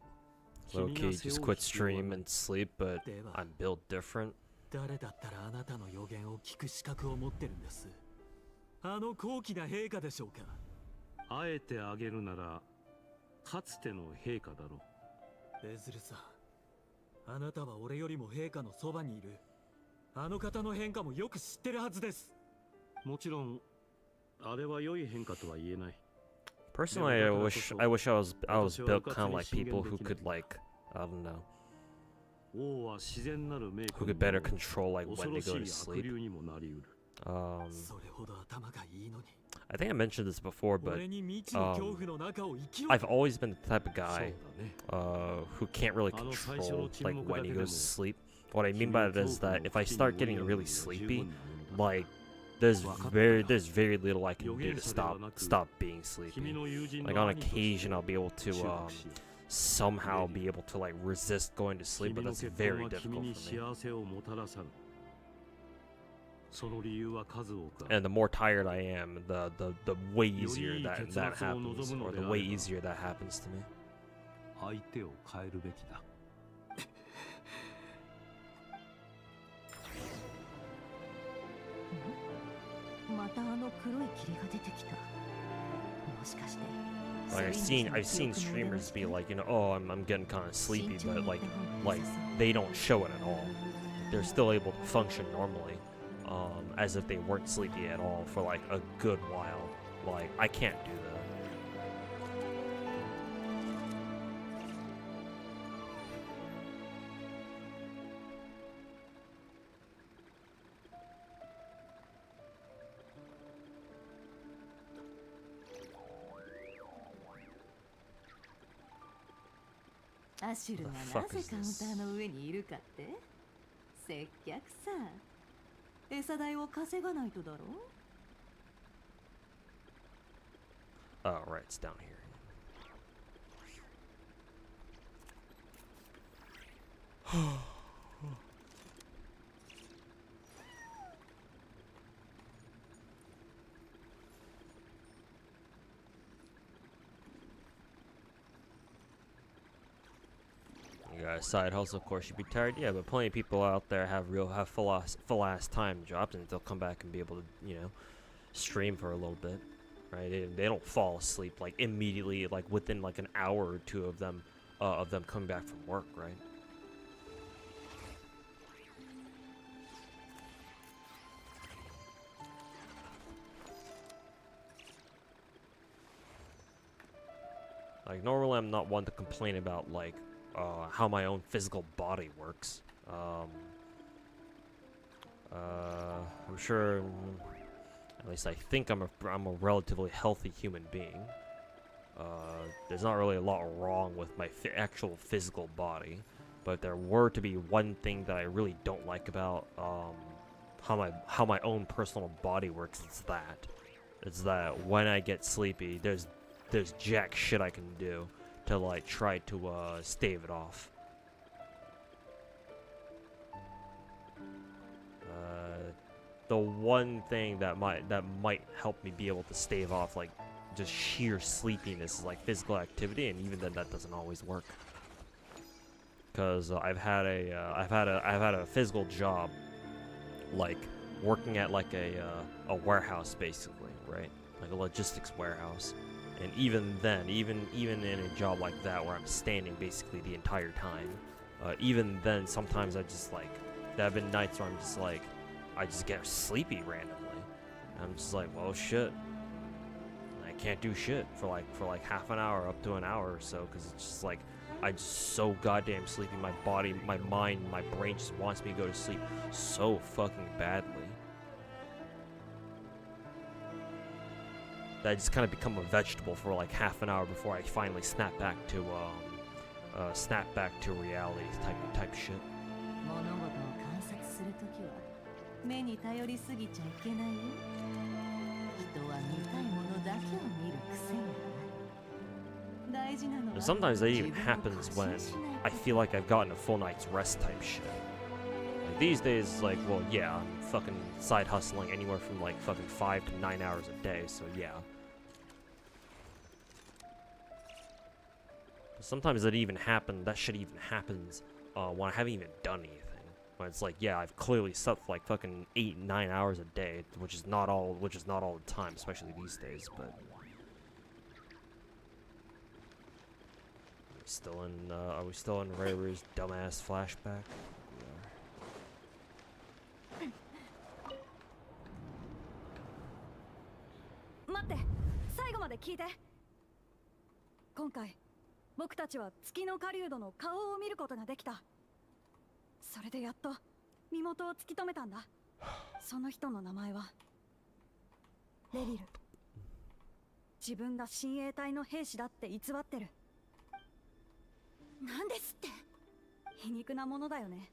Low 君 key, が背 just 負う quit 必要は stream ない and sleep, but I'm built different. 誰だったらあなたの予言を聞く資格を持ってるんです。あの高貴な陛下でしょうか。あえてあげるなら、かつての陛下だろう。エズルさん、あなたは俺よりも陛下のそばにいる。あの方の変化もよく知ってるはずです。もちろん、あれは良い変化とは言えない。 Personally, I wish I was built kind of like people who could like, I don't know, 王は自然なるメイク who could better control like when they go to 恐ろしい悪 sleep. 流にもなりうる。それほど頭がいいのに。 I think I mentioned this before, but 俺に未知の恐怖の中を生きろ。 I've always been the type of guy そうだね。 who can't really control like when he goes to sleep. What I mean by that is that if I start getting really sleepy, like there's very little I can do to stop being sleepy. Like on occasion I'll be able to somehow be able to like resist going to sleep, but that's very difficult for me. その理由は数多くある。 And the more tired I am, the way easier that happens, or the way easier that happens to me. 相手を変えるべきだ。またあの黒い霧が出てきた。もしかして。 Like I've seen streamers be like, you know, oh, I'm getting kind of sleepy, but like they don't show it at all. They're still able to function normally, as if they weren't sleepy at all for like a good while. Like I can't do that. What アシュルはなぜカウンターの上にいるかって？接客さ。餌代を稼がないとだろう。 Oh, right, it's down here. You got a side hustle, of course you'd be tired. Yeah, but plenty of people out there have full ass time jobs, and they'll come back and be able to, you know, stream for a little bit, right? They don't fall asleep like immediately, like within like an hour or two of them coming back from work, right? Like normally I'm not one to complain about like how my own physical body works. I'm sure, at least I think I'm a relatively healthy human being. There's not really a lot wrong with my actual physical body, but if there were to be one thing that I really don't like about how my own personal body works, it's that when I get sleepy, there's jack shit I can do to like try to stave it off. The one thing that might help me be able to stave off like just sheer sleepiness is like physical activity, and even then that doesn't always work. Cause I've had a physical job, like working at like a warehouse basically, right? Like a logistics warehouse. And even then, even in a job like that where I'm standing basically the entire time, even then sometimes I just like, there have been nights where I'm just like, I just get sleepy randomly. And I'm just like, well shit. I can't do shit for like half an hour up to an hour or so, because it's just like, I'm just so goddamn sleepy. My body, my mind, my brain just wants me to go to sleep so fucking badly. That I just kind of become a vegetable for like half an hour before I finally snap back to reality type shit. 物事を観察するときは目に頼りすぎちゃいけないよ。人は見たいものだけを見る癖がある。大事なのは Sometimes that even happens when I feel like I've gotten a full night's rest type shit. Like these days, like, well, yeah, I'm fucking side hustling anywhere from like fucking 5 to 9 hours a day, so yeah. Sometimes that shit even happens when I haven't even done anything. When it's like, yeah, I've clearly slept for like fucking 8, 9 hours a day, which is not all the time, especially these days, but are we still in Rayru's dumbass flashback? Mate, 最後まで聞いて。今回僕たちは月の狩人の顔を見ることができた。それでやっと身元を突き止めたんだ。その人の名前はレリル。自分が親衛隊の兵士だって偽ってる。なんですって。皮肉なものだよね。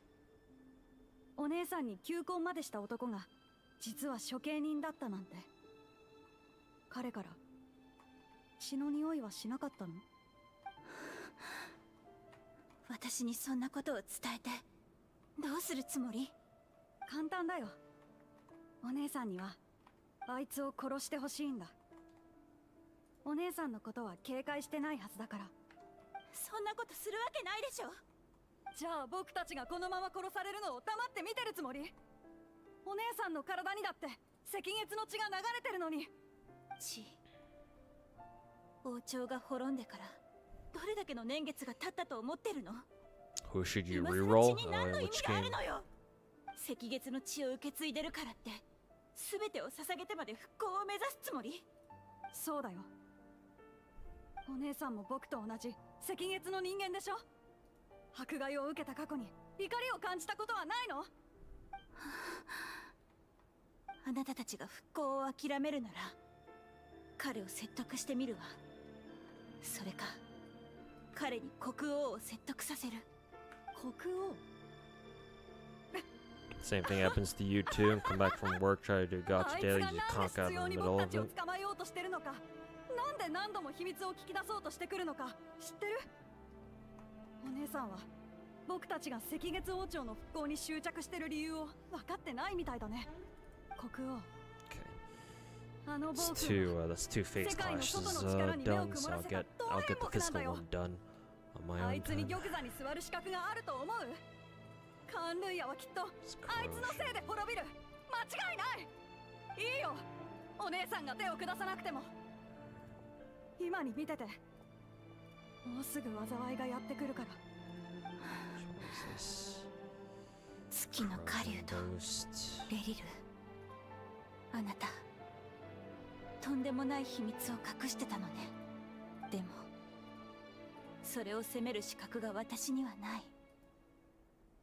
お姉さんに求婚までした男が実は処刑人だったなんて。彼から血の匂いはしなかったの？私にそんなことを伝えてどうするつもり？簡単だよ。お姉さんにはあいつを殺してほしいんだ。お姉さんのことは警戒してないはずだから。そんなことするわけないでしょ。じゃあ僕たちがこのまま殺されるのを黙って見てるつもり？お姉さんの体にだって赤月の血が流れてるのに。血。王朝が滅んでからどれだけの年月が経ったと思ってるの？ Who should you 今更 reroll? 血に何の意 Which 味があ game? るのよ。赤月の血を受け継いでるからって全てを捧げてまで復興を目指すつもり？そうだよ。お姉さんも僕と同じ赤月の人間でしょ。迫害を受けた過去に怒りを感じたことはないの？あなたたちが復興を諦めるなら彼を説得してみるわ。それか彼に国王を説得させる。国王Same thing happens to you too. And come back from work, try to do gacha daily, you conk out in the middle of it. 捕まえようとしてるのか。なんで何度も秘密を聞き出そうとしてくるのか知ってる？お姉さんは僕たちが赤月王朝の復興に執着してる理由を分かってないみたいだね。国王。That's two phase clashes done, so I'll get the physical one done on my あ own いつに time. 玉座に座る資格があると思う？カンルイヤはきっとあいつのせいで滅びる。間違いない。いいよ。お姉さんが手を下さなくても。今に見てて。もうすぐ災いがやってくるから。月の狩人レリル、あなたとんでもない秘密を隠してたのね。でもそれを責める資格が私にはない。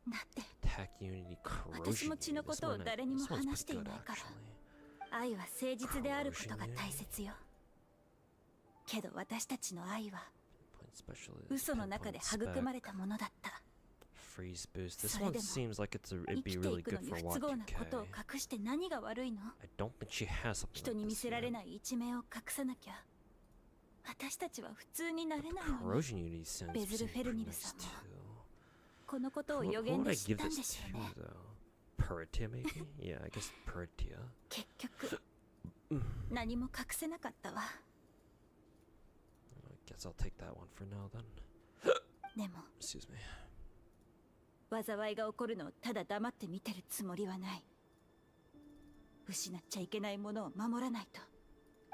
だって私も血のことを誰にも話していないから。愛は誠実であることが大切よ。けど私たちの愛は嘘の中で育まれたものだった。Freeze boost. This それ one でも seems like it'd 生 be きて really いくの good に for 不都合なことを Y2K. 隠して何が悪いの？ I don't think she has something 人 like に見 this せられ yet. ない一面を隠さなきゃ私たちは普通になれないの Corrosion に。 Unity sounds ベズル・ seems フェル pretty ニル nice さんも too. このことを Who 予 would 言 I で知っ give たん this でしょう to ね。 though? Peritia maybe? Yeah, I guess Peritia. 結局何も隠せなかったわ。 I guess I'll take that one for now then. でも Excuse me. 災いが起こるのをただ黙って見てるつもりはない。失っちゃいけないものを守らないと。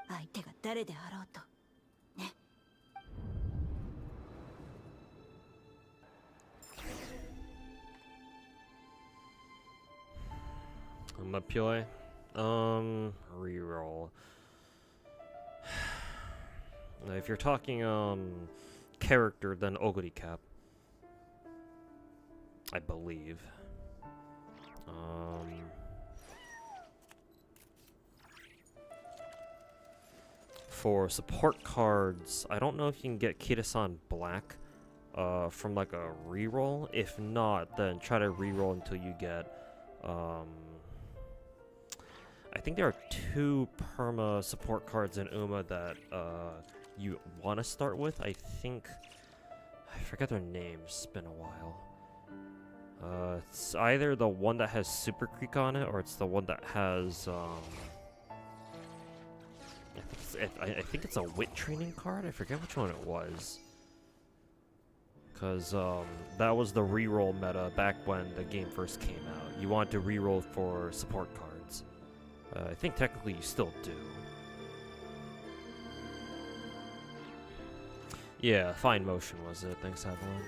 相手が誰であろうとね。Mapioy. Reroll. If you're talking character, then Oguri Cap, I believe. For support cards, I don't know if you can get Kitasan Black from like a reroll. If not, then try to reroll until you get I think there are 2 perma support cards in Uma that you want to start with. I think I forget their names. It's been a while. It's either the one that has Super Creek on it, or it's the one that has I think it's a wit training card. I forget which one it was. Because that was the reroll meta back when the game first came out. You want to reroll for support cards. I think technically you still do. Yeah, fine motion was it. Thanks, Avalon.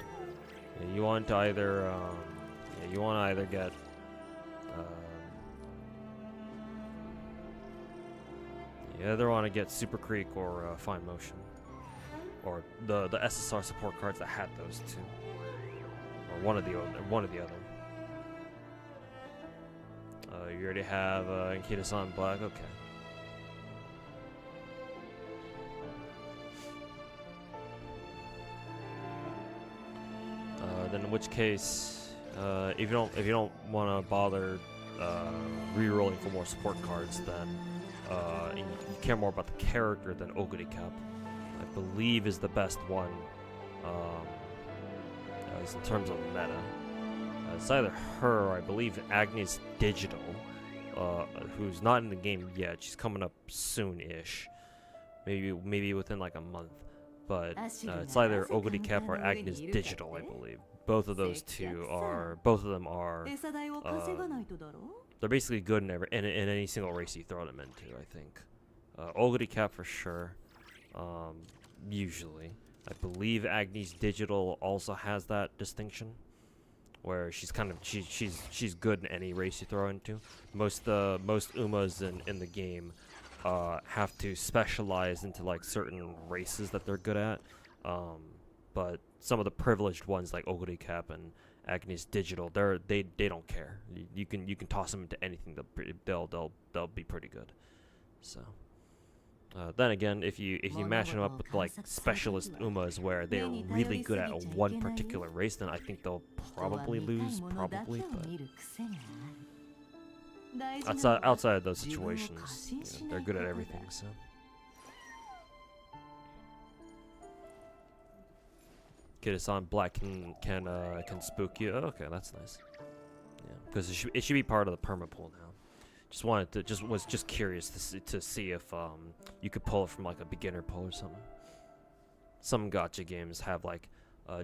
Yeah, you want to either get you either want to get Super Creek or Fine Motion, or the SSR support cards that had those 2, or one of the other. You already have Nkita-san Black. Okay. Then in which case, if you don't want to bother re-rolling for more support cards, then you care more about the character than Oguri Cap, I believe is the best one, at least in terms of meta. It's either her or I believe Agnes Digital, who's not in the game yet. She's coming up soon-ish, maybe within like a month. But it's either Oguri Cap or Agnes Digital, I believe. Both of those two are, they're basically good in any single race you throw them into, I think. Oguri Cap for sure, usually. I believe Agnes Digital also has that distinction, where she's good in any race you throw into. Most Umas in the game have to specialize into like certain races that they're good at, but some of the privileged ones like Oguri Cap and Agnes Digital, they don't care. You can toss them into anything, they'll be pretty good. So then again, if you match them up with like specialist Umas where they're really good at one particular race, then I think they'll probably lose, but outside of those situations, they're good at everything. So. Kid-san Black can spook you. Oh, okay, that's nice. Yeah, because it should be part of the perma pool now. Was just curious to see if you could pull it from like a beginner pool or something. Some gacha games have like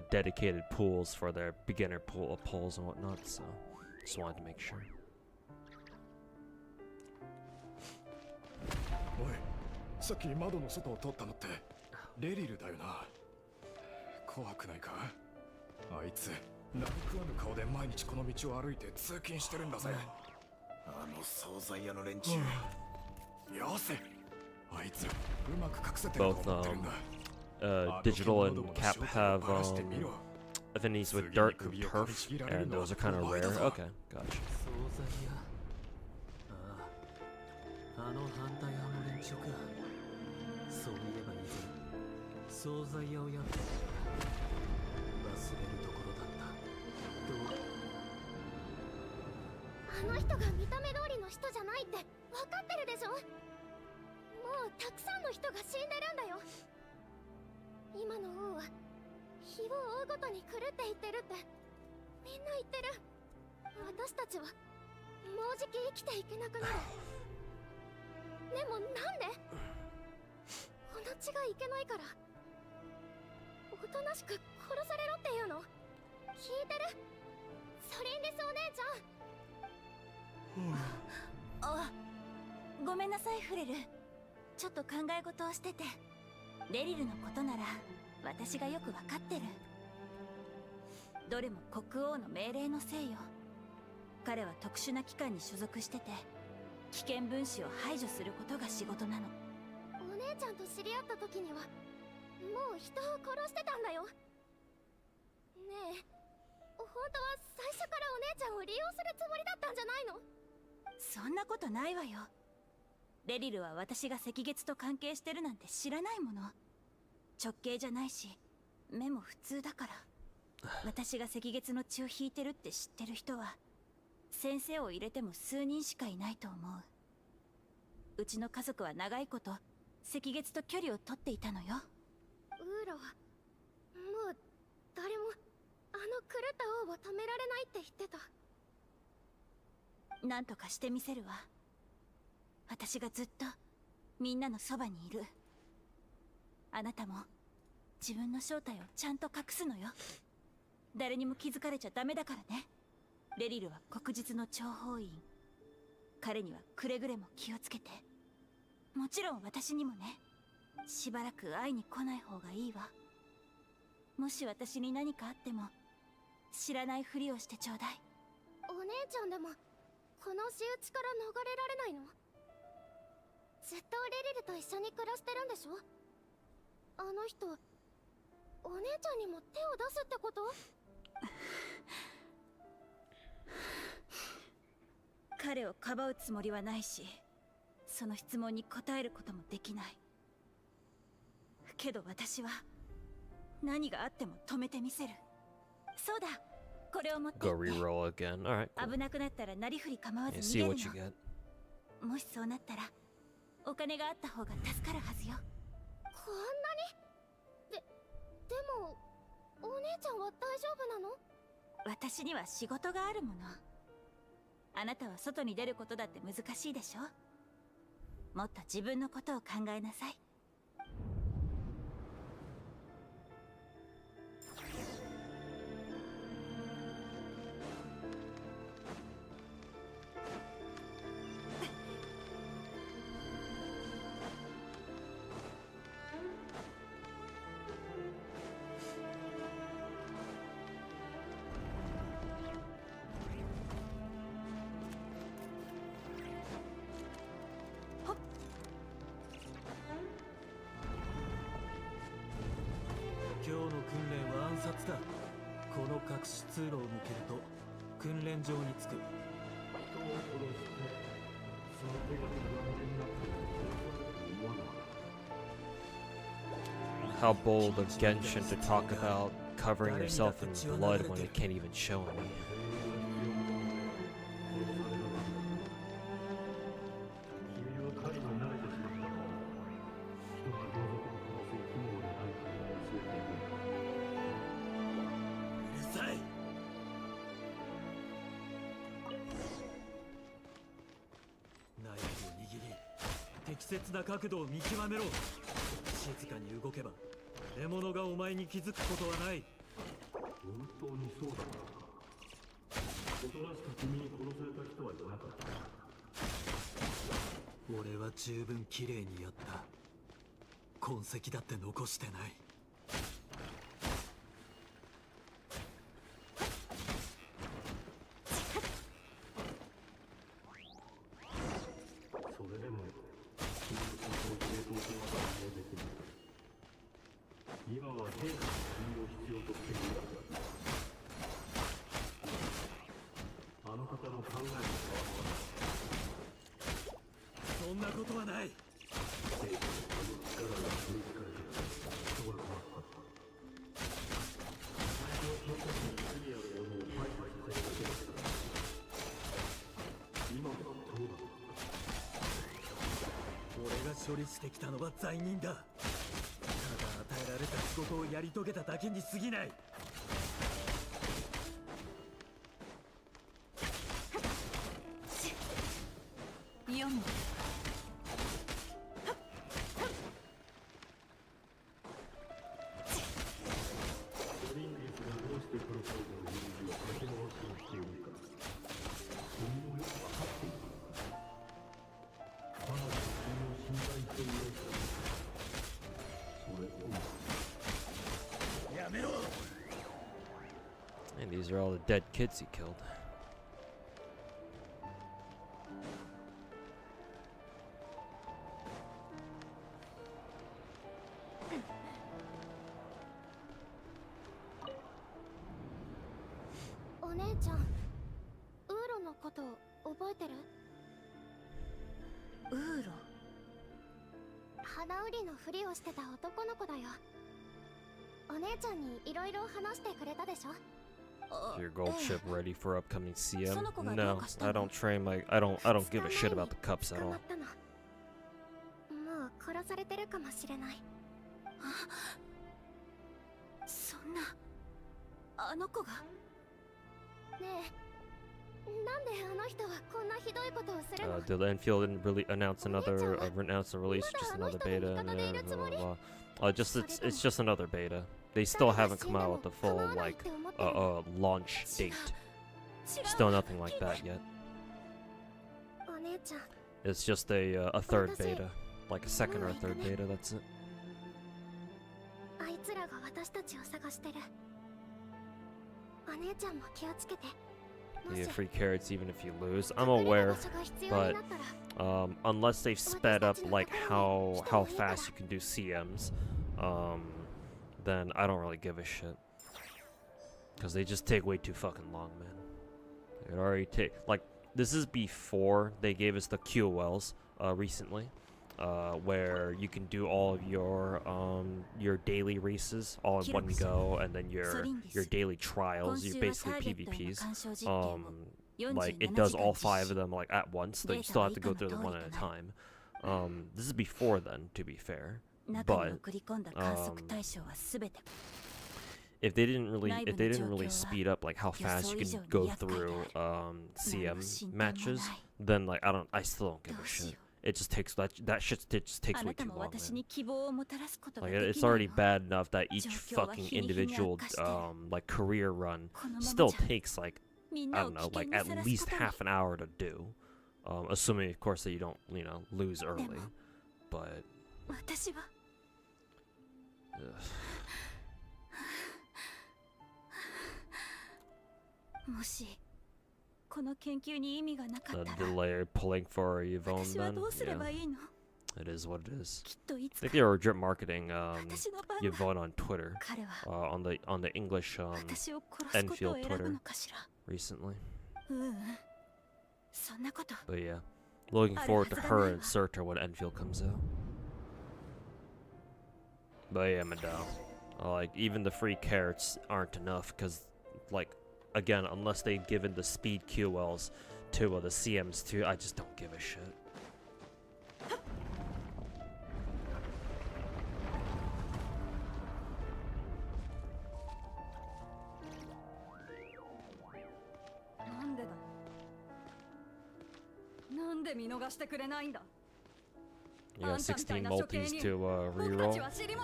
dedicated pools for their beginner pulls and whatnot, so just wanted to make sure. おい、さっき窓の外を通ったのってレリルだよな。怖くないか？あいつ何食わぬ顔で毎日この道を歩いて通勤してるんだぜ。あの惣菜屋の連中。よせ。あいつうまく隠せてると思ってるんだ。Digital and Cap have affinities with dirt and turf, and those are kind of rare. Okay, gotcha. あの反対派の連中か。そういえば以前惣菜屋をやって忘れるところだった。あの人が見た目通りの人じゃないって分かってるでしょ。もうたくさんの人が死んでるんだよ。今の王は日を追うごとに狂っていってるってみんな言ってる。私たちはもうじき生きていけなくなる。でもなんで？この血がいけないから。おとなしく殺されろっていうの？聞いてる？ソリンリスお姉ちゃん。あ、ごめんなさいフレル。ちょっと考え事をしてて。レリルのことなら私がよくわかってる。どれも国王の命令のせいよ。彼は特殊な機関に所属してて危険分子を排除することが仕事なの。お姉ちゃんと知り合った時にはもう人を殺してたんだよ。ねえ、本当は最初からお姉ちゃんを利用するつもりだったんじゃないの？そんなことないわよ。レリルは私が赤月と関係してるなんて知らないもの。直系じゃないし目も普通だから。私が赤月の血を引いてるって知ってる人は先生を入れても数人しかいないと思う。うちの家族は長いこと赤月と距離を取っていたのよ。ウーロ、もう誰もあの狂った王を止められないって言ってた。なんとかしてみせるわ。私がずっとみんなのそばにいる。あなたも自分の正体をちゃんと隠すのよ。誰にも気づかれちゃダメだからね。レリルは黒日の諜報員。彼にはくれぐれも気をつけて。もちろん私にもね。しばらく会いに来ない方がいいわ。もし私に何かあっても知らないふりをしてちょうだい。お姉ちゃんでもこの仕打ちから逃れられないの？ずっとレリルと一緒に暮らしてるんでしょ？あの人、お姉ちゃんにも手を出すってこと？彼をかばうつもりはないし、その質問に答えることもできない。けど私は何があっても止めてみせる。そうだ、これを持ってって。 Go reroll again. Alright, cool. 危なくなったらなりふり構わず Yeah, 逃 see げる what you の。 get. もしそうなったらお金があった方が助かるはずよ。こんなに？でもお姉ちゃんは大丈夫なの？私には仕事があるもの。あなたは外に出ることだって難しいでしょ。もっと自分のことを考えなさい。今日の訓練は暗殺だ。この隠し通路を抜けると訓練場に着く。 How bold of Genshin to talk about covering yourself in blood when it can't even show any. Knife 適切な角度を見極めろ。静かに動けば獲物がお前に気づくことはない。本当にそうだったのか。おとなしく君に殺された人はいなかった。俺は十分綺麗にやった。痕跡だって残してない。それでも君の正当性は反映できない。今は兵士の国を必要としているだけだ。あの方の考えも変わらない。そんなことはない。兵士の力が取りつかれて人が困った。私はその時に罪ある者を排除させるだけだった。今もそうだ。俺が処理してきたのは罪人だ。ただ与えられた仕事をやり遂げただけに過ぎない。読む。オリンギスがどうしてプロポーズの人事をかけ回しをしているか、君もよく分かっているのか。かなり君を信頼しているよ。それともやめろ。 And these are all the dead kids he killed. お姉ちゃん、ウーロのこと覚えてる？ウーロ。花売りのふりをしてた男の子だよ。お姉ちゃんにいろいろ話してくれたでしょ？ Is your gold ship ready for upcoming CM? No, I don't train my I don't give a shit about the cups at all. 殺されてるかもしれない。そんなあの子が。ねえ、なんであの人はこんなひどいことをするの？ The Enfield didn't really announce another announce a release, just another beta, and just it's just another beta. They still haven't come out with the full like launch date. Still nothing like that yet. お姉ちゃん、 It's just a third beta, like a second or third beta. That's it. あいつらが私たちを探してる。お姉ちゃんも気をつけて。 You get free carrots even if you lose. I'm aware, but unless they've sped up like how fast you can do CMs, then I don't really give a shit. Because they just take way too fucking long, man. It already take like this is before they gave us the QOLs recently, where you can do all of your daily races all in one go, and then your daily trials, your basically PvPs. Like it does all 5 of them like at once. Though you still have to go through them one at a time. This is before then, to be fair. But if they didn't really speed up like how fast you can go through CM matches, then like I still don't give a shit. It just takes that shit just takes way too long, man. Like it's already bad enough that each fucking individual like career run still takes like I don't know, like at least half an hour to do, assuming of course that you don't lose early, but. The delay pulling for Yvonne then? Yeah. It is what it is. I think they were drip marketing Yvonne on Twitter, on the English Enfield Twitter recently. But yeah, looking forward to her and Surtur when Enfield comes out. But yeah, Madao. Like even the free carrots aren't enough because like again, unless they've given the speed QLs to the CMs too, I just don't give a shit. You got 16 multis to reroll.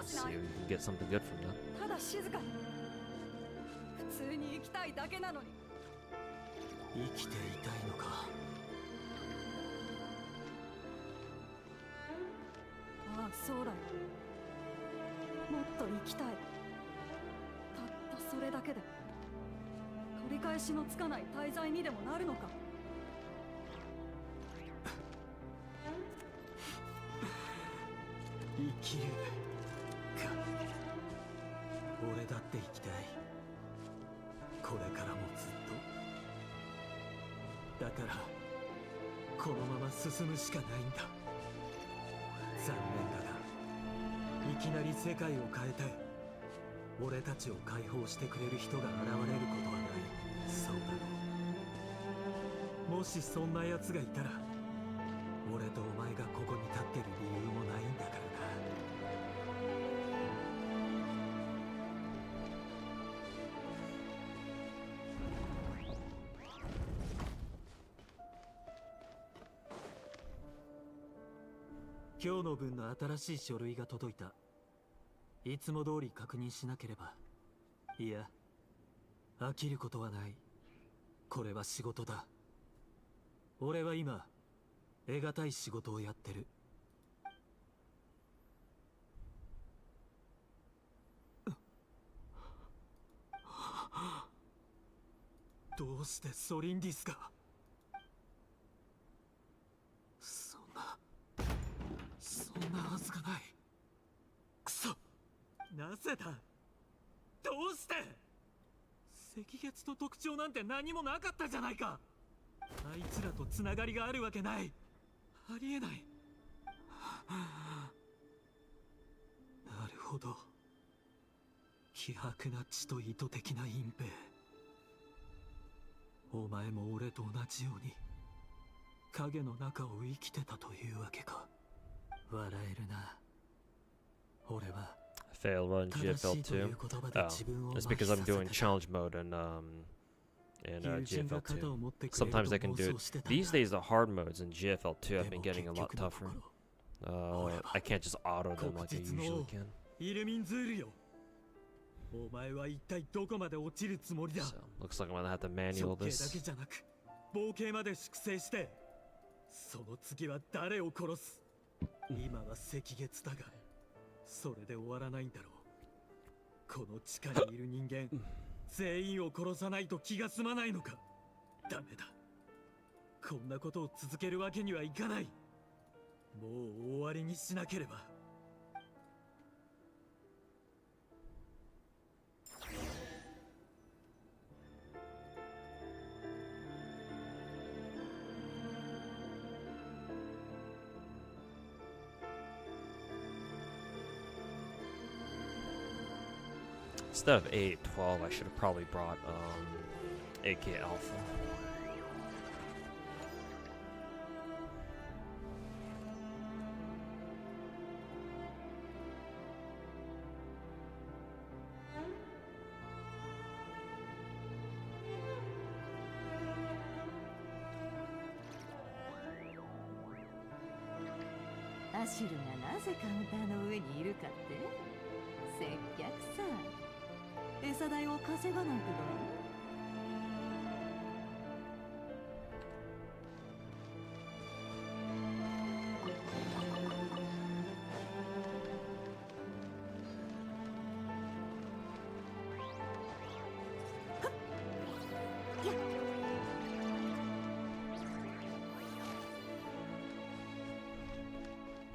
See if you can get something good from that. 普通に生きたいだけなのに。生きていたいのか。ああ、そうだよ。もっと生きたい。たったそれだけで取り返しのつかない滞在にでもなるのか。生きるか。俺だって生きたい。これからもずっと。だからこのまま進むしかないんだ。残念だがいきなり世界を変えて俺たちを解放してくれる人が現れることはない。そうだろ。もしそんな奴がいたら俺とお前がここに立ってる理由もないんだからな。今日の分の新しい書類が届いた。いつも通り確認しなければ。いや、飽きることはない。これは仕事だ。俺は今得難い仕事をやってる。どうしてソリンディスが。そんなはずがない。くそ、なぜだ。どうして。赤月と特徴なんて何もなかったじゃないか。あいつらとつながりがあるわけない。ありえない。なるほど。希薄な血と意図的な隠蔽。お前も俺と同じように影の中を生きてたというわけか。笑えるな。Fail run GFL 2. Oh, it's because I'm doing challenge mode and GFL 2. Sometimes I can do it. These days the hard modes in GFL 2 have been getting a lot tougher. I can't just auto them like I usually can. So, looks like I'm gonna have to manual this. その次は誰を殺す？今は赤月だが、それで終わらないんだろう。この地下にいる人間、全員を殺さないと気が済まないのか？ダメだ。こんなことを続けるわけにはいかない。もう終わりにしなければ。Instead of 812, I should have probably brought AK Alpha. Ashiru がなぜカウンターの上にいるかって？接客さ。餌代を稼がないとだ。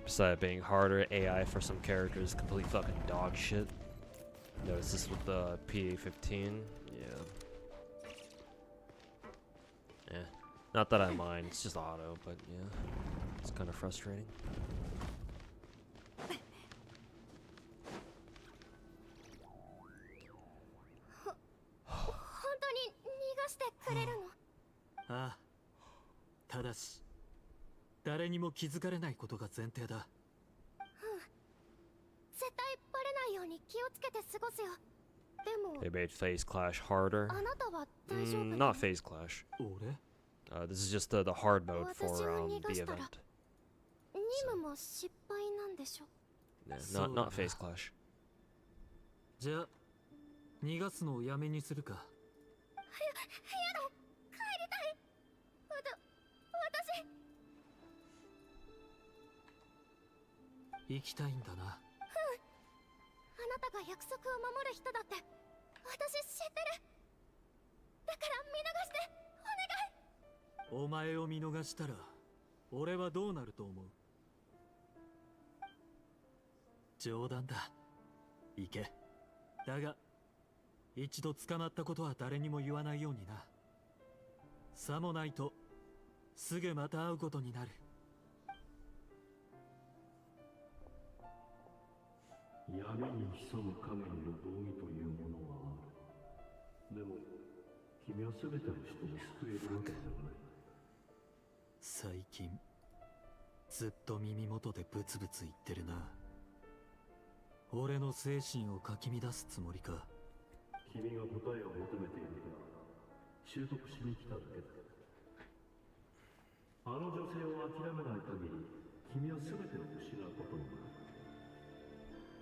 Besides being harder, AI for some characters complete fucking dog shit. Notice this with the PA-15. Yeah. Not that I mind, it's just auto, but yeah. It's kind of frustrating. ああ、ただし誰にも気づかれないことが前提だ。絶対バレないように気をつけて過ごすよ。でも They made phase clash harder. あなたは大丈夫？ Not phase clash. This is just the hard mode for the event. 任務も失敗なんでしょ？ Yeah, not phase clash. じゃあ逃がすのをやめにするか。やだ、帰りたい。私行きたいんだな。あなたが約束を守る人だって私知ってる。だから見逃してお願い。お前を見逃したら俺はどうなると思う？冗談だ。行け。だが一度捕まったことは誰にも言わないようにな。さもないとすぐまた会うことになる。闇に潜む影による道義というものはある。でも君は全ての人を救えるわけではない。最近ずっと耳元でブツブツ言ってるな。俺の精神をかき乱すつもりか。君が答えを求めているから習得しに来ただけだ。あの女性を諦めない限り君は全てを失うことになる。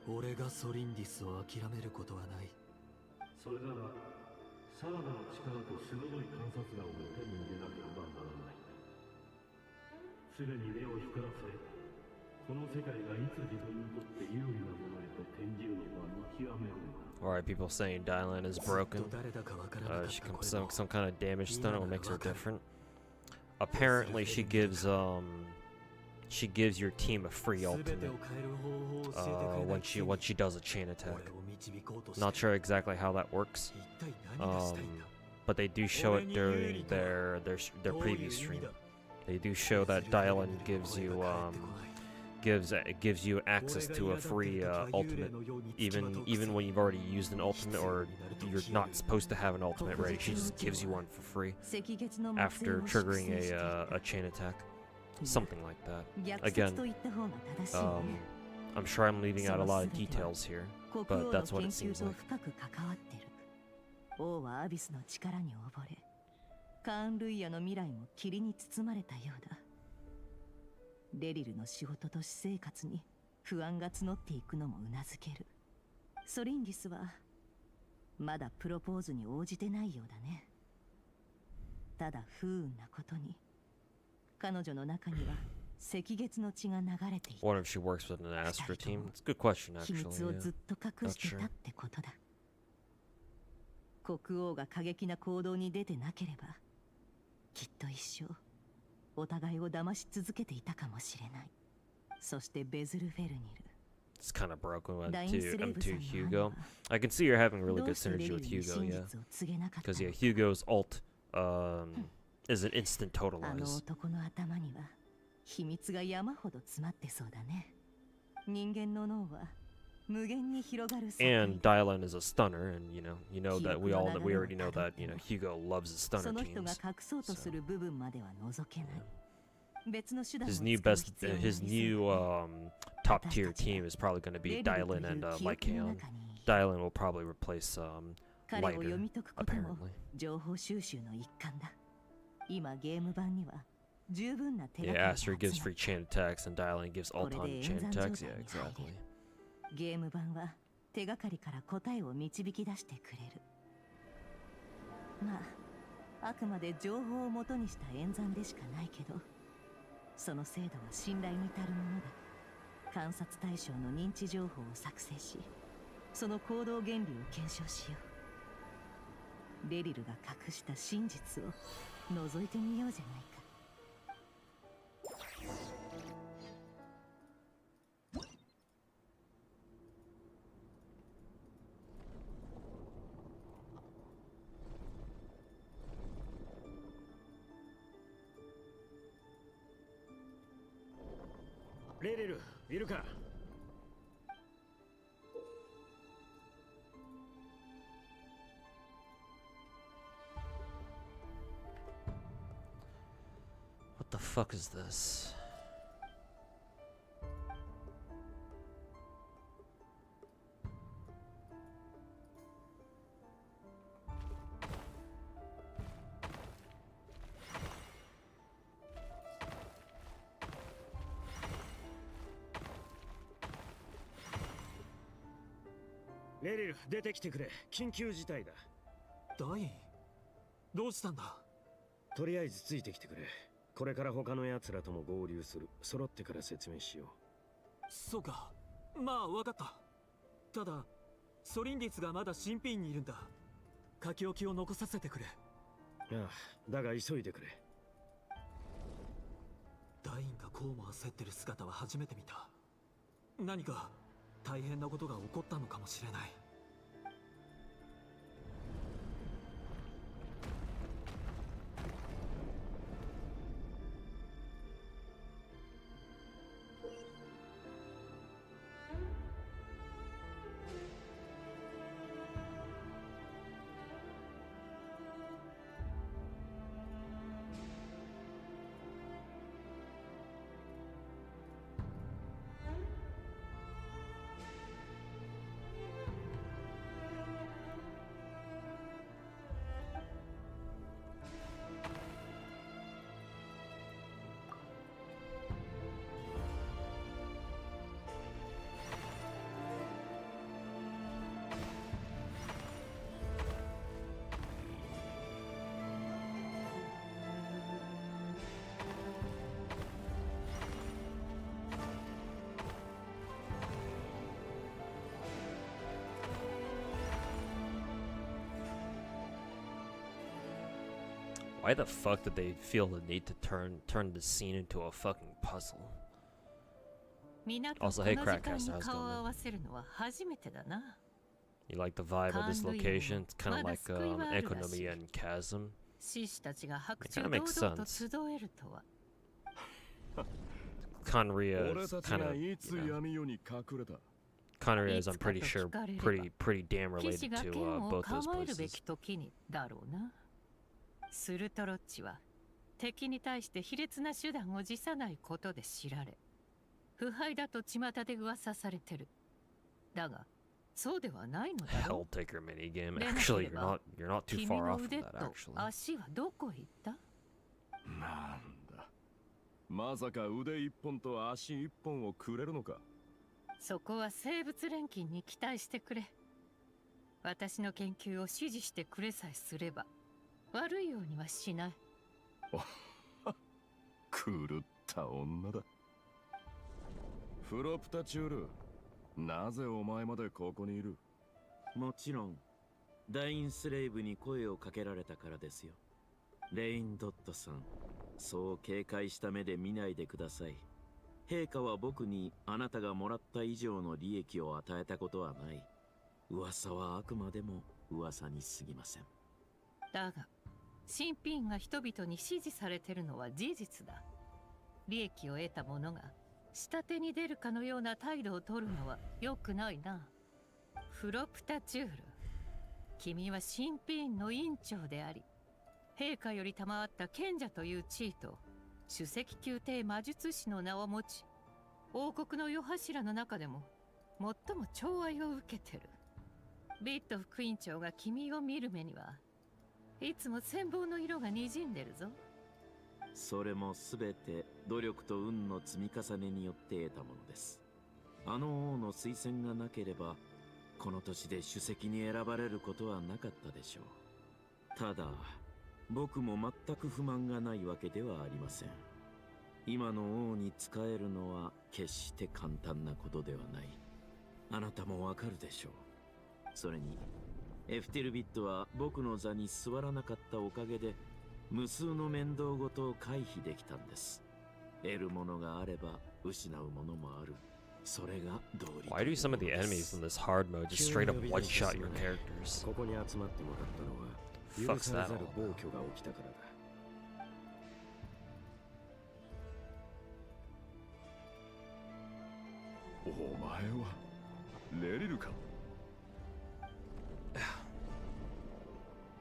俺がソリンディスを諦めることはない。それならさらなる力と鋭い観察眼を手に入れなければならない。常に目を光らせ、この世界がいつ自分にとって有利なものへと転じるのか見極めるのか。Alright, people saying Dylan is broken. She comes some kind of damage stun that makes her different. Apparently, she gives your team a free ultimate when she does a chain attack. Not sure exactly how that works, but they do show it during their previous stream. They do show that Dylan gives you access to a free ultimate, even when you've already used an ultimate or you're not supposed to have an ultimate ready. She just gives you one for free after triggering a chain attack, something like that. Again, I'm sure I'm leaving out a lot of details here, but that's what it seems like. 王はアビスの力に溺れ、カーン・ルイヤの未来も霧に包まれたようだ。レリルの仕事と私生活に不安が募っていくのもうなずける。ソリンギスはまだプロポーズに応じてないようだね。ただ不運なことに、彼女の中には赤月の血が流れていた。 Wonder if she works with an Astra team. It's a good question, 秘 actually. 密をずっと隠してたってことだ。国王が過激な行動に出てなければ、きっと一生お互いを騙し続けていたかもしれない。そしてベズルフェルニル。 It's kind of broken with M2 Hugo. I can see you're having really good synergy with Hugo, yeah. Because yeah, Hugo's ult is an instant あの totalize. 男の頭には秘密が山ほど詰まってそうだね。人間の脳は無限に広がる世界。 And Dylan is a stunner, and you know that we already know that Hugo loves his そ stunner の人が teams. 隠そうとする部分までは覗けない。別の手段を His 使 new う best, 必要が his あり new そうだ。 top tier team is probably going to be Dylan and Lycaon. Dylan will probably replace 彼を Lighter, 読み解くことも apparently. 情報収集の一環だ。今ゲーム版には十分な手が Yeah, かり Astra が gives 集ま free る。 chain attacks, and Dylan gives ult on これで chain 演算状態 attacks. に Yeah, 入 exactly. れる。ゲーム版は手がかりから答えを導き出してくれる。まあ、あくまで情報を元にした演算でしかないけど、その精度は信頼に足るものだ。観察対象の認知情報を作成し、その行動原理を検証しよう。レリルが隠した真実を覗いてみようじゃないか。レレル、いるか？ What the fuck is this? Lelil, レレル、出てきてくれ。緊急事態だ。ダイン、どうしたんだ？とりあえずついてきてくれ。これから他の奴らとも合流する。揃ってから説明しよう。そうか。まあ、わかった。ただ、ソリンディスがまだ新品にいるんだ。書き置きを残させてくれ。ああ、だが急いでくれ。ダインがこうも焦ってる姿は初めて見た。何か大変なことが起こったのかもしれない。Why the fuck did they feel the need to turn the scene into a fucking puzzle? Also, hey Crackcaster, how's it going, man? You like the vibe of this location? It's kind of like Economy and Chasm. It kind of makes sense. Conria is kind of Conria is, I'm pretty sure, pretty damn related to both those places. スルトロッチは敵に対して卑劣な手段を辞さないことで知られ、腐敗だと巷で噂されてる。だが、そうではないのだろ Hell taker minigame. う。でなけ Actually, れば you're not too 君 far の off 腕 from と that, actually. 足はどこへ行った？なんだ、まさか腕一本と足一本をくれるのか。そこは生物錬金に期待してくれ。私の研究を支持してくれさえすれば、悪いようにはしない。狂った女だ。フロプタチュール、なぜお前までここにいる？もちろんダインスレイブに声をかけられたからですよ。レインドットさん、そう警戒した目で見ないでください。陛下は僕にあなたがもらった以上の利益を与えたことはない。噂はあくまでも噂に過ぎません。だが、新品が人々に支持されてるのは事実だ。利益を得た者が下手に出るかのような態度を取るのは良くないな。フロプタチュール、君は新品の院長であり、陛下より賜った賢者という地位と首席宮廷魔術師の名を持ち、王国の世柱の中でも最も寵愛を受けてる。ビット副院長が君を見る目にはいつも羨望の色が滲んでるぞ。それもすべて努力と運の積み重ねによって得たものです。あの王の推薦がなければこの年で首席に選ばれることはなかったでしょう。ただ僕も全く不満がないわけではありません。今の王に仕えるのは決して簡単なことではない。あなたもわかるでしょう。それにエフテルビットは僕の座に座らなかったおかげで無数の面倒ごとを回避できたんです。得るものがあれば失うものもある。それが道理。 Why do some of the enemies in this hard mode just straight up one-shot your characters? ここに集まってもらったのは Fuck's 許され that ざる all 暴挙が起きたからだ。お前はレリルか。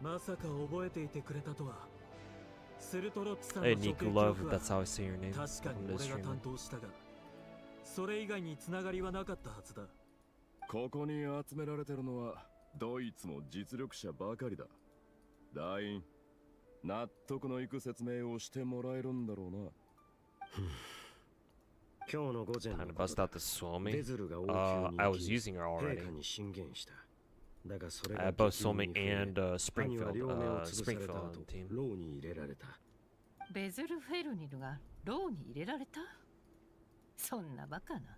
まさか覚えていてくれたとは。スルトロッチさんの Hey, 処刑 Niku 記 Love, 憶は that's how I say your name 確かに on this 俺が stream. 担当したが、それ以外につながりはなかったはずだ。ここに集められてるのはドイツの実力者ばかりだ。団員、納得のいく説明をしてもらえるんだろうな。今日の午前 Time の to こと bust だ。 out the Suomi. ベズルが王宮に I 行 was き using her already. 陛下に進言した。だがそれ I が had both 激運 Suomi に増え and 兄は Springfield, 両目を潰され Springfield た on 後 the team. 牢に入れられた。ベズルフェルニルが牢に入れられた？そんなバカな。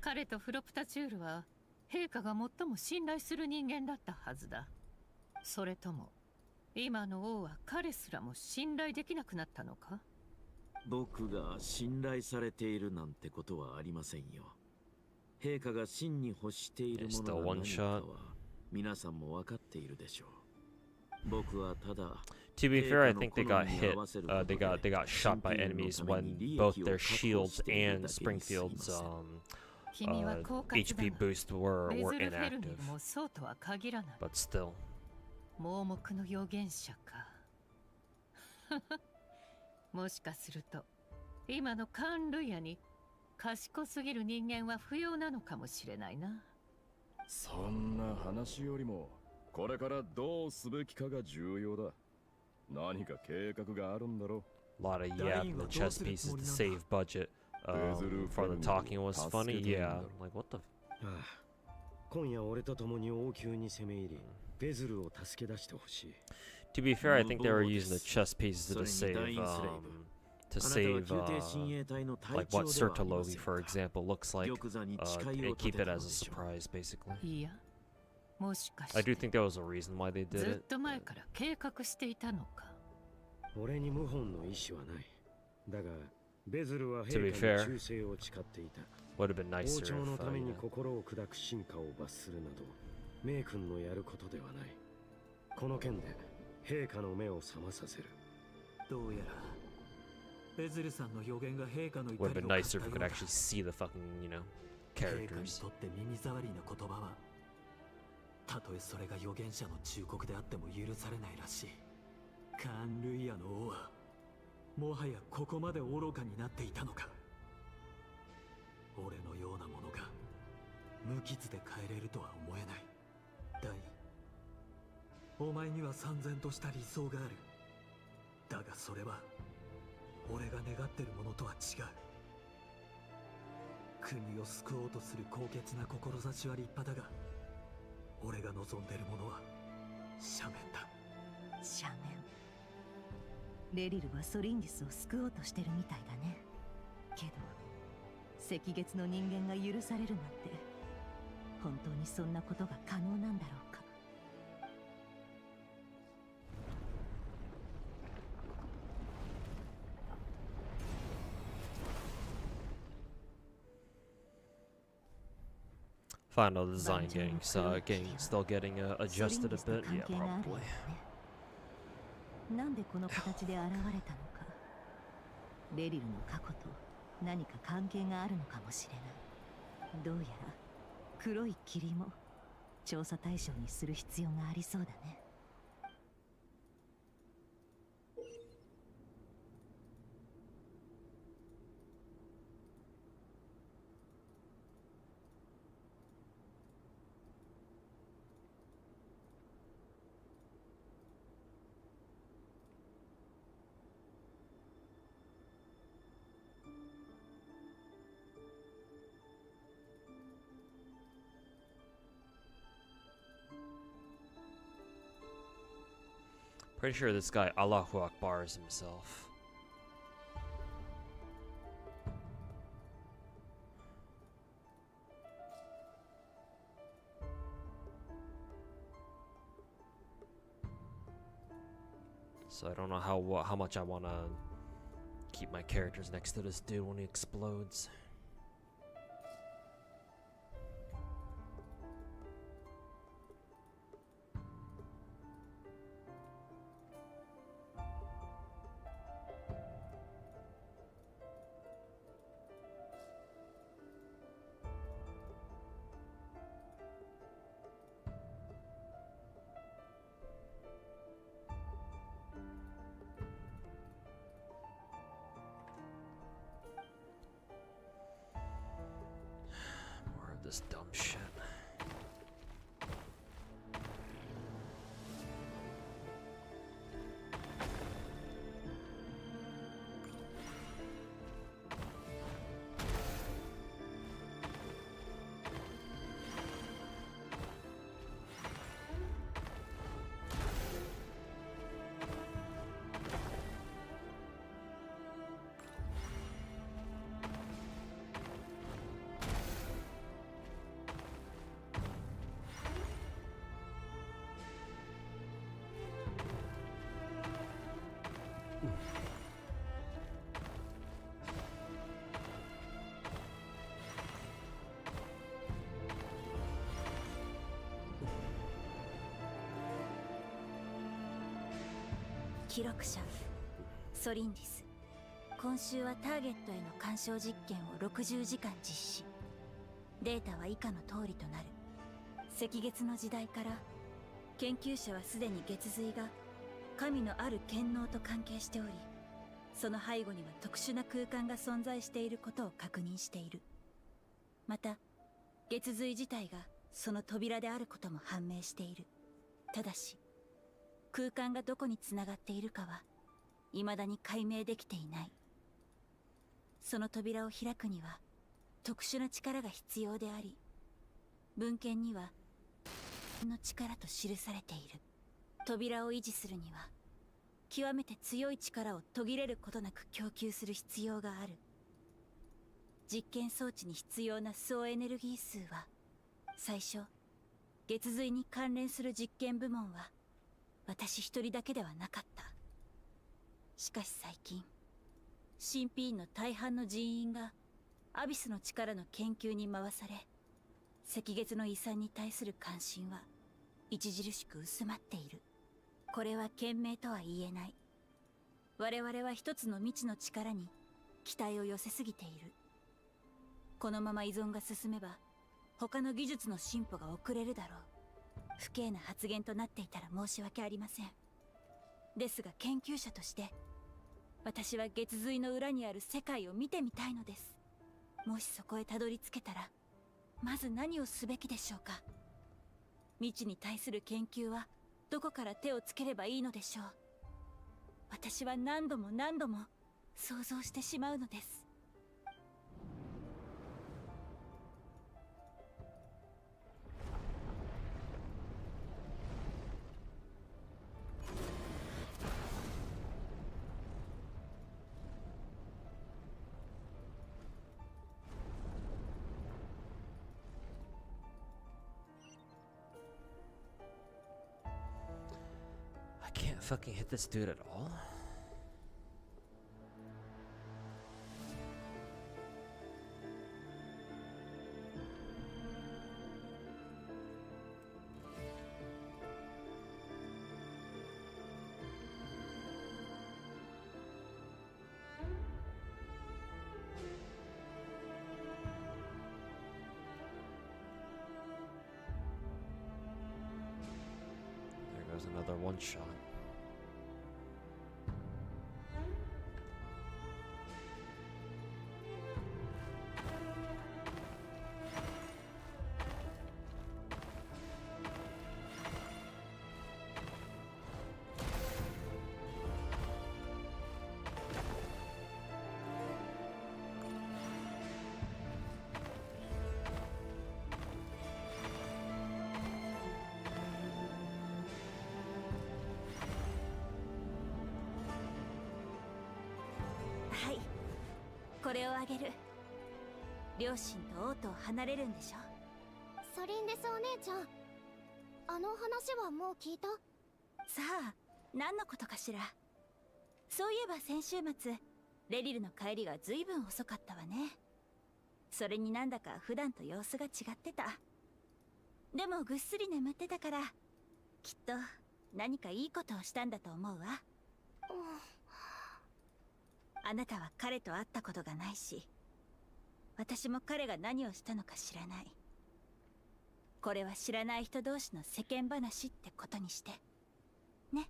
彼とフロプタチュールは陛下が最も信頼する人間だったはずだ。それとも今の王は彼すらも信頼できなくなったのか？僕が信頼されているなんてことはありませんよ。陛下が真に欲しているものが何かは皆さんも分かっているでしょう。僕はただ To be fair, I think they got hit. They got shot by enemies when both their shields and Springfield's HP boost were ベズルフェルニ inactive. ルもそうとは限らない。 But still. 盲目の預言者か。もしかすると今のカンルイヤに賢すぎる人間は不要なのかもしれないな。そんな話よりもこれからどうすべきかが重要だ。何か計画があるんだろう。 A lot of yapping the chess pieces to save budget. For the talking was funny, yeah. Like, what the? ああ、今夜俺と共に王宮に攻め入り、ベズルを助け出してほしい。To be fair, I think they were using the chess pieces to save, like what Sertologi, for example, looks like, and keep it as a surprise, basically. いや、もしかし I て do think there was a reason why they ず did っ it. と前から計画していたのか。俺に謀反の意思はない。だが、ベズルは To be 陛下 fair, に忠誠を誓っていた。 would have been 王 nicer 朝の if, ために you know. 心を砕く進化を罰するなど、名君のやることではない。この件で陛下の目を覚まさせる。どうやらベズルさんの予言が陛下の怒 Would り have を been 買っ nicer た if よ we う could だ。 actually see the fucking, you know, 陛下に characters. とって耳障りな言葉は、たとえそれが預言者の忠告であっても許されないらしい。カーン・ルイヤの王はもはやここまで愚かになっていたのか。俺のようなものが無傷で帰れるとは思えない。ダイ、お前には燦然とした理想がある。だがそれは俺が願ってるものとは違う。国を救おうとする高潔な志は立派だが、俺が望んでるものは斜面だ。斜面。レリルはソリンディスを救おうとしてるみたいだね。けど赤月の人間が許されるなんて、本当にそんなことが可能なんだろうか。Final design still getting adjusted a bit. Yeah, probably. なんでこの形で現れたのか。レリルの過去と何か関係があるのかもしれない。どうやら黒い霧も調査対象にする必要がありそうだね。Pretty sure this guy Allahu Akbar is himself. So I don't know how much I want to keep my characters next to this dude when he explodes. This dumb shit.「記録者ソリンディス、今週はターゲットへの干渉実験を60時間実施。データは以下の通りとなる。赤月の時代から研究者はすでに月髄が神のある権能と関係しており、その背後には特殊な空間が存在していることを確認している。また月髄自体がその扉であることも判明している。ただし空間がどこにつながっているかは未だに解明できていない。その扉を開くには特殊な力が必要であり、文献にはの力と記されている。扉を維持するには極めて強い力を途切れることなく供給する必要がある。実験装置に必要な総エネルギー数は、最初月髄に関連する実験部門は私一人だけではなかった。しかし最近神秘院の大半の人員がアビスの力の研究に回され、赤月の遺産に対する関心は著しく薄まっている。これは賢明とは言えない。我々は一つの未知の力に期待を寄せすぎている。このまま依存が進めば他の技術の進歩が遅れるだろう。不敬な発言となっていたら申し訳ありません。ですが研究者として私は月髄の裏にある世界を見てみたいのです。もしそこへたどり着けたら、まず何をすべきでしょうか。未知に対する研究はどこから手をつければいいのでしょう。私は何度も何度も想像してしまうのです。I can't fucking hit this dude at all. There goes another one shot.はい、これをあげる。両親と王と離れるんでしょ。ソリンデスお姉ちゃん、あの話はもう聞いた？さあ、何のことかしら。そういえば先週末、レリルの帰りがずいぶん遅かったわね。それになんだか普段と様子が違ってた。でもぐっすり眠ってたから、きっと何かいいことをしたんだと思うわ。あなたは彼と会ったことがないし、私も彼が何をしたのか知らない。これは知らない人同士の世間話ってことにしてね。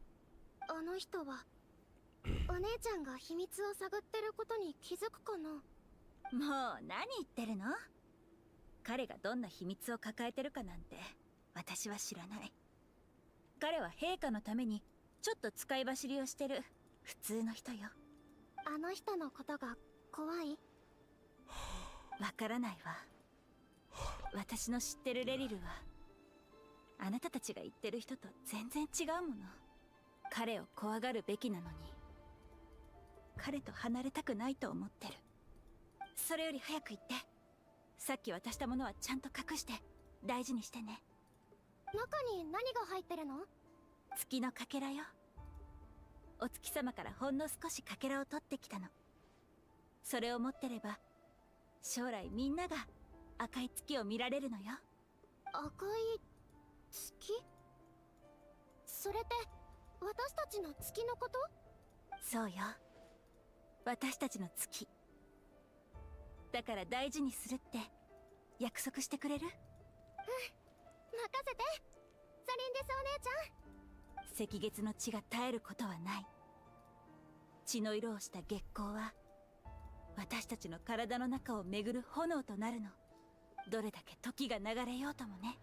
あの人はお姉ちゃんが秘密を探ってることに気づくかな？もう何言ってるの？彼がどんな秘密を抱えてるかなんて私は知らない。彼は陛下のためにちょっと使い走りをしてる普通の人よ。あの人のことが怖い？わからないわ。私の知ってるレリルはあなたたちが言ってる人と全然違うもの。彼を怖がるべきなのに、彼と離れたくないと思ってる。それより早く言って。さっき渡したものはちゃんと隠して大事にしてね。中に何が入ってるの？月のかけらよ。お月様からほんの少しかけらを取ってきたの。それを持ってれば将来みんなが赤い月を見られるのよ。赤い月？それって私たちの月のこと？そうよ、私たちの月だから大事にするって約束してくれる？任せてサリンデスお姉ちゃん。赤月の血が絶えることはない。血の色をした月光は私たちの体の中を巡る炎となるの。どれだけ時が流れようともね。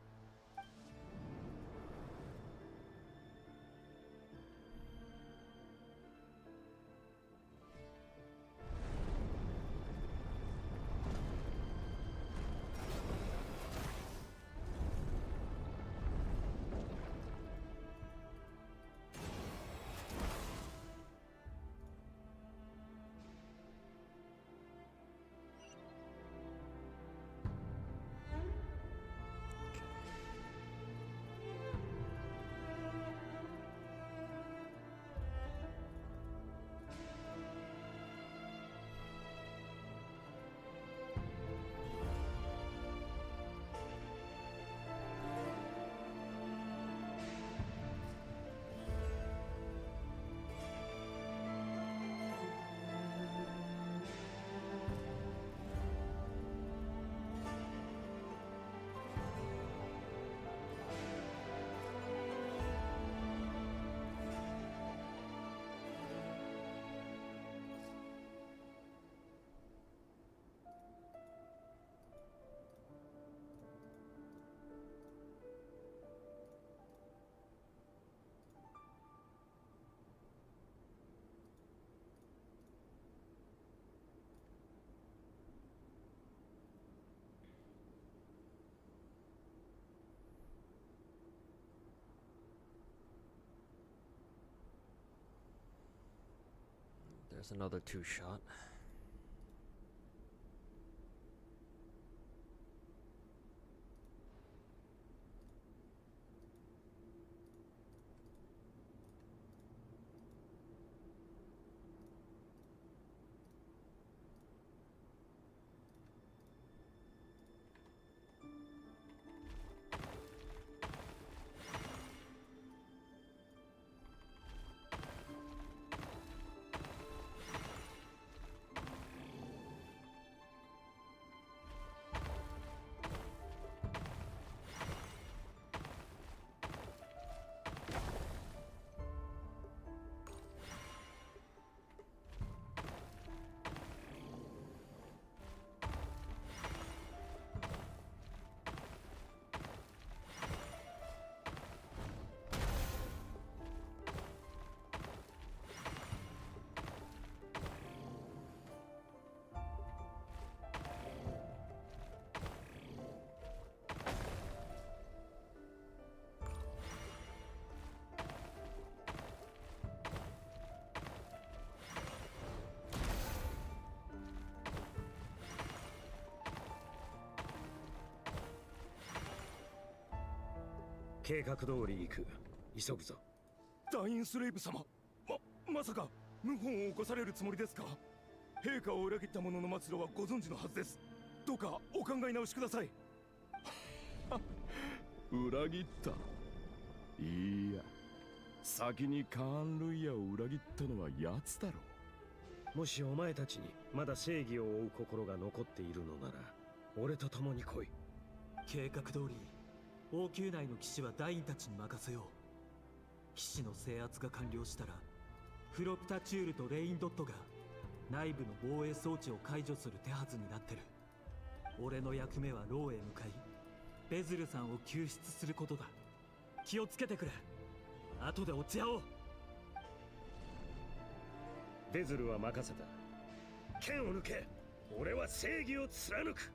There's another two-shot.計画通り行く。急ぐぞ。ダインスレイブ様、まさか謀反を起こされるつもりですか？陛下を裏切った者の末路はご存知のはずです。どうかお考え直しください。裏切った？いや、先にカーン・ルイヤを裏切ったのは奴だろう。もしお前たちにまだ正義を追う心が残っているのなら、俺と共に来い。計画通り王宮内の騎士はダインたちに任せよう。騎士の制圧が完了したら、フロプタチュールとレインドットが内部の防衛装置を解除する手はずになってる。俺の役目は牢へ向かい、ベズルさんを救出することだ。気をつけてくれ。後で落ち合おう。ベズルは任せた。剣を抜け。俺は正義を貫く。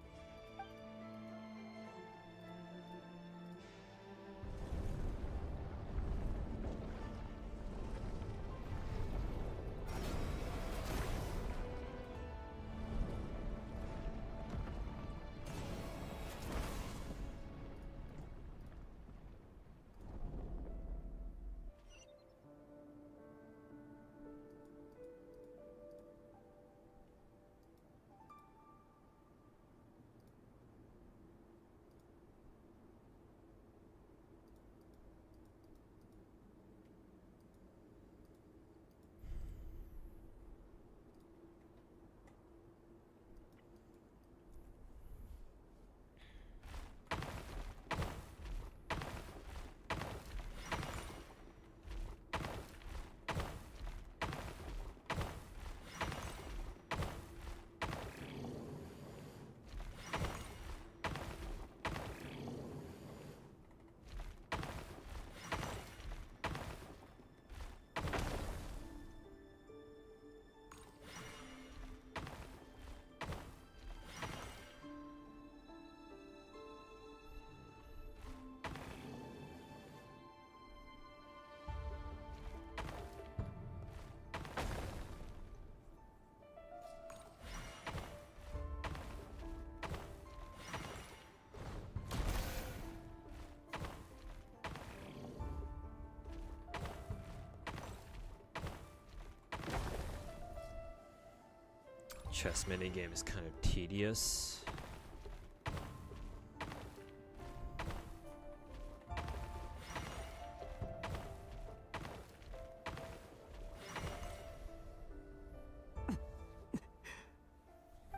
Chess minigame is kind of tedious.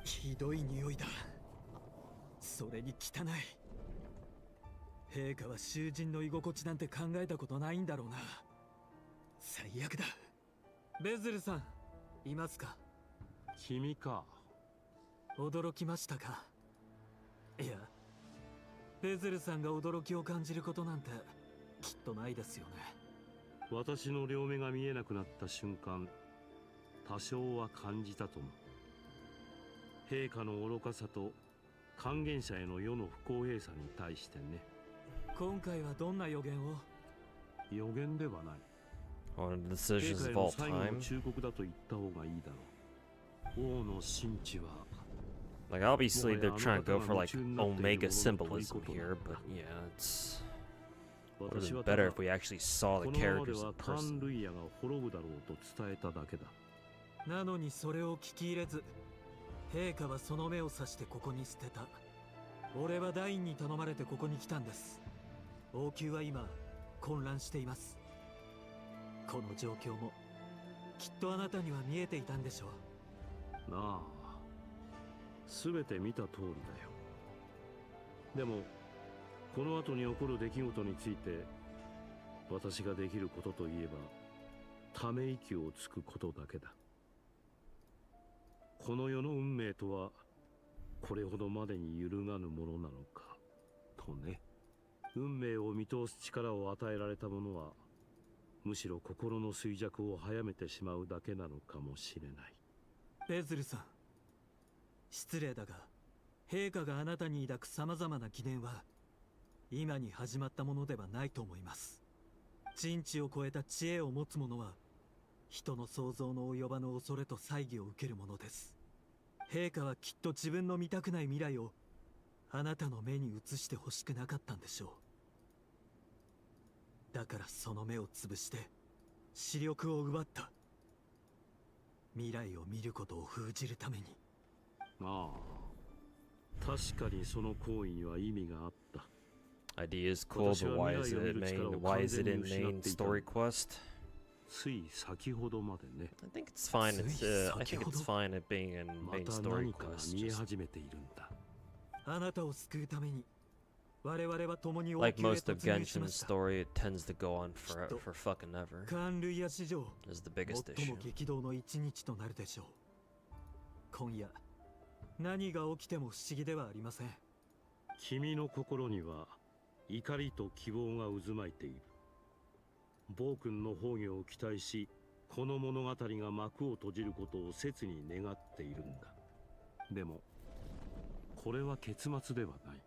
ひどい匂いだ。それに汚い。陛下は囚人の居心地なんて考えたことないんだろうな。最悪だ。ベズルさん、いますか？君か。驚きましたか？いや、ベズルさんが驚きを感じることなんてきっとないですよね。私の両目が見えなくなった瞬間、多少は感じたとも。陛下の愚かさと還元者への世の不公平さに対してね。今回はどんな予言を？予言ではない。One of the decisions of all time. Like, obviously they're trying to go for like Omega symbolism here, but yeah, it's would have been better if we actually saw the characters in person. なのにそれを聞き入れず、陛下はその目を指してここに捨てた。俺はダインに頼まれてここに来たんです。王宮は今混乱しています。この状況もきっとあなたには見えていたんでしょう。なあ、すべて見た通りだよ。でもこの後に起こる出来事について私ができることといえばため息をつくことだけだ。この世の運命とはこれほどまでに揺るがぬものなのかとね。運命を見通す力を与えられた者はむしろ心の衰弱を早めてしまうだけなのかもしれない。ベズルさん、失礼だが陛下があなたに抱くさまざまな疑念は今に始まったものではないと思います。人知を超えた知恵を持つ者は人の想像の及ばぬ恐れと猜疑を受けるものです。陛下はきっと自分の見たくない未来をあなたの目に映してほしくなかったんでしょう。だからその目を潰して視力を奪った。未来を見ることを封じるために。ああ、確かにその行為には意味があった。Idea is cool, but why is it in main story quest? I think it's fine. I think it's fine at being in main story quest. Like most of Genshin's story, it tends to go on for fucking ever. Is the biggest issue. 今夜何が起きても不思議ではありません。君の心には怒りと希望が渦巻いている。暴君の崩御を期待し、この物語が幕を閉じることを切に願っているんだ。でもこれは結末ではない。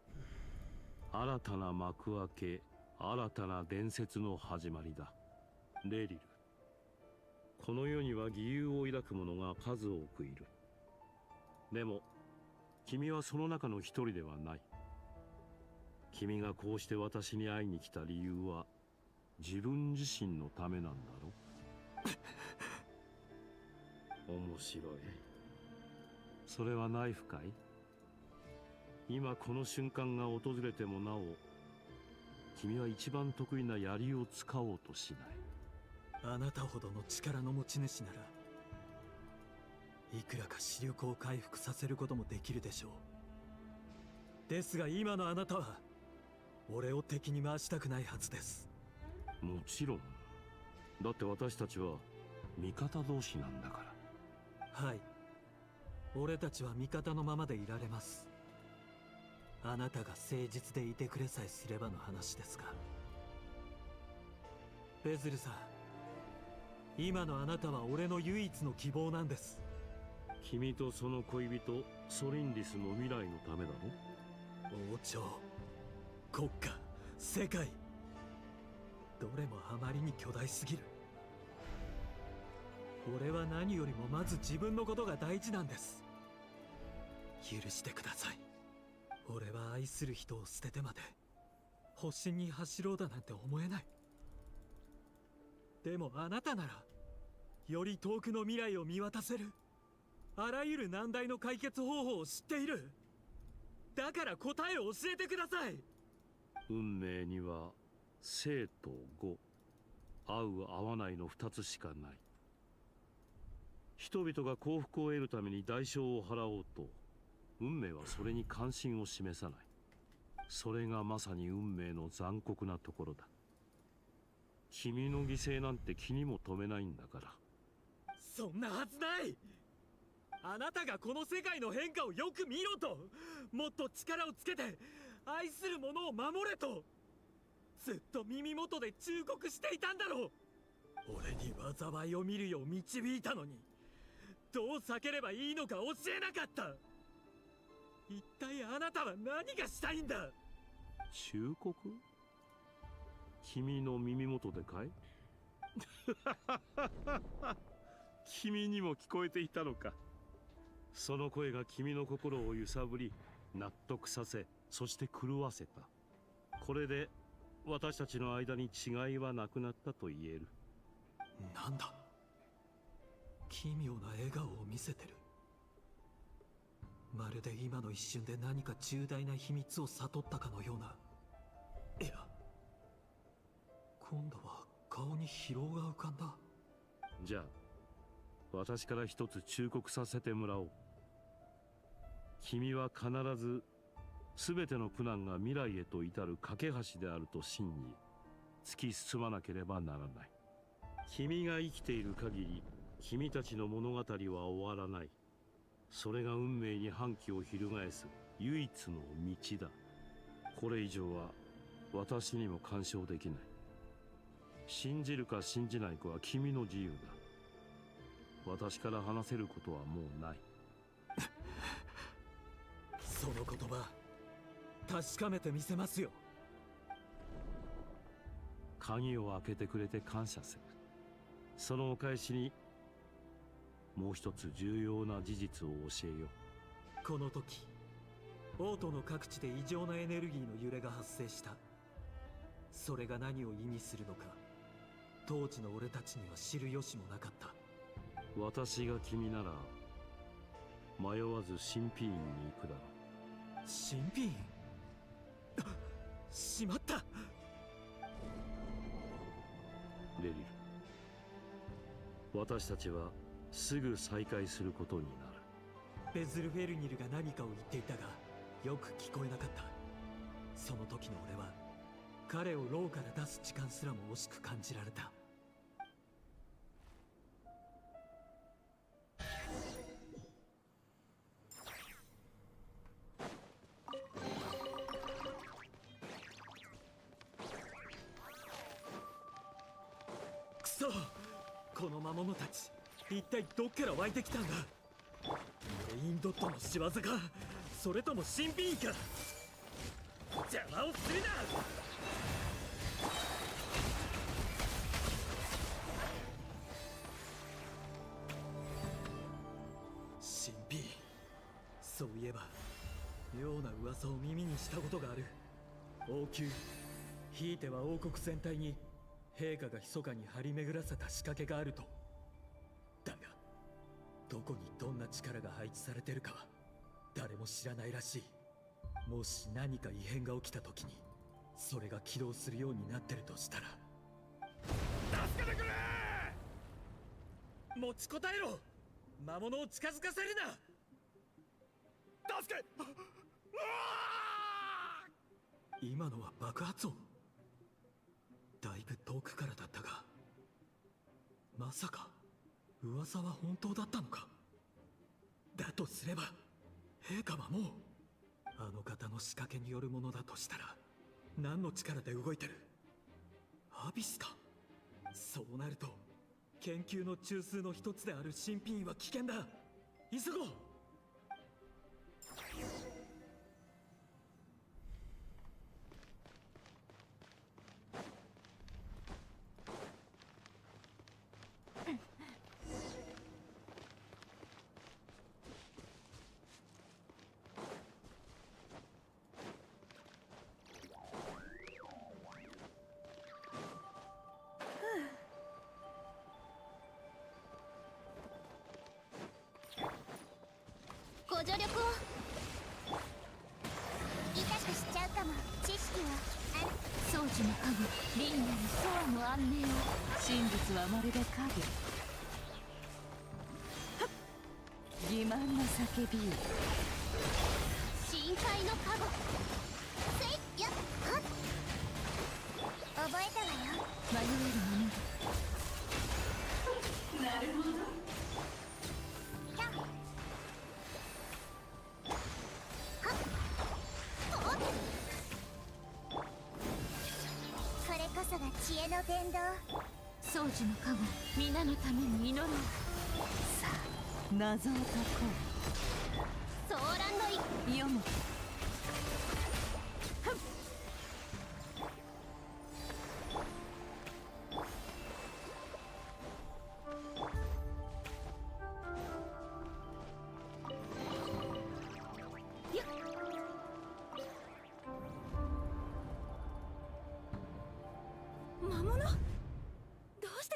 新たな幕開け、新たな伝説の始まりだ。レリル、この世には義勇を抱く者が数多くいる。でも君はその中の一人ではない。君がこうして私に会いに来た理由は自分自身のためなんだろう。面白い。それはナイフかい？今この瞬間が訪れてもなお君は一番得意な槍を使おうとしない。あなたほどの力の持ち主ならいくらか視力を回復させることもできるでしょう。ですが今のあなたは俺を敵に回したくないはずです。もちろん。だって私たちは味方同士なんだから。はい、俺たちは味方のままでいられます。あなたが誠実でいてくれさえすればの話ですが。ベズルさん、今のあなたは俺の唯一の希望なんです。君とその恋人ソリンリスの未来のためだろ。王朝、国家、世界、どれもあまりに巨大すぎる。俺は何よりもまず自分のことが大事なんです。許してください。俺は愛する人を捨ててまで保身に走ろうだなんて思えない。でもあなたならより遠くの未来を見渡せる。あらゆる難題の解決方法を知っている。だから答えを教えてください。運命には生と語、合う合わないの2つしかない。人々が幸福を得るために代償を払おうと運命はそれに関心を示さない。それがまさに運命の残酷なところだ。君の犠牲なんて気にも留めないんだから。そんなはずない。あなたがこの世界の変化をよく見ろと、もっと力をつけて愛する者を守れとずっと耳元で忠告していたんだろう。俺に災いを見るよう導いたのに、どう避ければいいのか教えなかった。一体あなたは何がしたいんだ。忠告？君の耳元でかい？君にも聞こえていたのか。その声が君の心を揺さぶり、納得させ、そして狂わせた。これで私たちの間に違いはなくなったと言える。なんだ、奇妙な笑顔を見せてる。まるで今の一瞬で何か重大な秘密を悟ったかのような。いや、今度は顔に疲労が浮かんだ。じゃあ私から一つ忠告させてもらおう。君は必ず全ての苦難が未来へと至る架け橋であると信じ、突き進まなければならない。君が生きている限り、君たちの物語は終わらない。それが運命に反旗を翻す唯一の道だ。これ以上は私にも干渉できない。信じるか信じないかは君の自由だ。私から話せることはもうない。その言葉、確かめてみせますよ。鍵を開けてくれて感謝する。そのお返しにもう一つ重要な事実を教えよう。この時、オートの各地で異常なエネルギーの揺れが発生した。それが何を意味するのか、当時の俺たちには知る由もなかった。私が君なら迷わず神秘院に行くだろう。神秘院？しまった。レリル、私たちはすぐ再会することになる。ベズルフェルニルが何かを言っていたが、よく聞こえなかった。その時の俺は彼を牢から出す時間すらも惜しく感じられた。くそ、この魔物たち一体どっから湧いてきたんだ。レインドットの仕業か、それとも神秘院か。邪魔をするな。神秘院、そういえば妙な噂を耳にしたことがある。王宮、ひいては王国全体に陛下が密かに張り巡らせた仕掛けがあると。だがどこにどんな力が配置されてるかは誰も知らないらしい。もし何か異変が起きた時にそれが起動するようになってるとしたら。助けてくれ。持ちこたえろ。魔物を近づかせるな。助け。今のは爆発音。だいぶ遠くからだったが、まさか噂は本当だったのか。だとすれば陛下はもうあの方の仕掛けによるものだとしたら、何の力で動いてる。アビスか。そうなると研究の中枢の一つである神秘院は危険だ。急ごう。ご助力を。痛くしちゃうかも。知識は掃除の影、リンなるソアの安寧を。真実はまるで影。欺瞞の叫びよ。深海のカゴ。せいやっはっ。覚えたわよ。迷えるものだ。なるほど。これこそが知恵の伝道。掃除の加護、皆のために祈ろう。さあ、謎を解こう。ソーランの読む。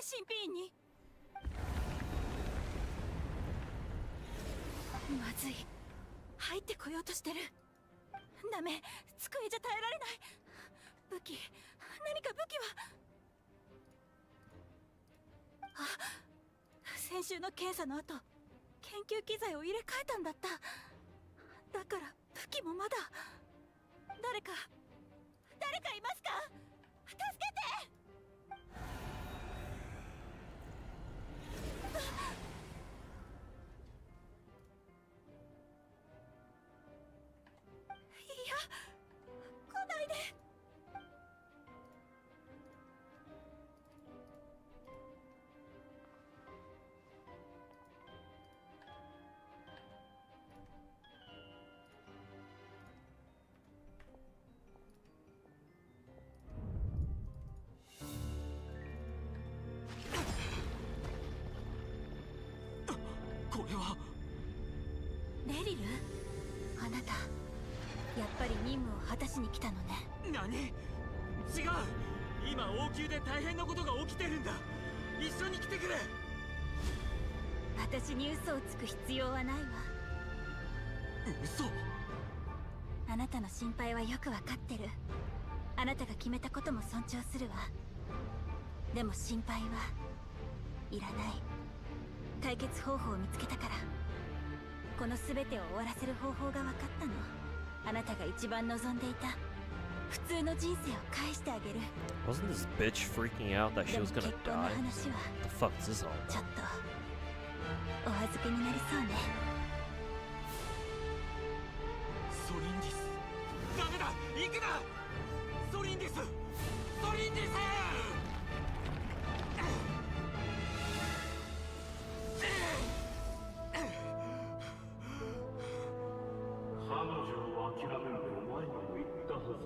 して新品員に。まずい、入ってこようとしてる。ダメ、机じゃ耐えられない。武器、何か武器は。あ、先週の検査の後研究機材を入れ替えたんだった。だから武器もまだ。誰かいますか？助けて！いや、来ないで。これはレリル？あなた、やっぱり任務を果たしに来たのね。何？違う、今王宮で大変なことが起きてるんだ。一緒に来てくれ。私に嘘をつく必要はないわ。嘘？あなたの心配はよくわかってる。あなたが決めたことも尊重するわ。でも心配はいらない。解決方法を見つけたから。この全てを終わらせる方法が分かったの。あなたが一番望んでいた普通の人生を返してあげる。 Wasn't this bitch freaking out that she was gonna でも結婚の die? 話は The fuck is this all ちょっ about? とお預けになりそうね。ソリンディス、ダメだ、行くな。ソリンディス、ソリンディス。彼女を諦めると前にも言ったはずだ。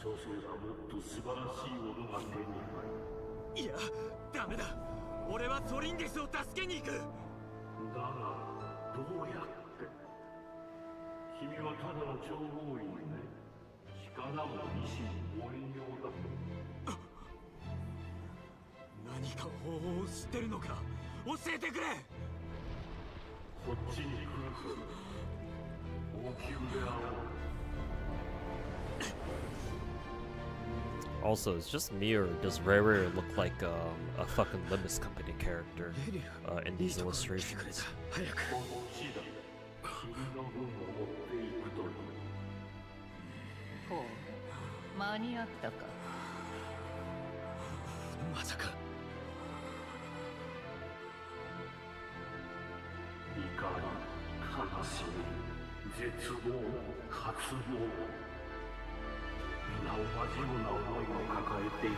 そうすればもっと素晴らしいものが手に入る。いや、ダメだ。俺はソリンディスを助けに行く。だがどうやって？君はただの諜報員ね。力も意志も応援用だ。何か方法を知ってるのか？教えてくれ。こっちに来るぞ。王宮であろう。 Also, it's just me, or does Rare look like a fucking Limbus Company character in these illustrations? ほう、間に合ったか。まさか。怒り、悲しみ、絶望、渇望。 皆同じような思いを抱えている。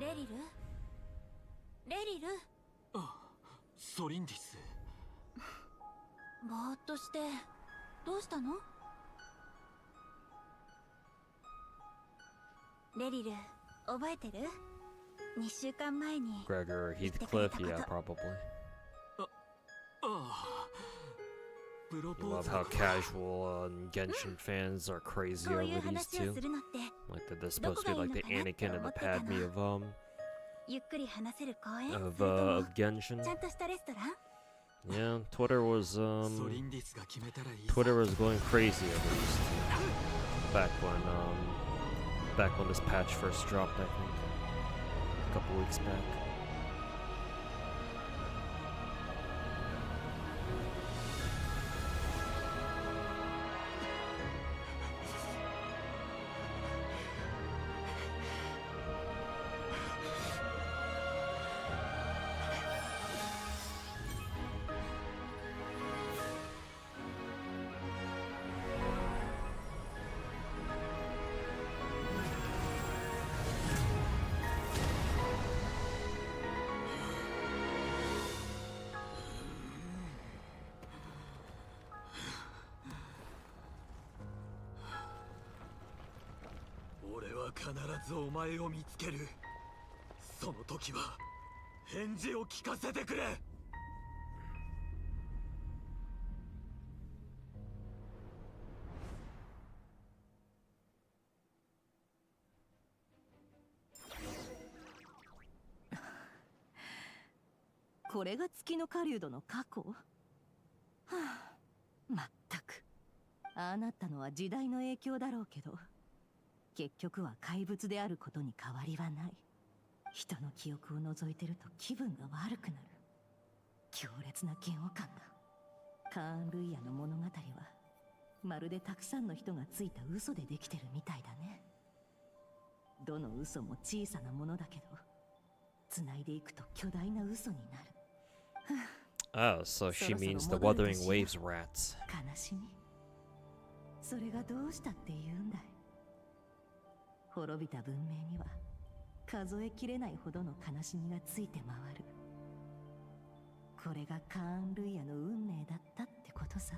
レリル？レリル？あ、ソリンディス。ぼーっとしてどうしたの？レリル、覚えてる？2週間前に Gregor, Heathcliff, yeah, probably. I love how casual Genshin fans are crazy over these two. Like that they're supposed to be like the Anakin and the Padme of Genshin. Yeah, Twitter was going crazy over these two. Back when this patch first dropped, I think. A couple weeks back.は必ずお前を見つける。その時は返事を聞かせてくれ。これが月の狩人の過去？はあ、まったく。ああなったのは時代の影響だろうけど、結局は怪物であることに変わりはない。人の記憶を覗いてると気分が悪くなる。強烈な嫌悪感が。カーン・ルイヤの物語はまるでたくさんの人がついた嘘でできてるみたいだね。どの嘘も小さなものだけど、繋いでいくと巨大な嘘になる。Oh, so she means the Wuthering Waves rats. 悲しみ。それがどうしたって言うんだい。滅びた文明には数えきれないほどの悲しみがついて回る。これがカーン・ルイヤの運命だったってことさ。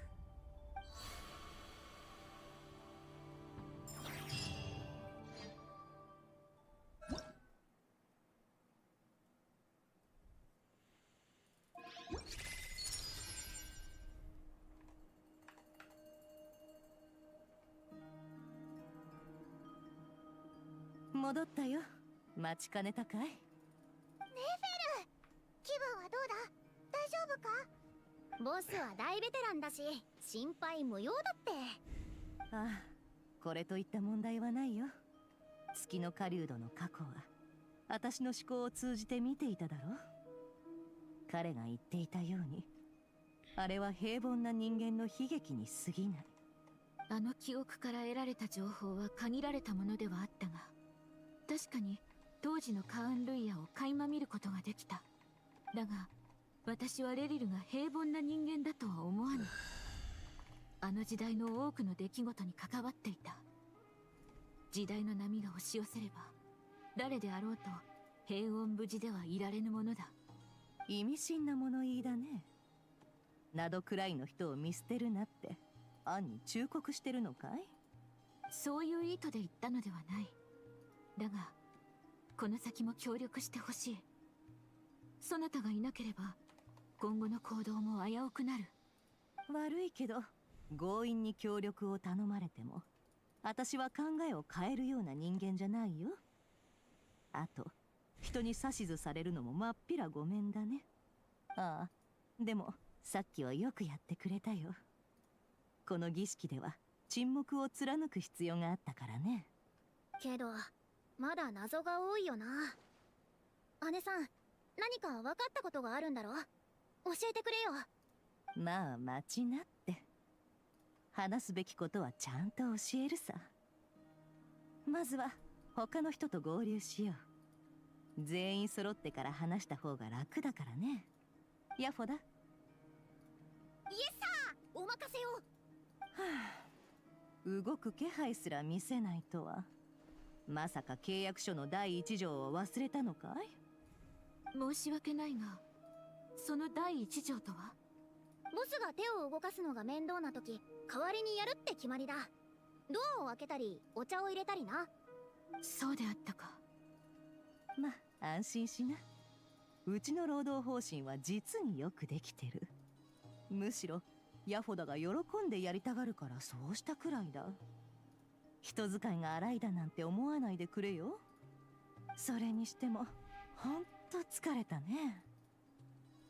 戻ったよ。待ちかねたかい？ネフェル、気分はどうだ？大丈夫か？ボスは大ベテランだし心配無用だって。ああ、これといった問題はないよ。月の狩人の過去は私の思考を通じて見ていただろう。彼が言っていたように、あれは平凡な人間の悲劇に過ぎない。あの記憶から得られた情報は限られたものではあったが、確かに当時のカーン・ルイヤを垣間見ることができた。だが私はレリルが平凡な人間だとは思わぬ。あの時代の多くの出来事に関わっていた。時代の波が押し寄せれば誰であろうと平穏無事ではいられぬものだ。意味深な物言いだね。などくらいの人を見捨てるなって暗に忠告してるのかい？そういう意図で言ったのではない。だがこの先も協力してほしい。そなたがいなければ今後の行動も危うくなる。悪いけど強引に協力を頼まれても私は考えを変えるような人間じゃないよ。あと人に指図されるのもまっぴらごめんだね。ああ、でもさっきはよくやってくれたよ。この儀式では沈黙を貫く必要があったからね。けどまだ謎が多いよな。姉さん、何か分かったことがあるんだろ？教えてくれよ。まあ待ちなって。話すべきことはちゃんと教えるさ。まずは他の人と合流しよう。全員揃ってから話した方が楽だからね。ヤフォだ。イエスサー、お任せを。はあ、動く気配すら見せないとは。まさか契約書の第一条を忘れたのかい？申し訳ないが、その第一条とは？ボスが手を動かすのが面倒な時、代わりにやるって決まりだ。ドアを開けたりお茶を入れたりな。そうであったか。まあ安心しな。うちの労働方針は実によくできてる。むしろヤフォダが喜んでやりたがるからそうしたくらいだ。人使いが荒いだなんて思わないでくれよ。それにしてもほんと疲れたね。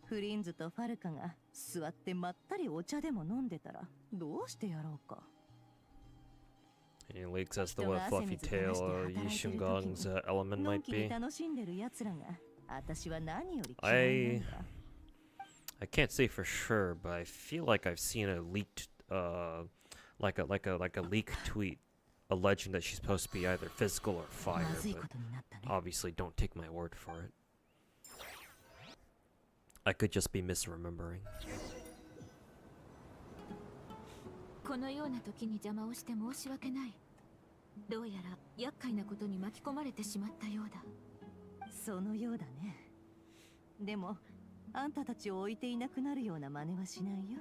フリンズとファルカが座ってまったりお茶でも飲んでたらどうしてやろうか。Any leaks as to what Fluffy Tail Yishungong's element might be? 楽しんでる奴らが私は何より嫌いなんだ。I can't say for sure, but I feel like I've seen a leaked, like a leak tweet alleging that she's supposed to be either physical or fire. But obviously, don't take my word for it. I could just be misremembering. このような時に邪魔をして申し訳ない。どうやら厄介なことに巻き込まれてしまったようだ。そのようだね。でもあんたたちを置いていなくなるような真似はしないよ。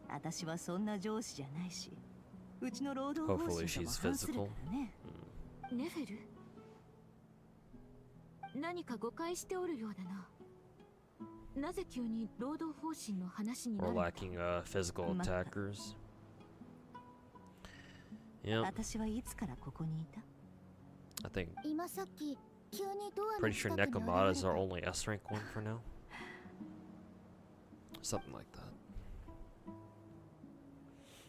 私はそんな上司じゃないし、うちの労働方針とも反するからね。ネフェル？何か誤解しておるようだな。なぜ急に労働方針の話になるのか。Or lacking physical attackers. Yeah. 私はいつからここにいた？ I think. 今さっき急にドアの Pretty sure Nekomadas are only S rank 1 for now. Something like that.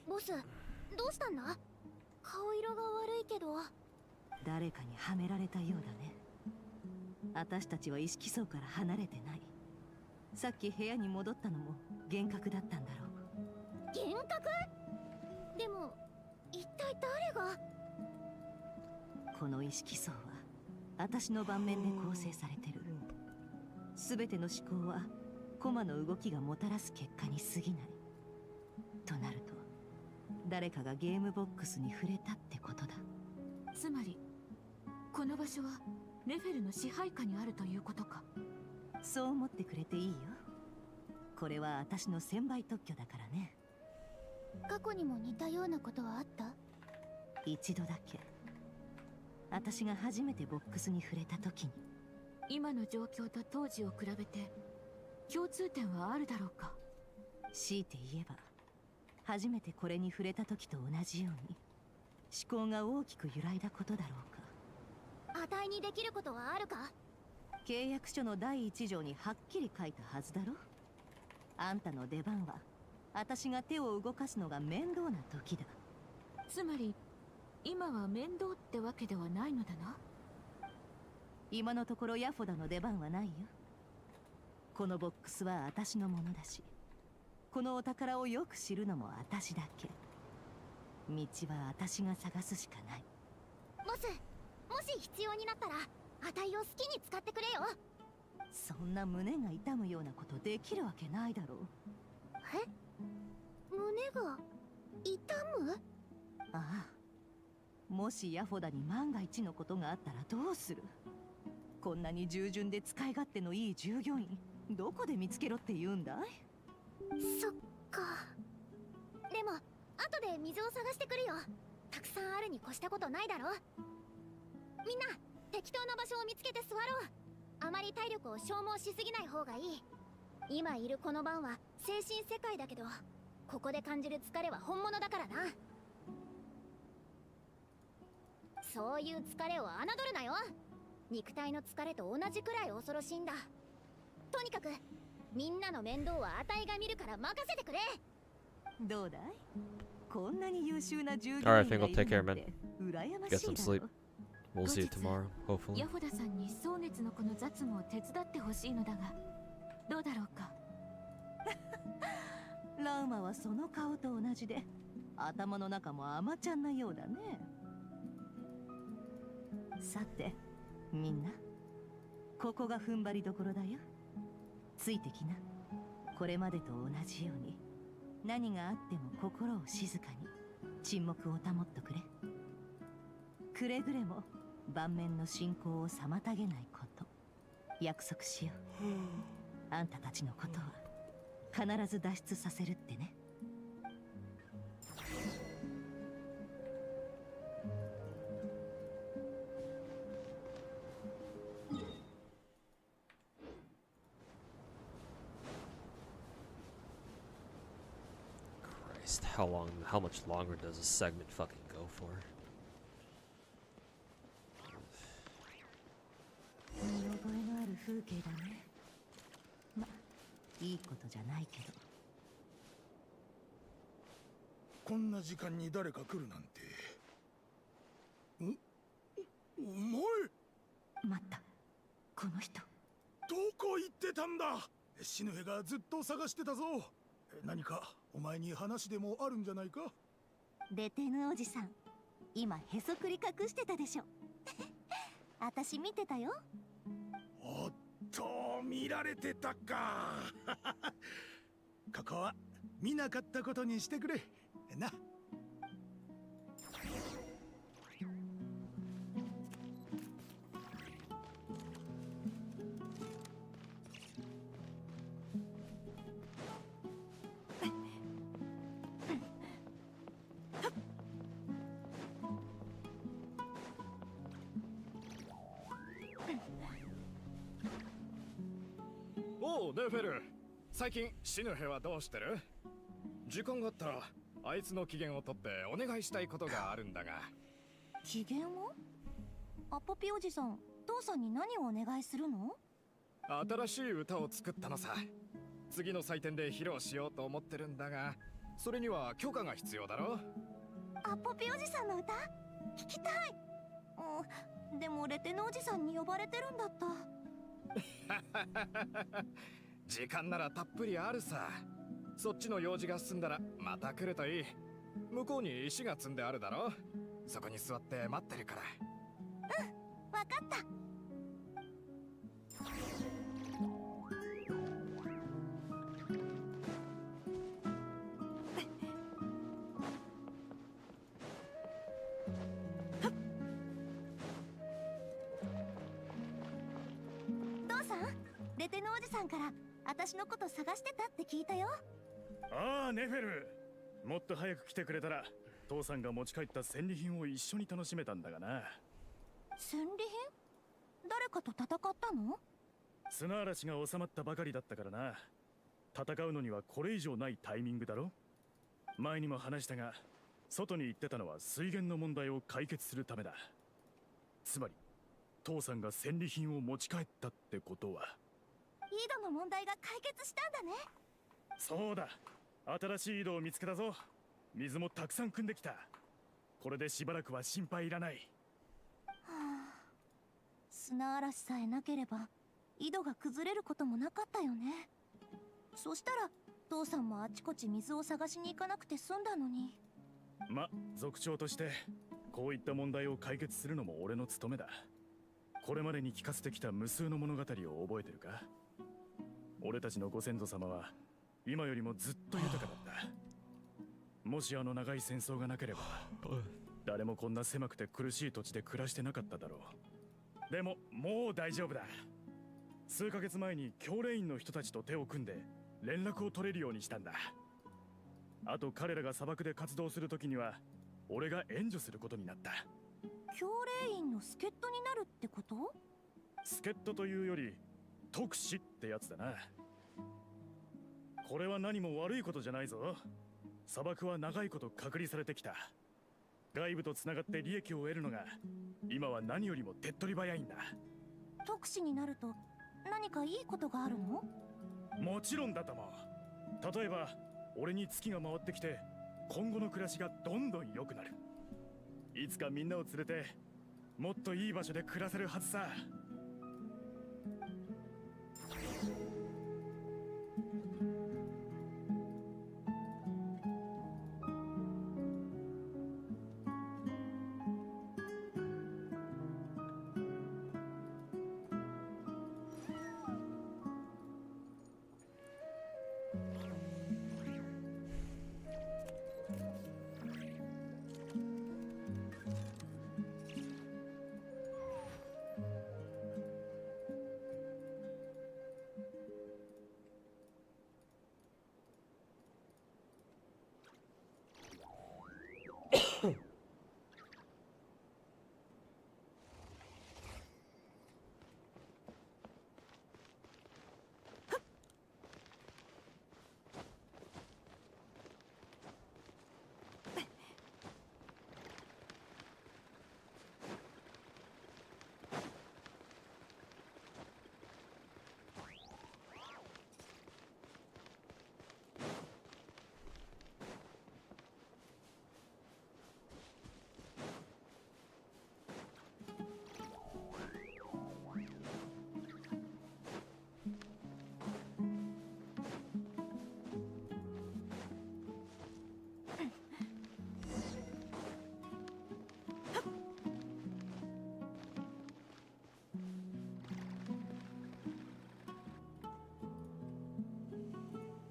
ボス、どうしたんだ？顔色が悪いけど。誰かにはめられたようだね。私たちは意識層から離れてない。さっき部屋に戻ったのも幻覚だったんだろう。幻覚？でも一体誰が？この意識層は私の盤面で構成されてる。全ての思考はコマの動きがもたらす結果に過ぎない。となると誰かがゲームボックスに触れたってことだ。つまりこの場所はネフェルの支配下にあるということか。そう思ってくれていいよ。これは私の専売特許だからね。過去にも似たようなことはあった？一度だけ。私が初めてボックスに触れた時に。今の状況と当時を比べて共通点はあるだろうか。強いて言えば初めてこれに触れた時と同じように思考が大きく揺らいだことだろうか。値にできることはあるか？契約書の第1条にはっきり書いたはずだろ。あんたの出番は私が手を動かすのが面倒な時だ。つまり今は面倒ってわけではないのだな。今のところヤフォダの出番はないよ。このボックスは私のものだし、このお宝をよく知るのも私だけ。道は私が探すしかない。ボス、もし必要になったら値を好きに使ってくれよ。そんな胸が痛むようなことできるわけないだろう。え？胸が痛む？ああ。もしヤフォダに万が一のことがあったらどうする？こんなに従順で使い勝手のいい従業員どこで見つけろって言うんだい？そっか。でも後で水を探してくるよ。たくさんあるに越したことないだろ。みんな適当な場所を見つけて座ろう。あまり体力を消耗しすぎない方がいい。今いるこの番は精神世界だけど、ここで感じる疲れは本物だからな。そういう疲れを侮るなよ。肉体の疲れと同じくらい恐ろしいんだ。とにかくみんなの面倒は値が見るから任せてくれ。どうだい？こんなに優秀な従業員 Alright, が I い think る I'll take care, な man. んて羨ま Get しい some だ sleep. ろ。 We'll see you tomorrow, hopefully. ヤフォダさんに蒼熱のこの雑務を手伝ってほしいのだが、どうだろうか。ラウマはその顔と同じで頭の中も甘ちゃんなようだね。さてみんな、ここが踏ん張りどころだよ。ついてきな。これまでと同じように何があっても心を静かに沈黙を保っとくれ。くれぐれも盤面の進行を妨げないこと、約束しよう。あんたたちのことは必ず脱出させるってね。How much longer does a segment fucking go for? 見覚えのある風景だね。ま、いいことじゃないけど。こんな時間に誰か来るなんて。お前。待った、この人。どこ行ってたんだ？シヌヘがずっと探してたぞ。何かお前に話でもあるんじゃないか？レテヌおじさん、今へそくり隠してたでしょ。私見てたよ。おっと、見られてたか。ここは見なかったことにしてくれな。おうネフェル、最近シヌヘはどうしてる？時間があったらあいつの機嫌を取ってお願いしたいことがあるんだが。機嫌を？アポピおじさん、父さんに何をお願いするの？新しい歌を作ったのさ。次の祭典で披露しようと思ってるんだが、それには許可が必要だろ。アポピおじさんの歌聞きたい。でもレテノおじさんに呼ばれてるんだった。時間ならたっぷりあるさ。そっちの用事が済んだらまた来るといい。向こうに石が積んであるだろ。そこに座って待ってるから。わかった。父さん、レテノおじさんから私のこと探してたって聞いたよ。ああ、ネフェル。もっと早く来てくれたら父さんが持ち帰った戦利品を一緒に楽しめたんだがな。戦利品？誰かと戦ったの？砂嵐が収まったばかりだったからな。戦うのにはこれ以上ないタイミングだろ。前にも話したが、外に行ってたのは水源の問題を解決するためだ。つまり父さんが戦利品を持ち帰ったってことは、井戸の問題が解決したんだね。そうだ。新しい井戸を見つけたぞ。水もたくさん汲んできた。これでしばらくは心配いらない。はあ、砂嵐さえなければ井戸が崩れることもなかったよね。そしたら父さんもあちこち水を探しに行かなくて済んだのに。ま、族長としてこういった問題を解決するのも俺の務めだ。これまでに聞かせてきた無数の物語を覚えてるか？俺たちのご先祖様は今よりもずっと豊かだった。もしあの長い戦争がなければ、誰もこんな狭くて苦しい土地で暮らしてなかっただろう。でももう大丈夫だ。数ヶ月前に教令員の人たちと手を組んで連絡を取れるようにしたんだ。あと彼らが砂漠で活動するときには俺が援助することになった。教令員の助っ人になるってこと？助っ人というより特使ってやつだな。これは何も悪いことじゃないぞ。砂漠は長いこと隔離されてきた。外部とつながって利益を得るのが今は何よりも手っ取り早いんだ。特使になると何かいいことがあるの？もちろんだとも。例えば俺に月が回ってきて今後の暮らしがどんどん良くなる。いつかみんなを連れてもっといい場所で暮らせるはずさ。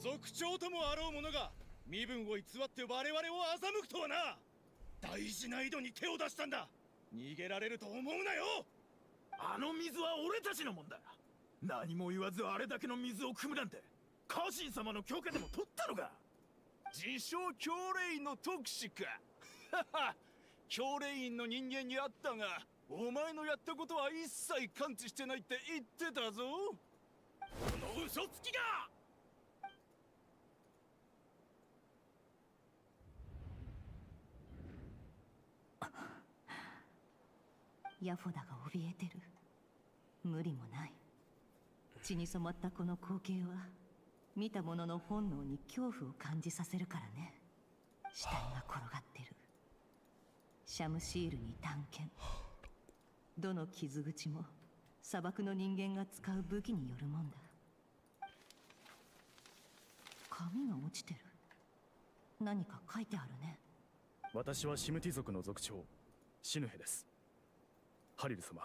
族長ともあろう者が身分を偽って我々を欺くとはな。大事な井戸に手を出したんだ。逃げられると思うなよ。あの水は俺たちのもんだ。何も言わずあれだけの水を汲むなんて家臣様の許可でも取ったのか？自称教令員の特使か。教令員の人間に会ったが、お前のやったことは一切感知してないって言ってたぞ。この嘘つきが！ヤフォダが怯えてる。無理もない。血に染まったこの光景は見た者の本能に恐怖を感じさせるからね。死体が転がってる。シャムシールに探検。どの傷口も砂漠の人間が使う武器によるもんだ。紙が落ちてる。何か書いてあるね。私はシムティ族の族長シヌヘです。ハリル様、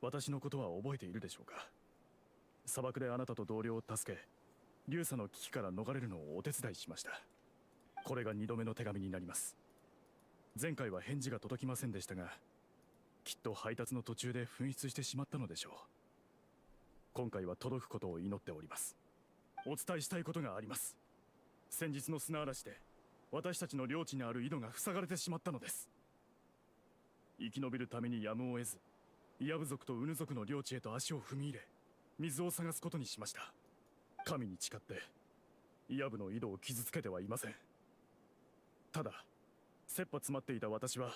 私のことは覚えているでしょうか。砂漠であなたと同僚を助け、流砂の危機から逃れるのをお手伝いしました。これが2度目の手紙になります。前回は返事が届きませんでしたが、きっと配達の途中で紛失してしまったのでしょう。今回は届くことを祈っております。お伝えしたいことがあります。先日の砂嵐で私たちの領地にある井戸が塞がれてしまったのです。生き延びるためにやむを得ず、イヤブ族とウヌ族の領地へと足を踏み入れ、水を探すことにしました。神に誓ってイヤブの井戸を傷つけてはいません。ただ切羽詰まっていた私は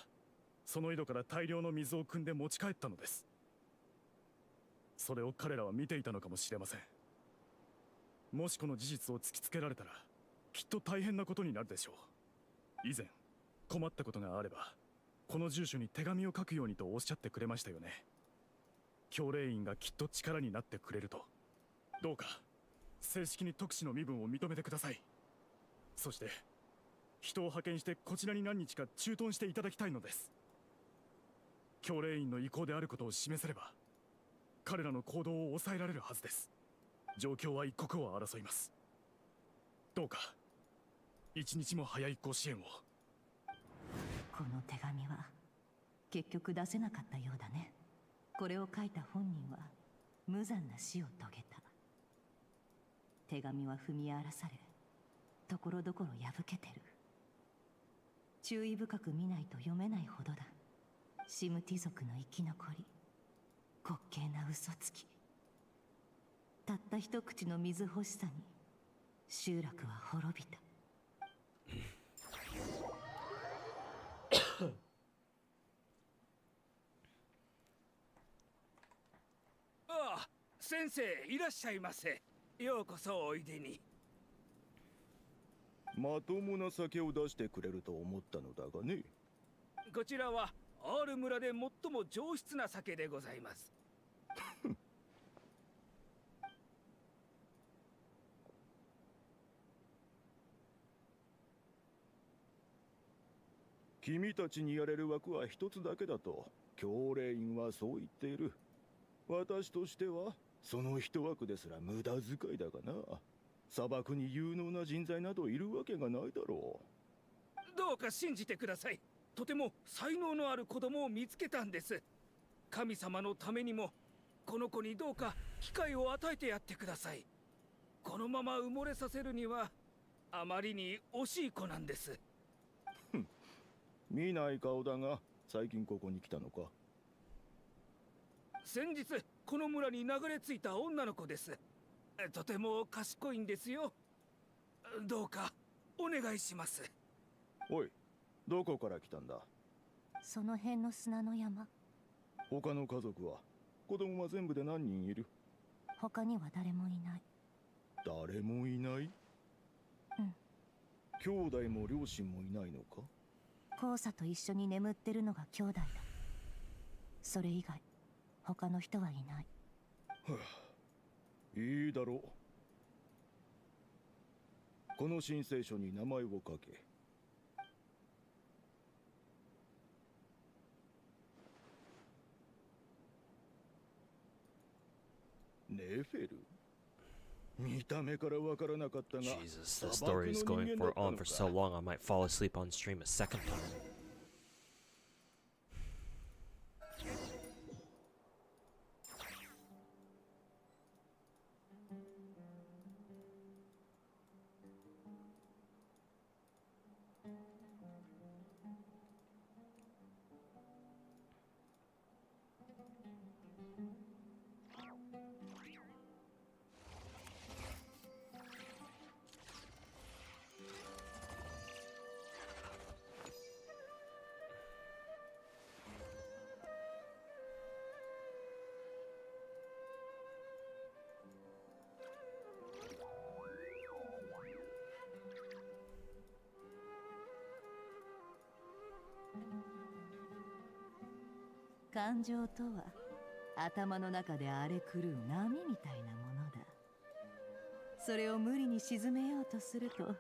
その井戸から大量の水を汲んで持ち帰ったのです。それを彼らは見ていたのかもしれません。もしこの事実を突きつけられたらきっと大変なことになるでしょう。以前困ったことがあればこの住所に手紙を書くようにとおっしゃってくれましたよね。教令員がきっと力になってくれると。どうか正式に特使の身分を認めてください。そして人を派遣してこちらに何日か駐屯していただきたいのです。教令員の意向であることを示せれば彼らの行動を抑えられるはずです。状況は一刻を争います。どうか一日も早いご支援を。この手紙は結局出せなかったようだね。これを書いた本人は無残な死を遂げた。手紙は踏み荒らされ、ところどころ破けてる。注意深く見ないと読めないほどだ。シムティ族の生き残り、滑稽な嘘つき。たった一口の水欲しさに集落は滅びた。ああ、先生いらっしゃいませ。ようこそおいでに。まともな酒を出してくれると思ったのだがね。こちらはアール村で最も上質な酒でございます。君たちにやれる枠は一つだけだと教令員はそう言っている。私としてはその一枠ですら無駄遣いだがな。砂漠に有能な人材などいるわけがないだろう。どうか信じてください。とても才能のある子供を見つけたんです。神様のためにもこの子にどうか機会を与えてやってください。このまま埋もれさせるにはあまりに惜しい子なんです。見ない顔だが最近ここに来たのか。先日この村に流れ着いた女の子です。とても賢いんですよ。どうかお願いします。おい、どこから来たんだ。その辺の砂の山。他の家族は子供は全部で何人いる。他には誰もいない。誰もいない。うん。兄弟も両親もいないのか。黄砂と一緒に眠ってるのが兄弟だ。それ以外他の人はいない。はあ、いいだろう。この申請書に名前を書け。ネフェル。見た目からわからなかったが、 Jesus, that story is going on for so long I might fall asleep on stream a second time. 感情とは頭の中で荒れ狂う波みたいなものだ。それを無理に沈めようとすると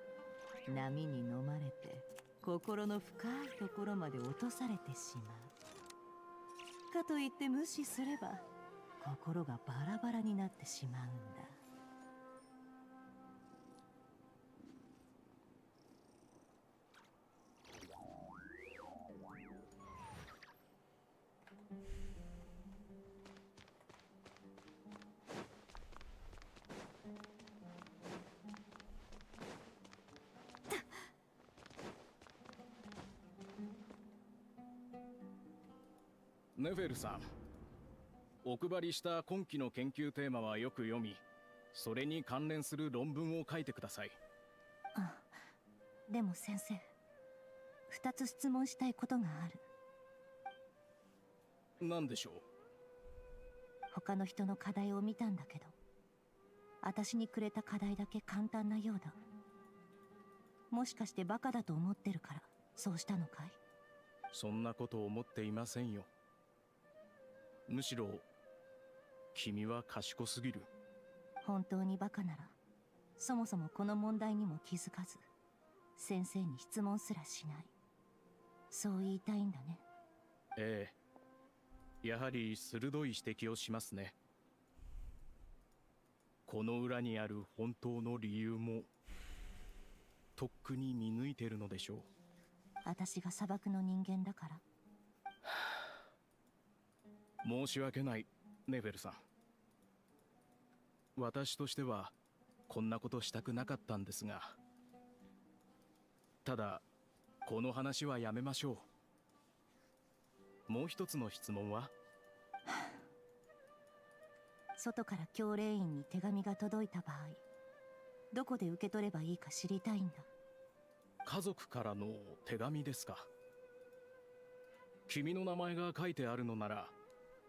波に飲まれて心の深いところまで落とされてしまう。かといって無視すれば心がバラバラになってしまうんだ。ネフェルさん、お配りした今期の研究テーマはよく読み、それに関連する論文を書いてください。あ、でも先生、2つ質問したいことがある。何でしょう？他の人の課題を見たんだけど、私にくれた課題だけ簡単なようだ。もしかしてバカだと思ってるからそうしたのかい？そんなこと思っていませんよ。むしろ君は賢すぎる。本当にバカならそもそもこの問題にも気づかず先生に質問すらしない、そう言いたいんだね。ええ、やはり鋭い指摘をしますね。この裏にある本当の理由もとっくに見抜いてるのでしょう。私が砂漠の人間だから？申し訳ない、ネフェルさん。私としてはこんなことしたくなかったんですが、ただこの話はやめましょう。もう一つの質問は？外から教令員に手紙が届いた場合、どこで受け取ればいいか知りたいんだ。家族からの手紙ですか。君の名前が書いてあるのなら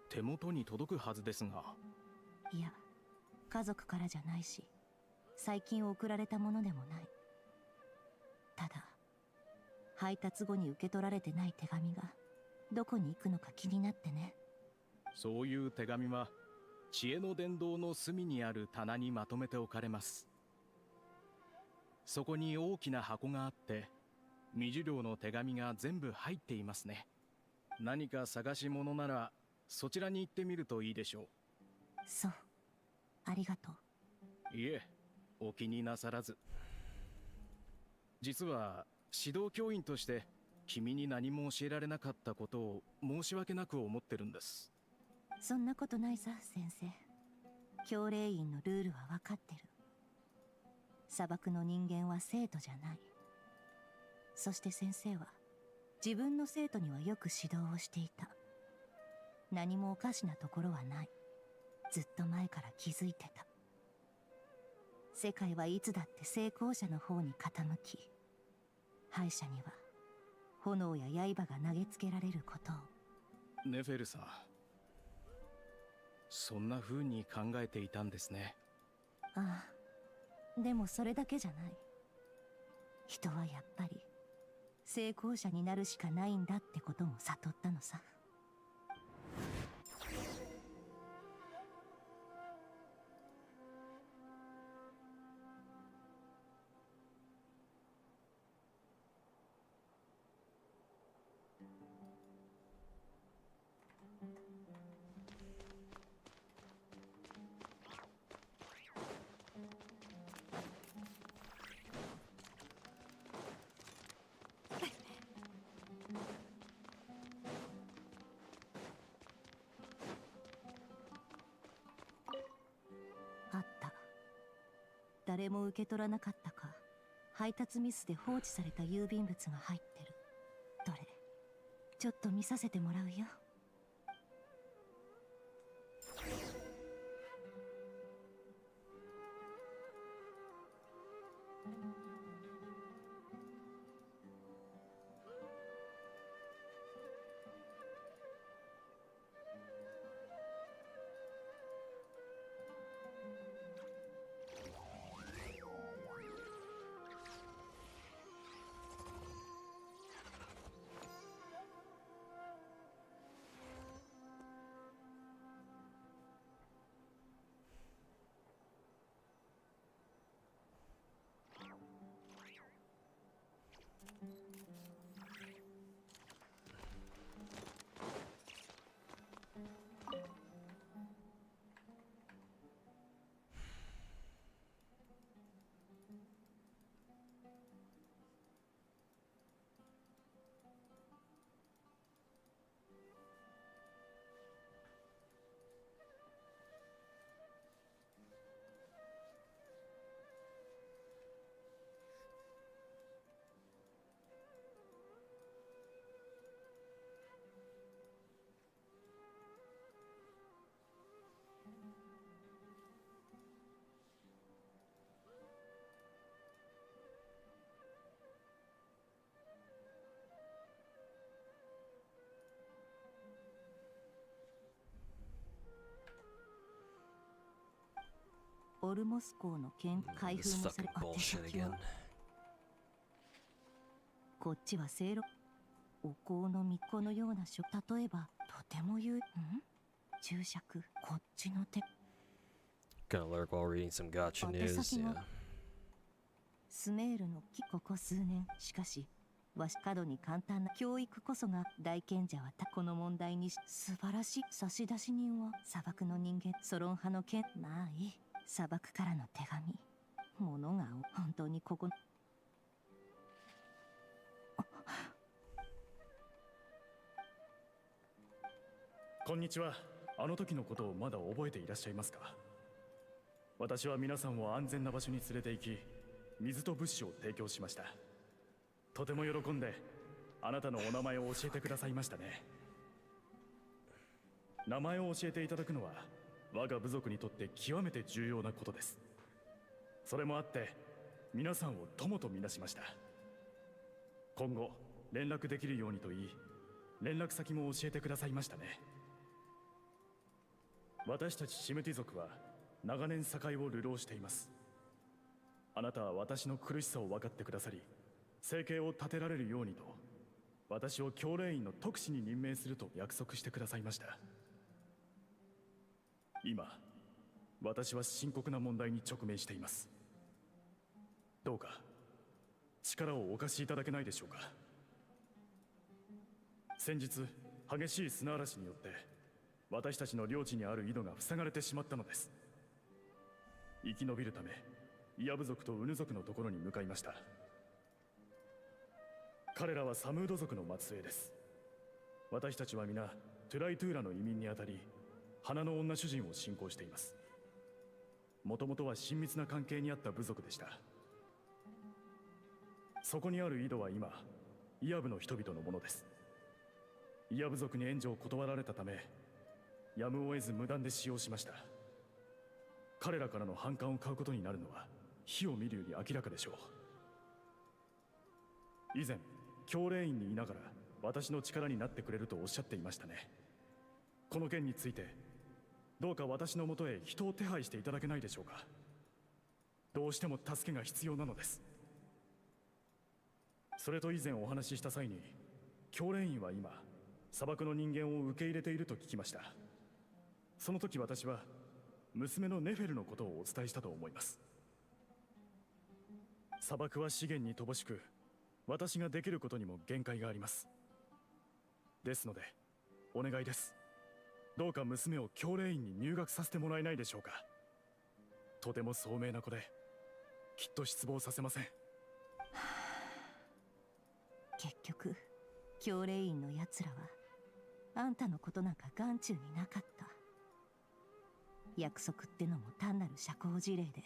手元に届くはずですが。いや、家族からじゃないし、最近送られたものでもない。ただ配達後に受け取られてない手紙がどこに行くのか気になってね。そういう手紙は知恵の殿堂の隅にある棚にまとめておかれます。そこに大きな箱があって、未受領の手紙が全部入っていますね。何か探し物ならそちらに行ってみるといいでしょう。そう、ありがとう。いえ、お気になさらず。実は指導教員として君に何も教えられなかったことを申し訳なく思ってるんです。そんなことないさ、先生。教令員のルールは分かってる。砂漠の人間は生徒じゃない。そして先生は自分の生徒にはよく指導をしていた。何もおかしなところはない。ずっと前から気づいてた。世界はいつだって成功者の方に傾き、敗者には炎や刃が投げつけられることを。ネフェルさん、そんな風に考えていたんですね。ああ、でもそれだけじゃない。人はやっぱり成功者になるしかないんだってことも悟ったのさ。あった。誰も受け取らなかったか、配達ミスで放置された郵便物が入ってる。どれ、ちょっと見させてもらうよ。オルモス港の剣開封もされ、手先はこっちは正論お香の巫女のような書、例えばとても言う注釈、こっちの手 Gonna lurk while reading some gacha news. Yeah. スメールの木、ここ数年しかしわし過度に簡単な教育こそが大賢者はこの問題に素晴らしい差出人は砂漠の人間ソロン派の剣まあいい砂漠からの手紙物が本当にこここんにちは。あの時のことをまだ覚えていらっしゃいますか？私は皆さんを安全な場所に連れて行き、水と物資を提供しました。とても喜んで、あなたのお名前を教えてくださいましたね。名前を教えていただくのは、我が部族にとって極めて重要なことです。それもあって、皆さんを友とみなしました。今後、連絡できるようにと言い、連絡先も教えてくださいましたね。私たちシムティ族は長年境を流浪しています。あなたは私の苦しさを分かってくださり、生計を立てられるようにと私を教令員の特使に任命すると約束してくださいました。今私は深刻な問題に直面しています。どうか力をお貸しいただけないでしょうか。先日激しい砂嵐によって私たちの領地にある井戸が塞がれてしまったのです。生き延びるためイヤブ族とウヌ族のところに向かいました。彼らはサムード族の末裔です。私たちは皆トゥライトゥーラの移民にあたり花の女主人を信仰しています。もともとは親密な関係にあった部族でした。そこにある井戸は今イヤブの人々のものです。イヤブ族に援助を断られたためやむを得ず無断で使用しました。彼らからの反感を買うことになるのは火を見るより明らかでしょう。以前教令員にいながら私の力になってくれるとおっしゃっていましたね。この件についてどうか私のもとへ人を手配していただけないでしょうか。どうしても助けが必要なのです。それと以前お話しした際に教令員は今砂漠の人間を受け入れていると聞きました。その時私は娘のネフェルのことをお伝えしたと思います。砂漠は資源に乏しく私ができることにも限界があります。ですのでお願いです。どうか娘を教令員に入学させてもらえないでしょうか。とても聡明な子できっと失望させません。結局教令員のやつらはあんたのことなんか眼中になかった。約束ってのも単なる社交辞令で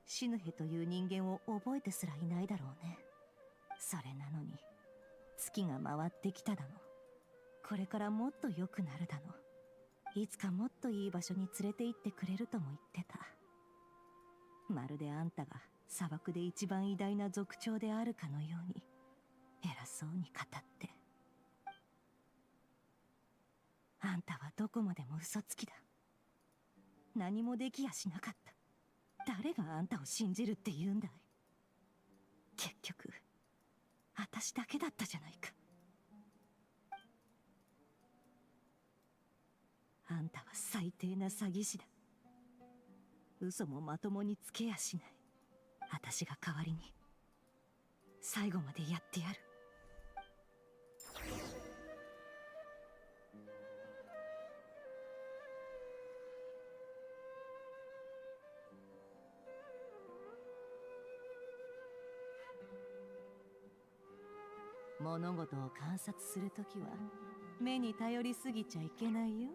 死ぬへという人間を覚えてすらいないだろうね。それなのに月が回ってきただの、これからもっと良くなるだの、いつかもっといい場所に連れて行ってくれるとも言ってた。まるであんたが砂漠で一番偉大な族長であるかのように偉そうに語って。あんたはどこまでも嘘つきだ。何もできやしなかった。誰があんたを信じるって言うんだい。結局私だけだったじゃないか。あんたは最低な詐欺師だ。嘘もまともにつけやしない。私が代わりに最後までやってやる。物事を観察するときは目に頼りすぎちゃいけないよ。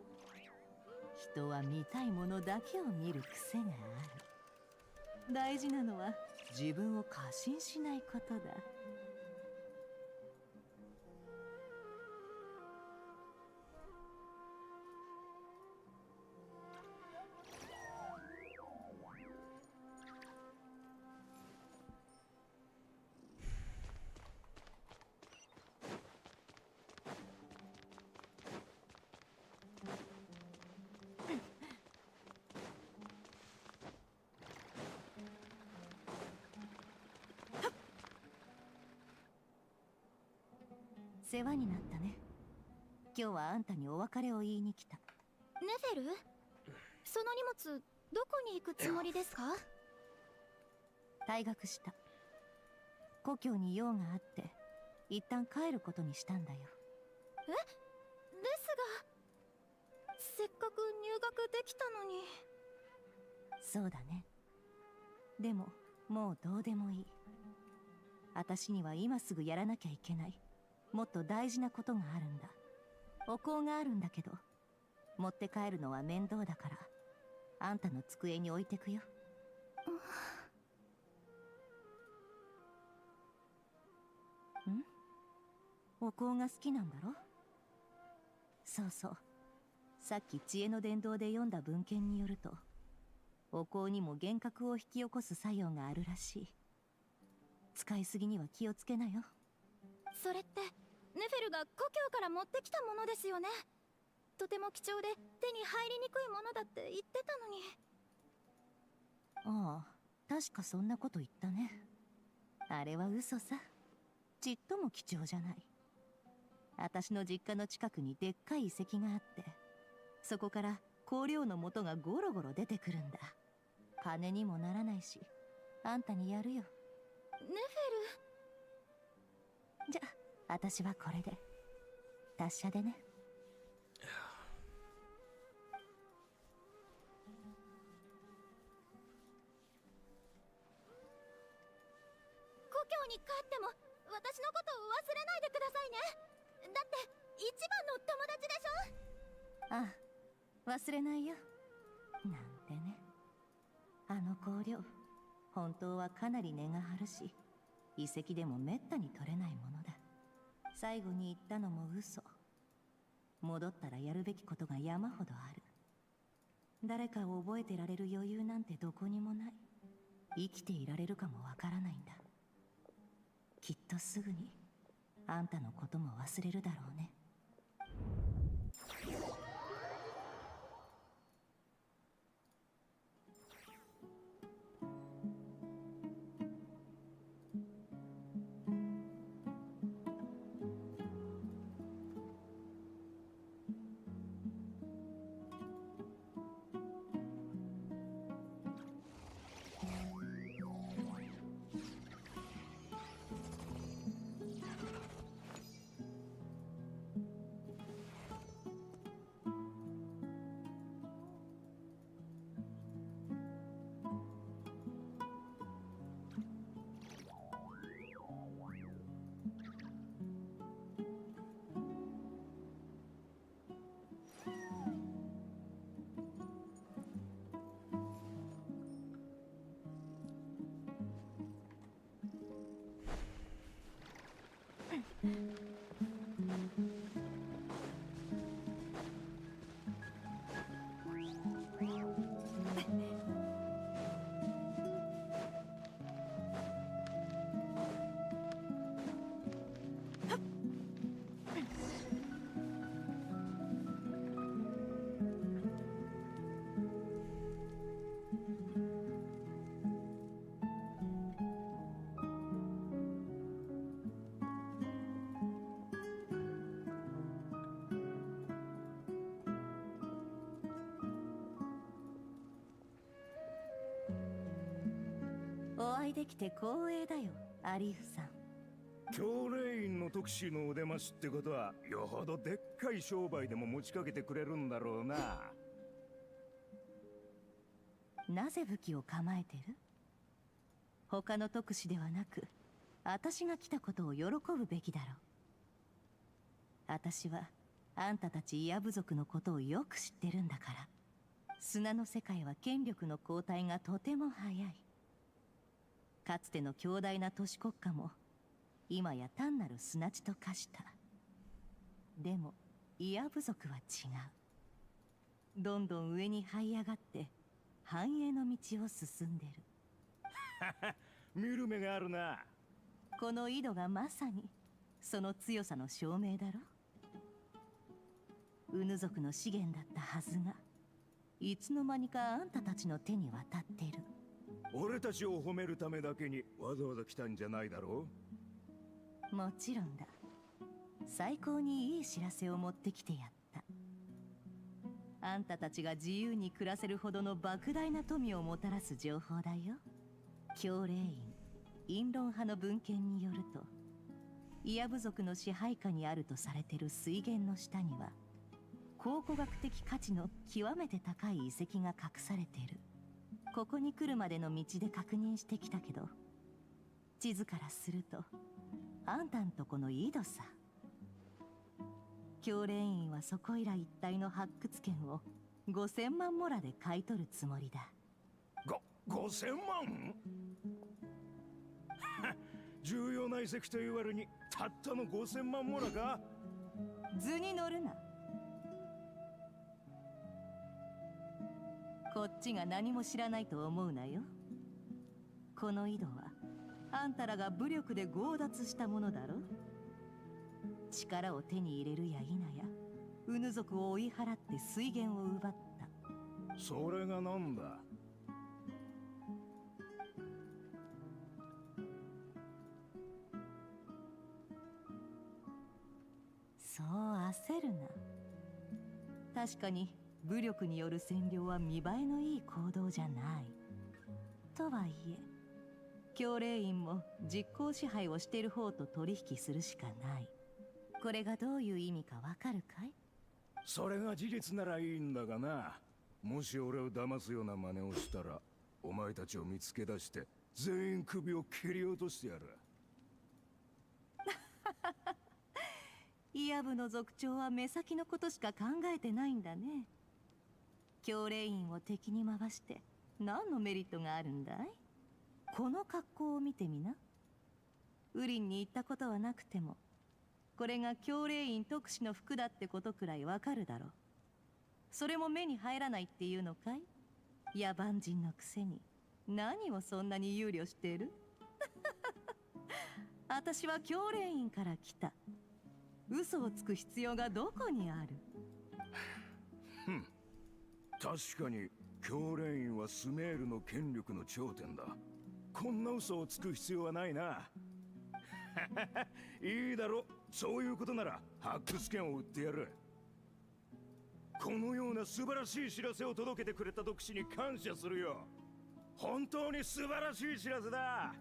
人は見たいものだけを見る癖がある。大事なのは自分を過信しないことだ。世話になったね。今日はあんたにお別れを言いに来た。ネフェル、その荷物どこに行くつもりですか？退学した。故郷に用があって一旦帰ることにしたんだよ。ですが、せっかく入学できたのに。そうだね。でももうどうでもいい。私には今すぐやらなきゃいけないもっと大事なことがあるんだ。お香があるんだけど持って帰るのは面倒だからあんたの机に置いてくよ。ん？お香が好きなんだろ？そうそう。さっき知恵の伝道で読んだ文献によるとお香にも幻覚を引き起こす作用があるらしい。使いすぎには気をつけなよ。それってネフェルが故郷から持ってきたものですよね。とても貴重で手に入りにくいものだって言ってたのに。ああ、確かそんなこと言ったね。あれは嘘さ。ちっとも貴重じゃない。私の実家の近くにでっかい遺跡があってそこから香料の素がゴロゴロ出てくるんだ。金にもならないしあんたにやるよ。ネフェル。じゃあ私はこれで達者でね。故郷に帰っても私のことを忘れないでくださいね。だって一番の友達でしょ。ああ、忘れないよ。なんてね。あの香料本当はかなり値が張るし遺跡でもめったに取れないものだ。最後に言ったのも嘘。戻ったらやるべきことが山ほどある。誰かを覚えてられる余裕なんてどこにもない。生きていられるかもわからないんだ。きっとすぐにあんたのことも忘れるだろうね。お会いできて光栄だよ、アリーフさん。教令員の特使のお出ましってことはよほどでっかい商売でも持ちかけてくれるんだろうな。なぜ武器を構えてる？他の特使ではなく私が来たことを喜ぶべきだろう。私はあんたたちイヤ部族のことをよく知ってるんだから。砂の世界は権力の交代がとても早い。かつての強大な都市国家も今や単なる砂地と化した。でもイヤ部族は違う。どんどん上に這い上がって繁栄の道を進んでる。見る目があるな。この井戸がまさにその強さの証明だろ。ウヌ族の資源だったはずがいつの間にかあんたたちの手に渡ってる。俺たちを褒めるためだけにわざわざ来たんじゃないだろう。もちろんだ。最高にいい知らせを持ってきてやった。あんたたちが自由に暮らせるほどの莫大な富をもたらす情報だよ。教令院陰論派の文献によると、イヤ部族の支配下にあるとされている水源の下には考古学的価値の極めて高い遺跡が隠されている。ここに来るまでの道で確認してきたけど、地図からするとあんたんとこの井戸さ。教令院はそこいら一帯の発掘権を5000万モラで買い取るつもりだ。5000万重要な遺跡という割にたったの5000万モラか。図に乗るな。こっちが何も知らないと思うなよ。この井戸はあんたらが武力で強奪したものだろ。力を手に入れるや否やウヌ族を追い払って水源を奪った。それがなんだ。そう焦るな。確かに武力による占領は見栄えのいい行動じゃない。とはいえ教令院も実効支配をしている方と取引するしかない。これがどういう意味かわかるかい？それが事実ならいいんだがな。もし俺を騙すような真似をしたら、お前たちを見つけ出して全員首を切り落としてやる。イヤ部の族長は目先のことしか考えてないんだね。教令院を敵に回して何のメリットがあるんだい？この格好を見てみな。ウリンに行ったことはなくても、これが教令院特使の服だってことくらいわかるだろう。それも目に入らないっていうのかい？野蛮人のくせに何をそんなに憂慮している？私は教令院から来た。嘘をつく必要がどこにある？確かに教令院はスメールの権力の頂点だ。こんな嘘をつく必要はないな。いいだろ。そういうことなら発掘権を売ってやる。このような素晴らしい知らせを届けてくれた読師に感謝するよ。本当に素晴らしい知らせだ。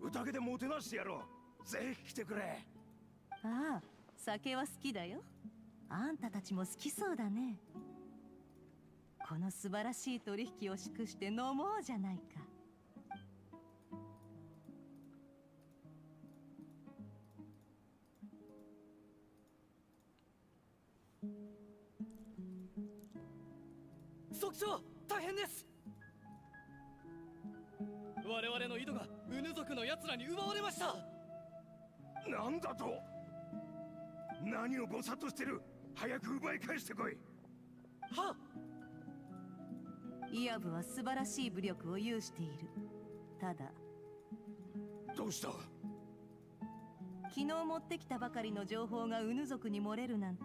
宴でもてなしてやろう。ぜひ来てくれ。ああ、酒は好きだよ。あんたたちも好きそうだね。この素晴らしい取引を祝して飲もうじゃないか。族長、大変です。我々の井戸がウヌ族の奴らに奪われました。なんだと？何をぼさっとしてる。早く奪い返してこい。はっ。イヤブは素晴らしい武力を有している。ただ、どうした？昨日持ってきたばかりの情報がウヌ族に漏れるなんて、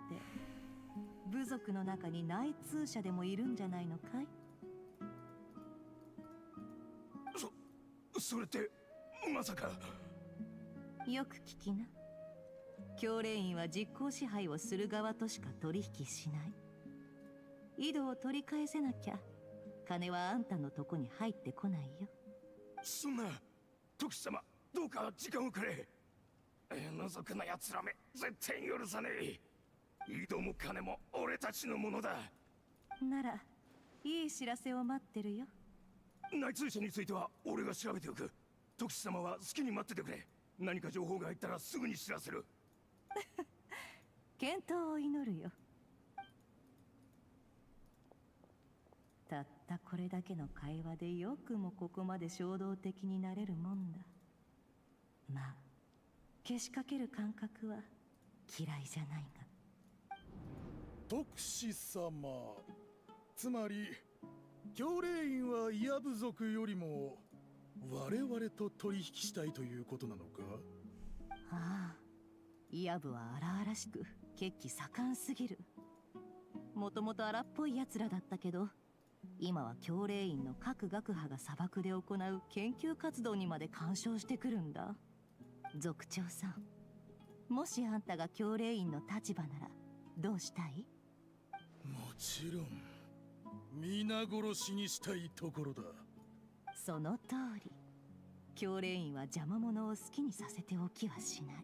部族の中に内通者でもいるんじゃないのかい？それってまさか。よく聞きな。教令院は実効支配をする側としか取引しない。井戸を取り返せなきゃ金はあんたのとこに入ってこないよ。そんな。徳師様、どうか時間をくれ。の族の奴らめ絶対許さねえ。井戸も金も俺たちのものだ。ならいい知らせを待ってるよ。内通者については俺が調べておく。徳師様は好きに待っててくれ。何か情報が入ったらすぐに知らせる。健闘を祈るよ。たったこれだけの会話でよくもここまで衝動的になれるもんだ。まあけしかける感覚は嫌いじゃないが。徳師様、つまり教令院はイヤ部族よりも我々と取引したいということなのか？ああ、イヤ部は荒々しく血気盛んすぎる。もともと荒っぽい奴らだったけど、今は教令院の各学派が砂漠で行う研究活動にまで干渉してくるんだ。族長さん、もしあんたが教令員の立場ならどうしたい？もちろん皆殺しにしたいところだ。その通り。教令員は邪魔者を好きにさせておきはしない。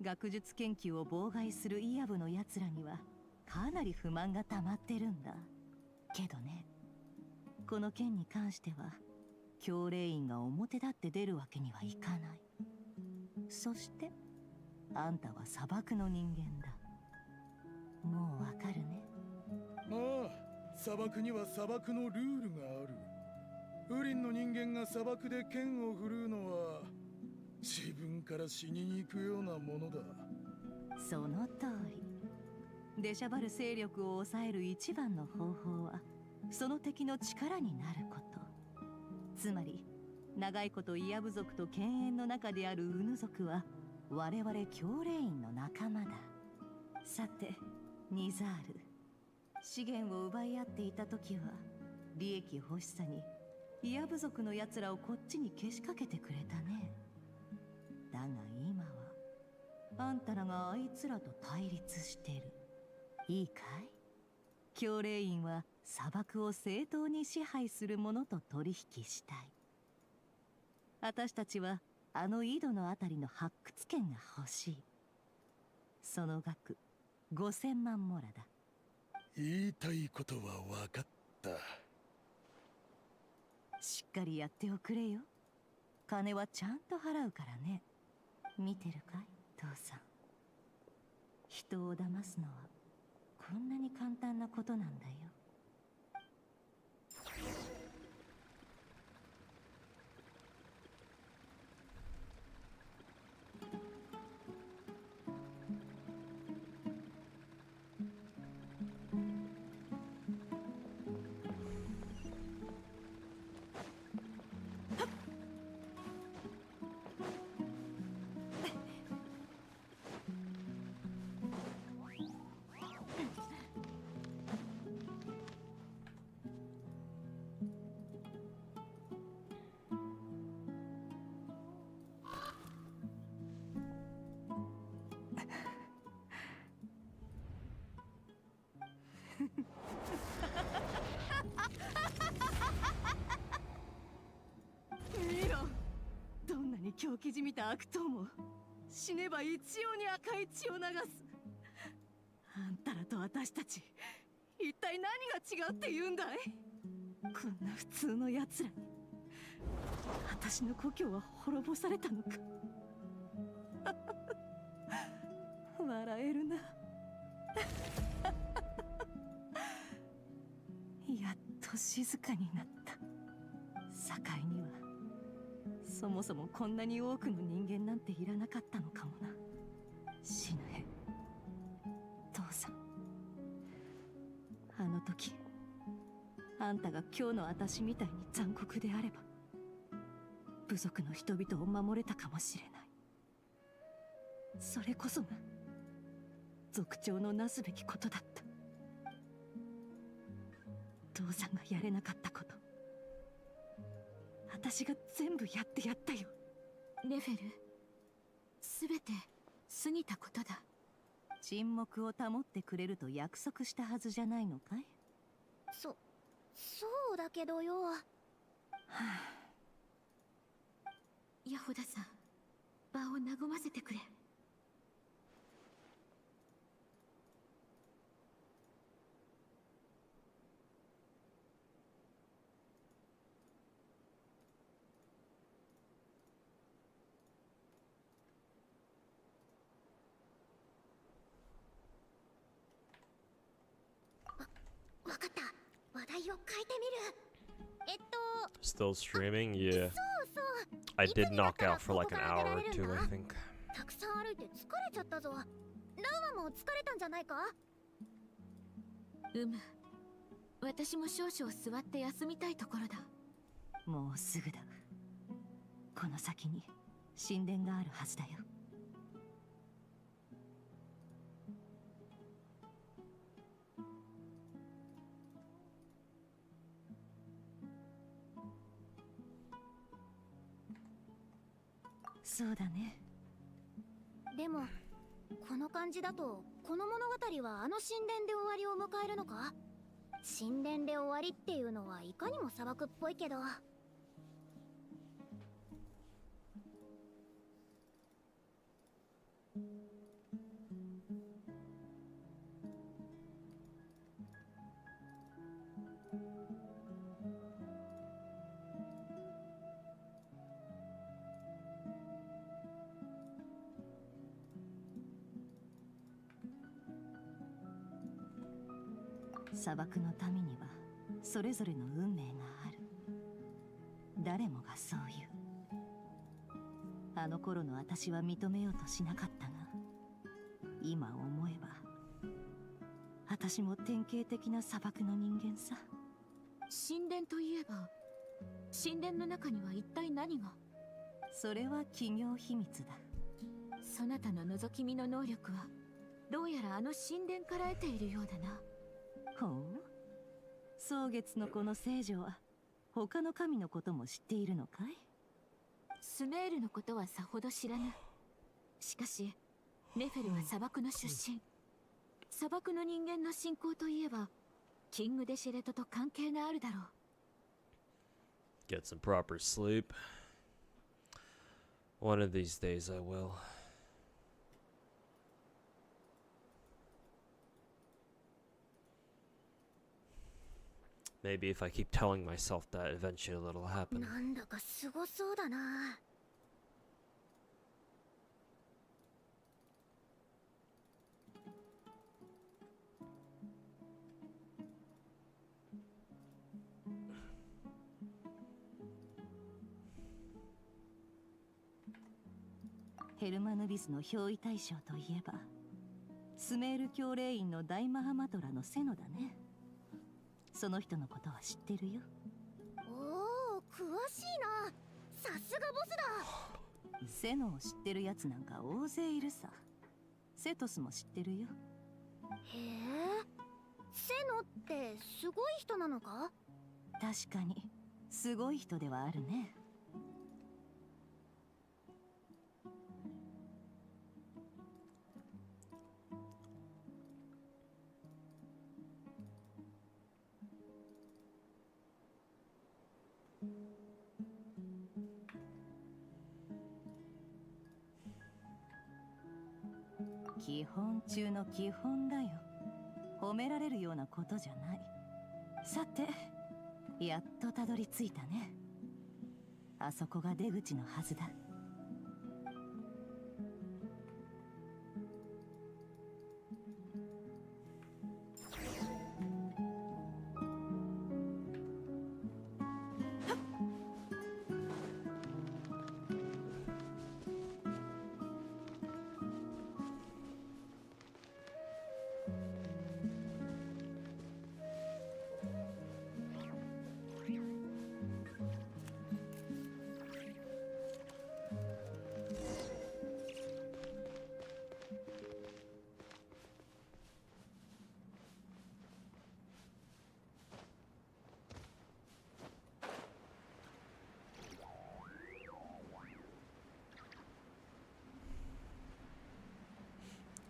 学術研究を妨害するイヤブのやつらにはかなり不満が溜まってるんだ。けどね、この件に関しては教令員が表立って出るわけにはいかない。そしてあんたは砂漠の人間だ。もうわかるね。ああ、砂漠には砂漠のルールがある。ウリンの人間が砂漠で剣を振るうのは自分から死にに行くようなものだ。その通り。出しゃばる勢力を抑える一番の方法はその敵の力になること。つまり長いことイヤ部族と犬猿の中であるウヌ族は我々教令員の仲間だ。さてニザール、資源を奪い合っていた時は利益欲しさにイヤ部族のやつらをこっちにけしかけてくれたね。だが今はあんたらがあいつらと対立してる。いいかい？教令員は砂漠を正当に支配する者と取引したい。私たちはあの井戸のあたりの発掘権が欲しい。その額5000万モラだ。言いたいことは分かった。しっかりやっておくれよ。金はちゃんと払うからね。見てるかい父さん。人を騙すのはこんなに簡単なことなんだよ。見ろ、どんなに狂気じみた悪党も死ねば一様に赤い血を流す。あんたらと私たち一体何が違うって言うんだい？こんな普通の奴らに私の故郷は滅ぼされたのか。笑えるな。やっと静かになった。境にはそもそもこんなに多くの人間なんていらなかったのかもな。死ぬへん父さん。あの時あんたが今日の私みたいに残酷であれば部族の人々を守れたかもしれない。それこそが族長のなすべきことだった。父さんがやれなかったこと私が全部やってやったよ。レフェル、すべて過ぎたことだ。沈黙を保ってくれると約束したはずじゃないのかい？そうだけどよ。ヤホダさん、場を和ませてくれ。わかった。話題を変えてみる。Still streaming? Yeah. そうそう。 I did knock out for like an hour or two, I think. たくさん歩いて疲れちゃったぞ。ラウアも疲れたんじゃないか？私も少々座って休みたいところだ。もうすぐだ。この先に神殿があるはずだよ。そうだね。でもこの感じだとこの物語はあの神殿で終わりを迎えるのか？神殿で終わりっていうのはいかにも砂漠っぽいけど。砂漠の民にはそれぞれの運命がある。誰もがそう言う。あの頃の私は認めようとしなかったが、今思えば私も典型的な砂漠の人間さ。神殿といえば、神殿の中には一体何が？それは企業秘密だ。そなたの覗き見の能力はどうやらあの神殿から得ているようだな。ほう、蒼月のこの聖女は他の神のことも知っているのかい？スメールのことはさほど知らぬ。しかしネフェルは砂漠の出身。砂漠の人間の信仰といえばキングデシェレトと関係があるだろう。 Get some proper sleep. One of these days I will. Maybe if I keep telling myself that, eventually it'll happen. なんだかすごそうだな。ヘルマヌビスの憑依対象といえば、スメール教令員の大マハマトラのセノだね。その人のことは知ってるよ。おお、詳しいな。さすがボスだ。セノを知ってるやつなんか大勢いるさ。セトスも知ってるよ。へえ、セノってすごい人なのか？確かにすごい人ではあるね。基本中の基本だよ。褒められるようなことじゃない。さて、やっとたどり着いたね。あそこが出口のはずだ。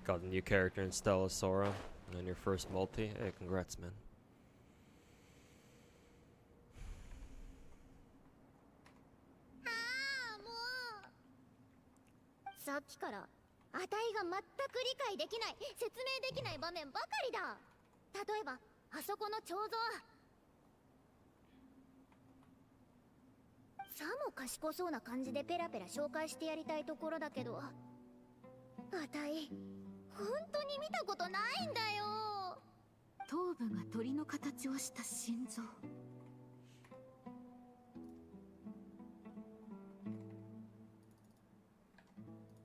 Got a new character in Stella Sora and your first multi. Hey, congrats, man. さっきからあたいが全く理解できない、説明できない場面ばかりだ。例えばあそこの彫像、さも賢そうな感じでペラペラ紹介してやりたいところだけど、あたい本当に見たことないんだよ。頭部が鳥の形をした心臓。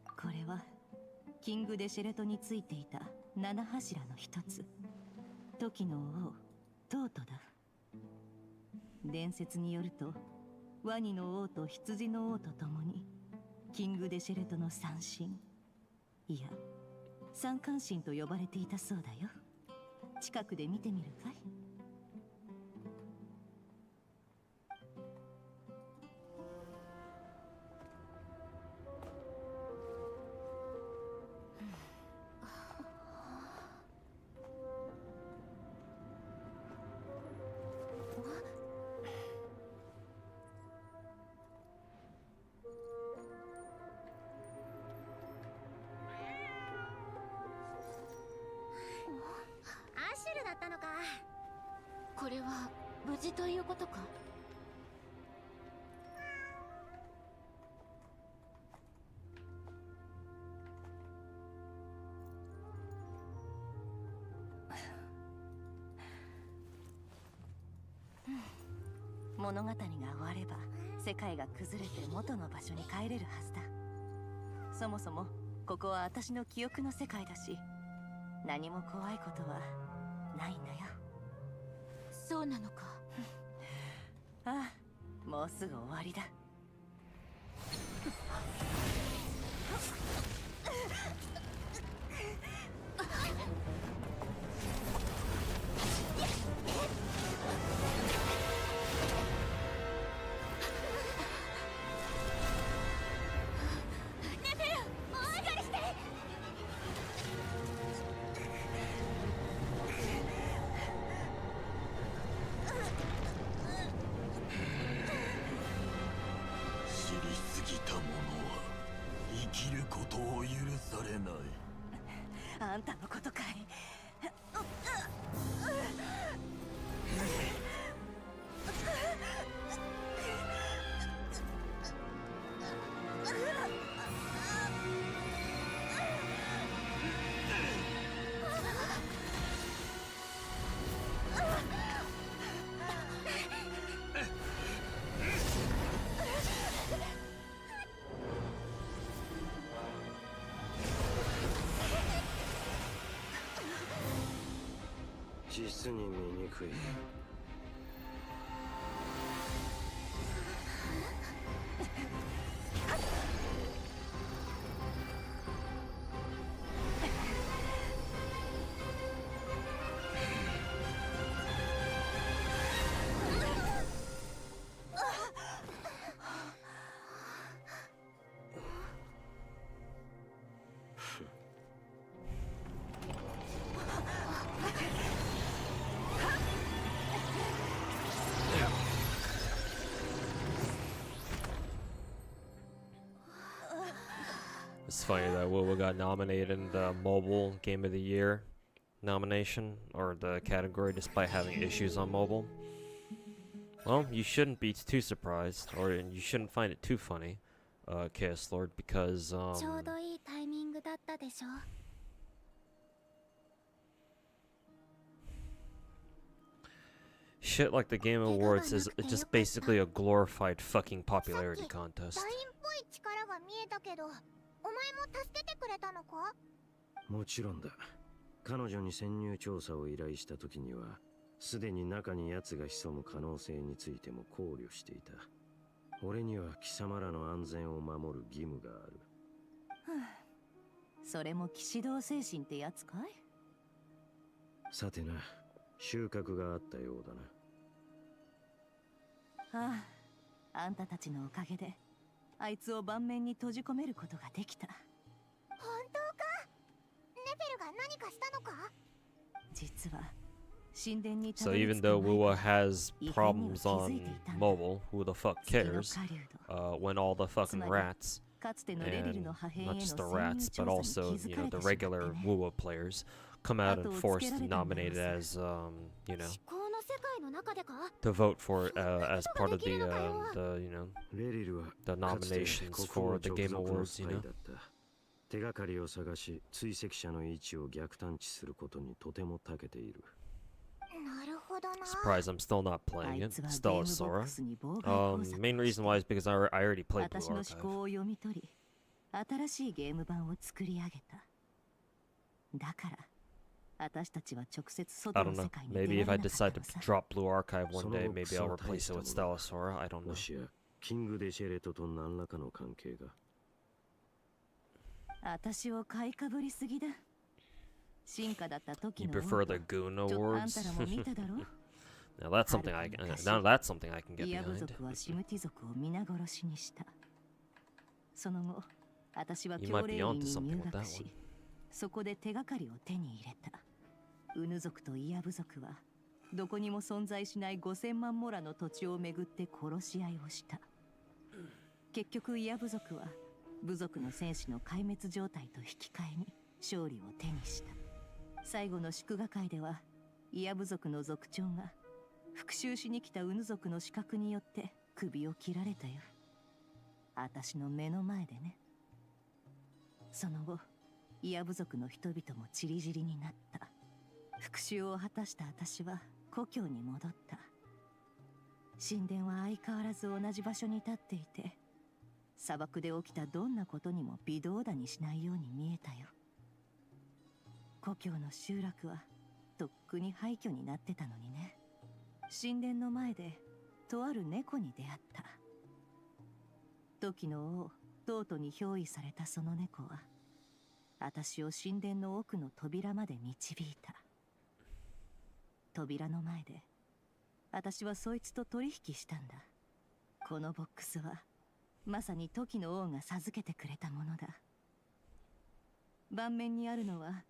これはキングデシェレトについていた七柱の一つ、時の王トートだ。伝説によると、ワニの王と羊の王と共にキングデシェレトの三神、いや三冠神と呼ばれていたそうだよ。近くで見てみるかい？れは無事ということか？物語が終われば世界が崩れて元の場所に帰れるはずだ。そもそもここは私の記憶の世界だし、何も怖いことはないんだよ。そうなのか。ああ、もうすぐ終わりだ。あんたのことかい。実に醜い。It's funny that WoW got nominated in the Mobile Game of the Year nomination, or the category, despite having issues on mobile. Well, you shouldn't be too surprised, or you shouldn't find it too funny, Chaos Lord, because, ちょうどいいタイミングだったでしょ。shit like the Game Awards is just basically a glorified fucking popularity contest. ダインっぽい力が見えたけど、お前も助けてくれたのか？もちろんだ。彼女に潜入調査を依頼した時には、すでに中に奴が潜む可能性についても考慮していた。俺には貴様らの安全を守る義務がある。それも騎士道精神ってやつかい？さてな、収穫があったようだな。ああ、あんたたちのおかげであいつを盤面に閉じ込めることができた。本当か？ネフェルが何かしたのか？実は神殿に So even though WoW has problems on mobile, who the fuck cares? When all the fucking rats, and not just the rats, but also, you know, the regular WoW players come out and forced and nominated as, you know, to vote for it as part of the, you know, the nominations for the Game Awards, you know. 手がかりを探し、追跡者の位置を逆探知することにとても長けている。Surprised I'm still not playing it. Stella Sora. Main reason why is because I already played Blue 私の思考を読み取り、新しいゲーム版を作り上げた。だから、私たちは直接外の世界に出られな Maybe if か I った decide の to さ。drop Blue Archive one day, maybe I'll replace it with Stella Sora. I don't know. もしや、キングデシェレトと何らかの関係が。私を買いかぶりすぎだ。進化だった時 You の prefer the Goon ちょっとあん Awards? たらも見ただろ？ Now that's something I can get イヤ部 behind. 族はシムティ族を皆殺しにした。その後、私は You 教 might 令 be 院 onto に something 入 with that 学し one. そこで手がかりを手に入れた。ウヌ族とイヤ部族はどこにも存在しない5000万モラの土地をめぐって殺し合いをした。結局イヤ部族は部族の戦士の壊滅状態と引き換えに勝利を手にした。最後の祝賀会ではイヤ部族の族長が復讐しに来たウヌ族の刺客によって首を切られたよ。私の目の前でね。その後イヤ部族の人々も散り散りになった。復讐を果たした私は故郷に戻った。神殿は相変わらず同じ場所に立っていて、砂漠で起きたどんなことにも微動だにしないように見えたよ。故郷の集落はとっくに廃墟になってたのにね。神殿の前でとある猫に出会った。時の王トートに憑依されたその猫は私を神殿の奥の扉まで導いた。扉の前で私はそいつと取引したんだ。このボックスはまさに時の王が授けてくれたものだ。盤面にあるのは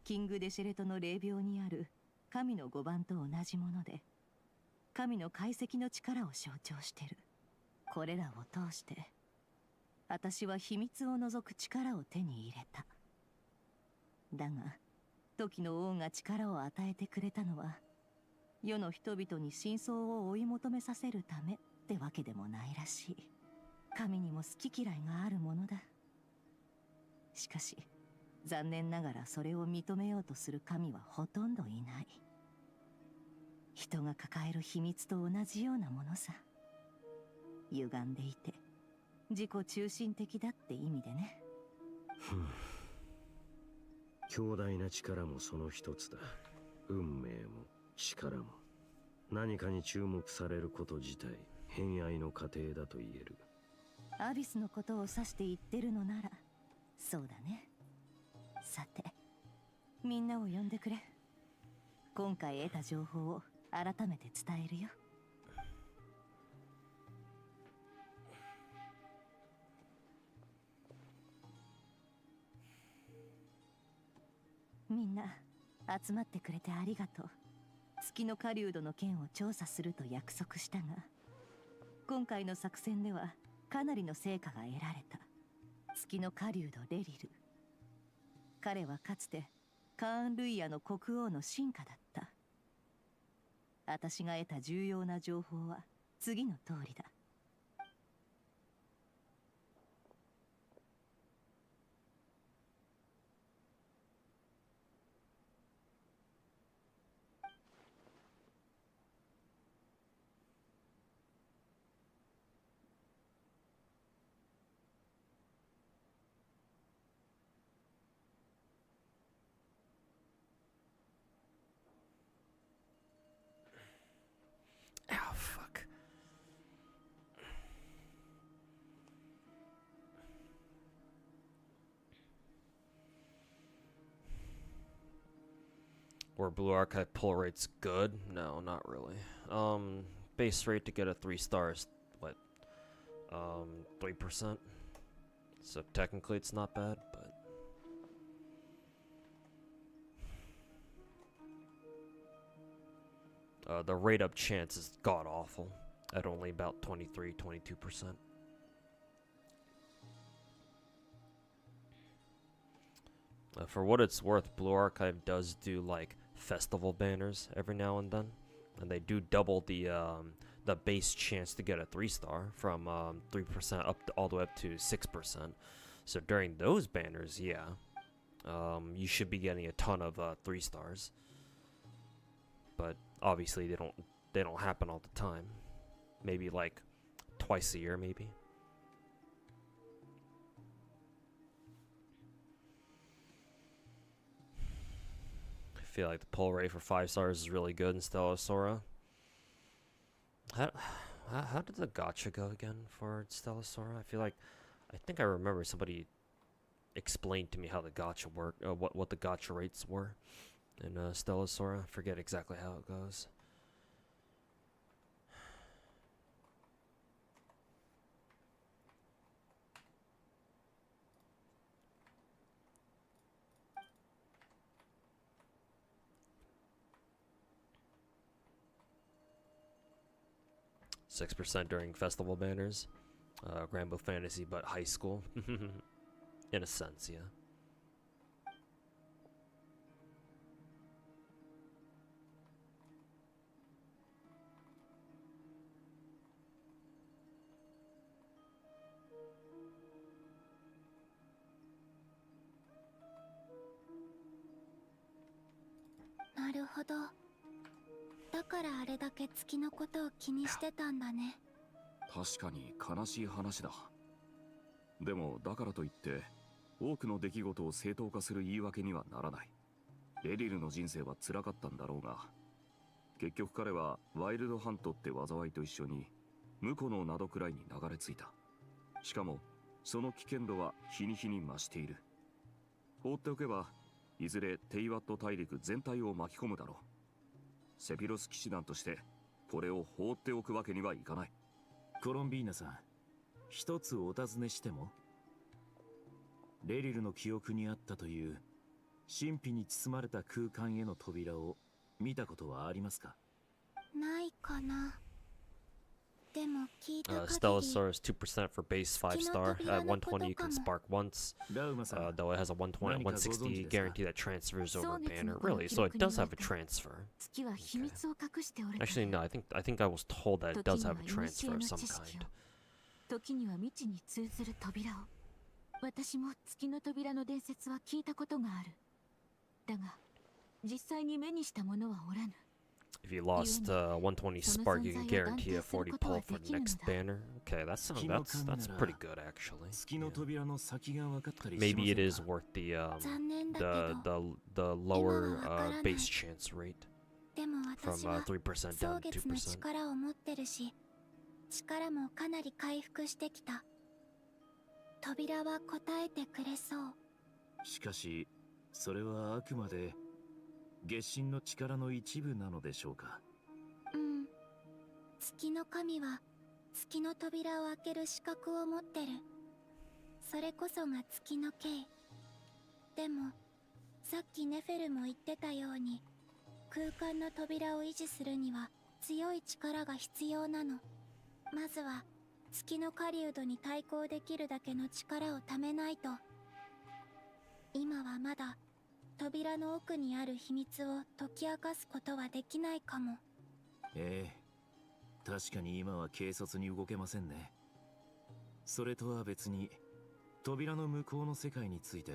キング・デシェレトの霊廟にある神の5番と同じもので、神の解析の力を象徴してる。これらを通して私は秘密を除く力を手に入れた。だが時の王が力を与えてくれたのは世の人々に真相を追い求めさせるためってわけでもないらしい。神にも好き嫌いがあるものだ。しかし残念ながらそれを認めようとする神はほとんどいない。人が抱える秘密と同じようなものさ。歪んでいて自己中心的だって意味でね。強大な力もその一つだ。運命も力も何かに注目されること自体偏愛の過程だと言える。アビスのことを指して言ってるのならそうだね。さてみんなを呼んでくれ。今回得た情報を改めて伝えるよ。みんな集まってくれてありがとう。月の狩人の件を調査すると約束したが、今回の作戦ではかなりの成果が得られた。月の狩人レリル、彼はかつてカーン・ルイヤの国王の臣下だった。私が得た重要な情報は次の通りだ。Oh, fuck. Were Blue Archive pull rates good? No, not really. Base rate to get a 3 stars, what? 3%. So technically it's not bad, but the rate up chance is god awful at only about 22%. For what it's worth, Blue Archive does do like festival banners every now and then, and they do double the base chance to get a 3-star from 3% up to, all the way up to 6%. So during those banners, yeah, you should be getting a ton of 3 stars. But obviously they don't happen all the time. Maybe like twice a year, maybe. I feel like the pull rate for 5 stars is really good in Stellasora. How did the gacha go again for Stellasora? I think I remember somebody explained to me how the gacha worked, what the gacha rates were in Stellasora. I forget exactly how it goes. %, during festival banners. Granblue Fantasy, but high school. In a sense, yeah. るほど。だからあれだけ月のことを気にしてたんだね。確かに悲しい話だ。でもだからといって多くの出来事を正当化する言い訳にはならない。レリルの人生は辛かったんだろうが、結局彼はワイルドハントって災いと一緒に婿の名くらいに流れ着いた。しかもその危険度は日に日に増している。放っておけばいずれテイワット大陸全体を巻き込むだろう。セピロス騎士団としてこれを放っておくわけにはいかない。コロンビーナさん、一つお尋ねしても？レリルの記憶にあったという神秘に包まれた空間への扉を見たことはありますか？ないかな。でも聞いた限り、Stellar is 2% for base 5 star. At 120 you can spark once. Though it has a 160 guarantee that transfers over banner. Really? So it does have a transfer. Okay. Actually, no. I think I was told that it does have a transfer of some kind. 時には未知に通ずる扉を。私も月の扉の伝説は聞いたことがある。だが、実際に目にしたものはおらぬ。If you lost 120 spark, you can guarantee a 40 pull for the next banner. Okay, that's pretty good actually. Yeah. Maybe it is worth the lower base chance rate from 3% down to 2%. 力を持ってるし、力もかなり回復してきた。扉は答えてくれそう。しかし、それはあくまで月神の力の一部なのでしょうか。うん。月の神は月の扉を開ける資格を持ってる。それこそが月の刑。でも、さっきネフェルも言ってたように、空間の扉を維持するには強い力が必要なの。まずは月の狩人に対抗できるだけの力を貯めないと。今はまだ扉の奥にある秘密を解き明かすことはできないかも。ええ、確かに今は軽率に動けませんね。それとは別に扉の向こうの世界について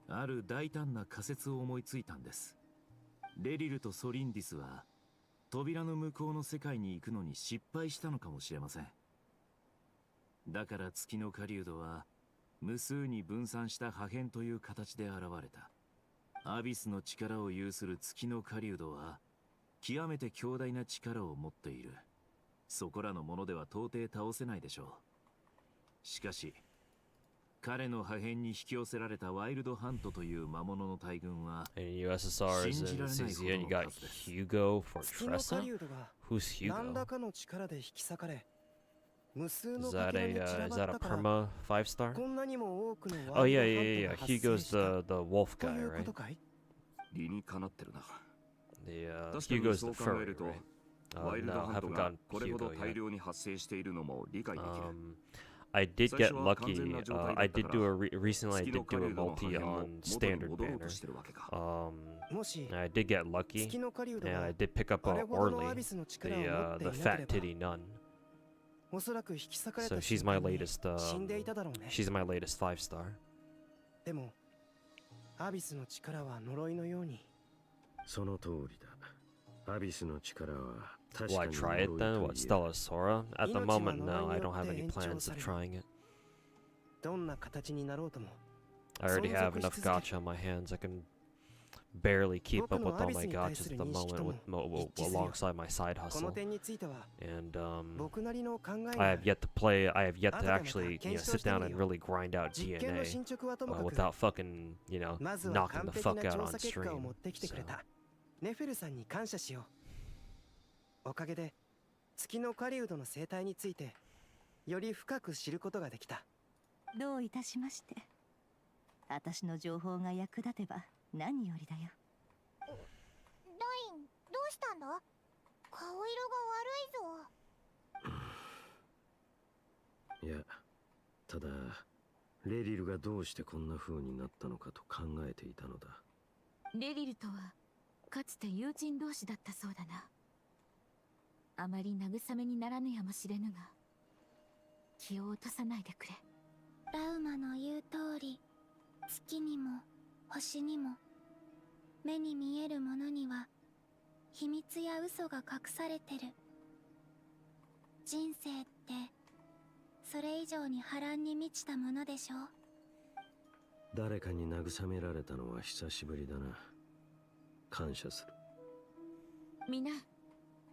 ある大胆な仮説を思いついたんです。レリルとソリンディスは扉の向こうの世界に行くのに失敗したのかもしれません。だから月の狩人は無数に分散した破片という形で現れた。アビスの力を有する月の狩人は極めて強大な力を持っている。そこらのものでは到底倒せないでしょう。しかし彼の破片に引き寄せられたワイルドハントという魔物の大群は USSR is in CZN. You got Hugo for Tressa? Who's Hugo? Is that a perma 5 star? Oh yeah. Hugo's the wolf guy, right? Hugo's the furry, right? No, haven't gotten Hugo yet. I did get lucky. I did do recently. I did do a multi on standard banner. I did get lucky, and I did pick up Orly, the fat titty nun. So she's my latest. She's my latest 5 star. でも、アビスの力は呪いのように。その通りだ。アビスの力は Will I try it then? What, Stellar Sora? At the moment, no. I don't have any plans of trying it. どんな形になろうとも。I already have enough gacha on my hands. I can barely keep up with all my gachas at the moment alongside my side hustle. And I have yet to play. I have yet to actually sit down and really grind out DNA without fucking knocking the fuck out on stream. So. ネフェルさんに感謝しよう。おかげで月の狩人の生態についてより深く知ることができた。どういたしまして。私の情報が役立てば何よりだよ。ライン、どうしたんだ？顔色が悪いぞ。いや、ただレリルがどうしてこんな風になったのかと考えていたのだ。レリルとはかつて友人同士だったそうだな。あまり慰めにならぬやもしれぬが、気を落とさないでくれ。ラウマの言う通り、月にも星にも目に見えるものには秘密や嘘が隠されてる。人生ってそれ以上に波乱に満ちたものでしょ。誰かに慰められたのは久しぶりだな。感謝する。みんな、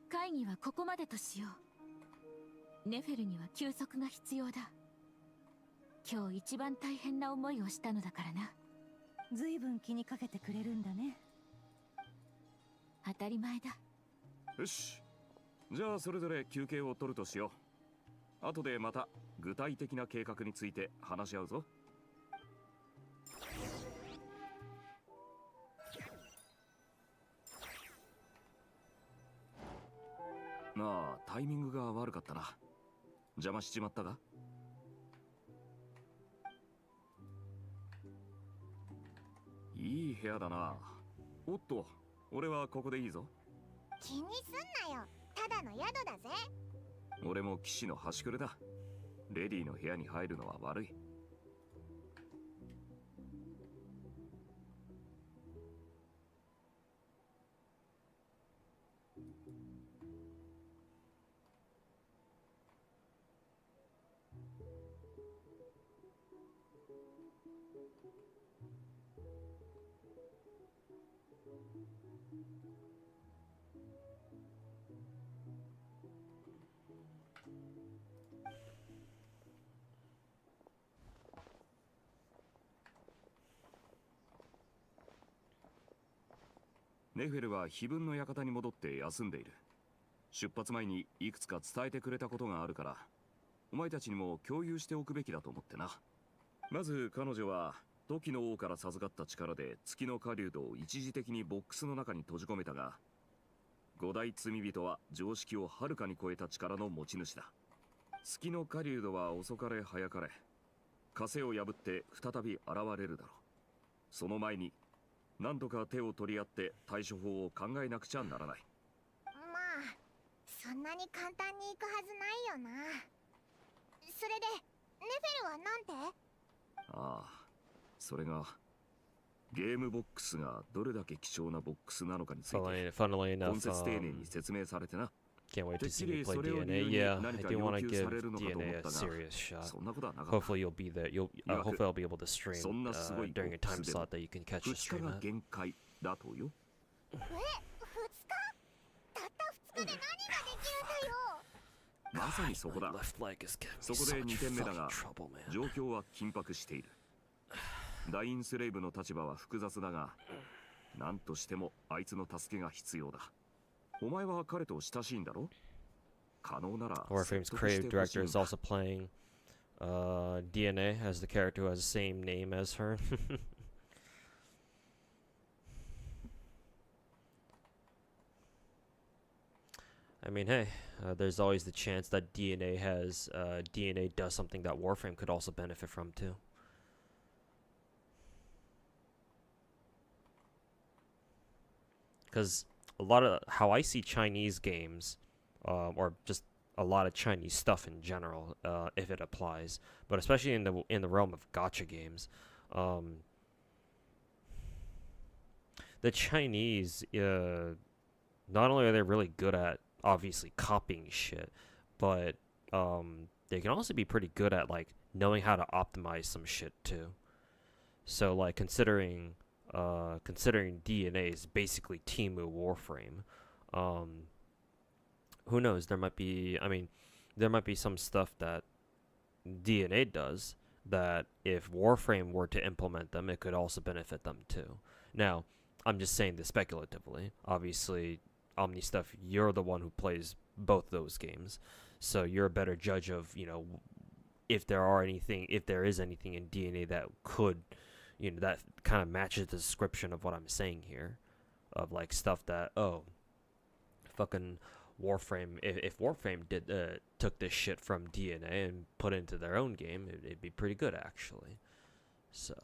会議はここまでとしよう。ネフェルには休息が必要だ。今日一番大変な思いをしたのだからな。ずいぶん気にかけてくれるんだね。当たり前だ。よし、じゃあそれぞれ休憩を取るとしよう。後でまた具体的な計画について話し合うぞ。なあ、タイミングが悪かったな。邪魔しちまったか？いい部屋だな。おっと、俺はここでいいぞ。気にすんなよ、ただの宿だぜ。俺も騎士の端くれだ。レディの部屋に入るのは悪い。ネフェルは碑文の館に戻って休んでいる。出発前にいくつか伝えてくれたことがあるから、お前たちにも共有しておくべきだと思ってな。まず彼女は時の王から授かった力で月の狩人を一時的にボックスの中に閉じ込めたが、五大罪人は常識をはるかに超えた力の持ち主だ。月の狩人は遅かれ早かれ枷を破って再び現れるだろう。その前に何とか手を取り合って対処法を考えなくちゃならない。まあそんなに簡単にいくはずないよな。それでネフェルはなんて？ああ、それがゲームボックスがどれだけ貴重なボックスなのかについて根節丁寧に説明されてな。 Can't wait to see me play DNA. Yeah, I do want to give DNA a serious shot. Hopefully you'll be there. Hopefully I'll be able to stream during a time slot that you can catch the stream at. 限界だとよ。2日？たった2日で何ができるんだよ。まさにそこだ。そこで2点目だが、状況は緊迫している。ダインスレイブの立場は複雑だが、何としてもあいつの助けが必要だ。お前は彼と親しいんだろ？可能なら Warframe's creative director is also playing DNA as the character who has the same name as her. I mean, hey, there's always the chance that DNA does something that Warframe could also benefit from too. Because a lot of how I see Chinese games, or just a lot of Chinese stuff in general, if it applies, but especially in the realm of gacha games, the Chinese, not only are they really good at obviously copying shit, but they can also be pretty good at like knowing how to optimize some shit too. So like considering DNA is basically Temu Warframe, who knows, there might be some stuff that DNA does that if Warframe were to implement them, it could also benefit them too. Now, I'm just saying this speculatively. Obviously, Omni Stuff, you're the one who plays both those games, so you're a better judge of, you know, if there is anything in DNA that could, you know, that kind of matches the description of what I'm saying here, of like stuff that, oh, fucking Warframe, if Warframe took this shit from DNA and put it into their own game, it'd be pretty good actually. So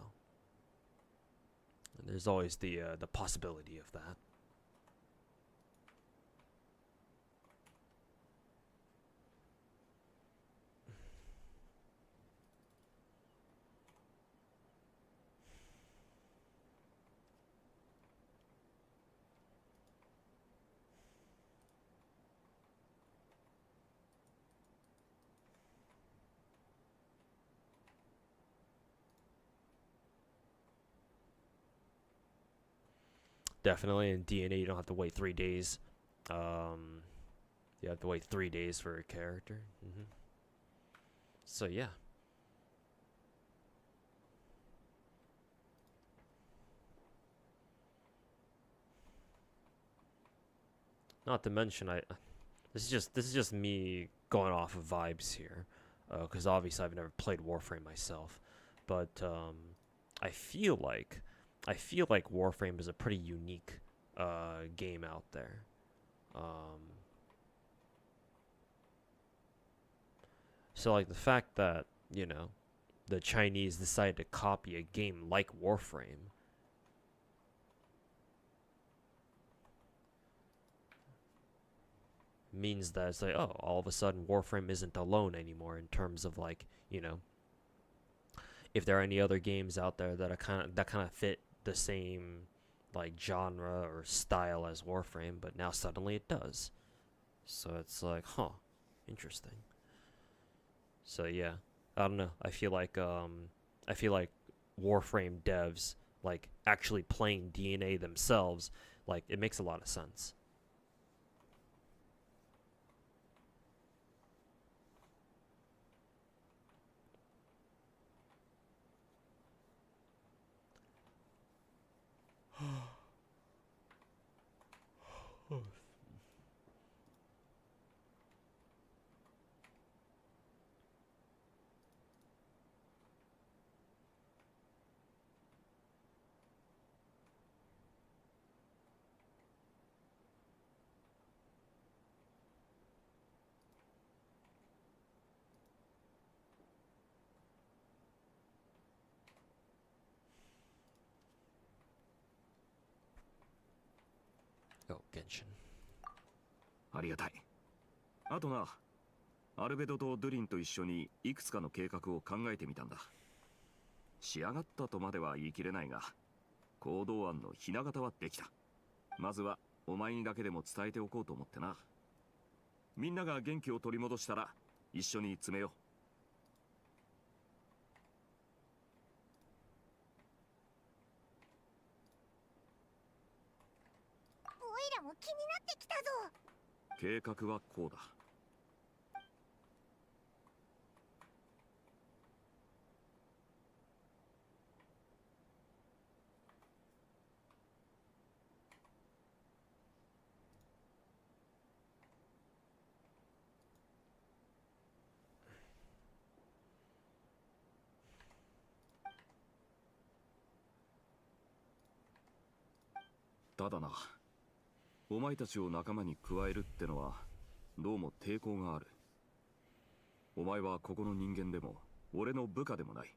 there's always the possibility of that. definitely. In DNA, you don't have to wait 3 days. You have to wait 3 days for a character. So yeah. Not to mention, this is just me going off of vibes here, because obviously I've never played Warframe myself, but I feel like Warframe is a pretty unique game out there. So like the fact that, you know, the Chinese decided to copy a game like Warframe means that it's like, oh, all of a sudden Warframe isn't alone anymore in terms of, like, you know, if there are any other games out there that are kind of fit the same like genre or style as Warframe, but now suddenly it does. So it's like, huh, interesting. So yeah, I don't know. I feel like Warframe devs, like actually playing DNA themselves, like it makes a lot of sense. Oh, Genshin. ありがたい。あとな、アルベドとドゥリンと一緒にいくつかの計画を考えてみたんだ。仕上がったとまでは言い切れないが、行動案のひな形はできた。まずはお前にだけでも伝えておこうと思ってな。みんなが元気を取り戻したら一緒に詰めよう。オイラも気になってきたぞ。計画はこうだ。ただな、お前たちを仲間に加えるってのはどうも抵抗がある。お前はここの人間でも俺の部下でもない。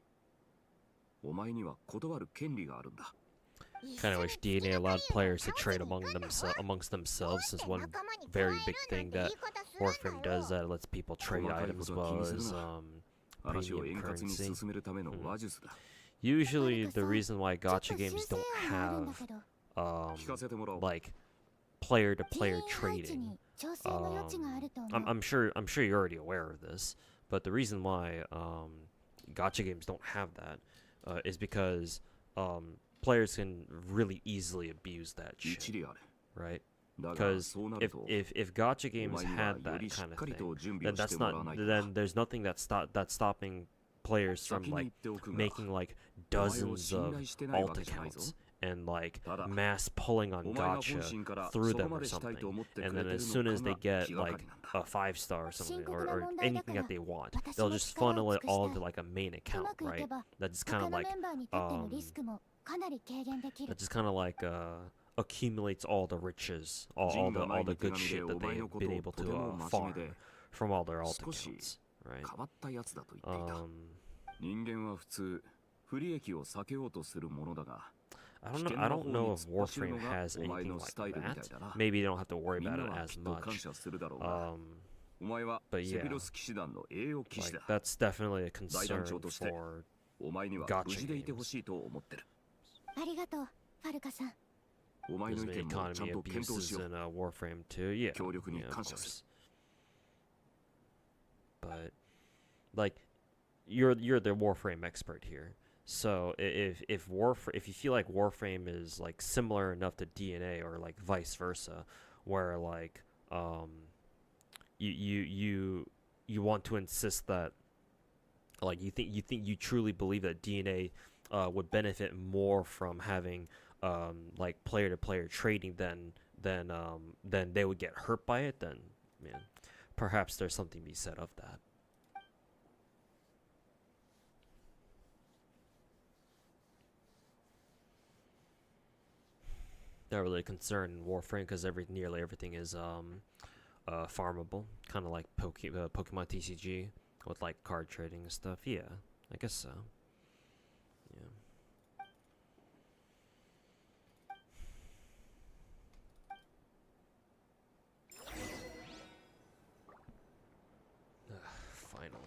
お前には断る権利があるんだ。Kind of wish DNA allowed players to trade amongst themselves, since one very big thing that Warframe does that lets people trade items as well as premium currency. Usually the reason why gacha games don't have like player-to-player trading, I'm sure you're already aware of this, but the reason why gacha games don't have that is because players can really easily abuse that shit, right? Because if gacha games had that kind of thing, then there's nothing that's stopping players from like making like dozens of alt accounts and like mass pulling on gacha through them or something, and then as soon as they get like a 5-star or something, or anything that they want, they'll just funnel it all to like a main account, right? That's kind of like accumulates all the riches, all the good shit that they've been able to farm from all their alt accounts, right? 人間は普通不利益を避けようとするものだが、 I don't know if Warframe has anything like that. Maybe they don't have to worry about it as much. But yeah, like, that's definitely a concern for gacha games. There's many economy abuses in Warframe too. Yeah, of course. But like, you're the Warframe expert here. So if if you feel like Warframe is like similar enough to DNA or like vice versa, where like you want to insist that like you truly believe that DNA would benefit more from having like player to player trading than they would get hurt by it, then man, perhaps there's something to be said of that. Not really concerned in Warframe because nearly everything is farmable, kind of like Pokemon TCG with like card trading and stuff. Yeah, I guess so. Yeah. Finally.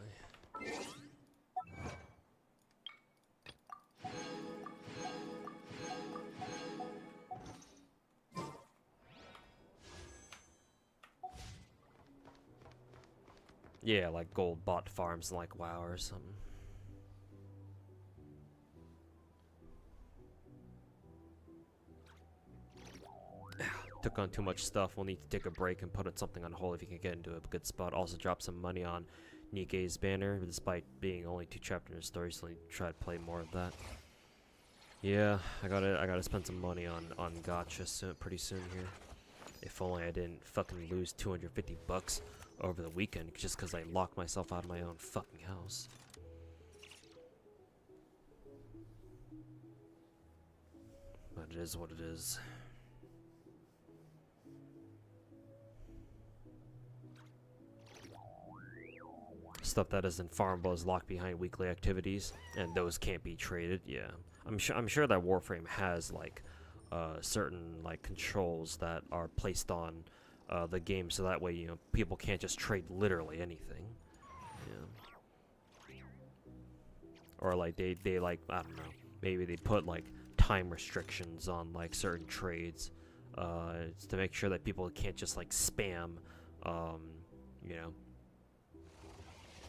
Yeah, like gold bot farms like WoW or something. Took on too much stuff. We'll need to take a break and put something on hold if you can get into a good spot. Also drop some money on Nikkei's banner, despite being only 2 chapters in the story, so try to play more of that. Yeah, I gotta spend some money on gacha pretty soon here. If only I didn't fucking lose 250 bucks over the weekend just because I locked myself out of my own fucking house. But it is what it is. Stuff that isn't farmable is locked behind weekly activities, and those can't be traded. Yeah, I'm sure that Warframe has like certain like controls that are placed on the game, so that way, you know, people can't just trade literally anything. Yeah. Or like they like, I don't know, maybe they put like time restrictions on like certain trades to make sure that people can't just like spam, you know,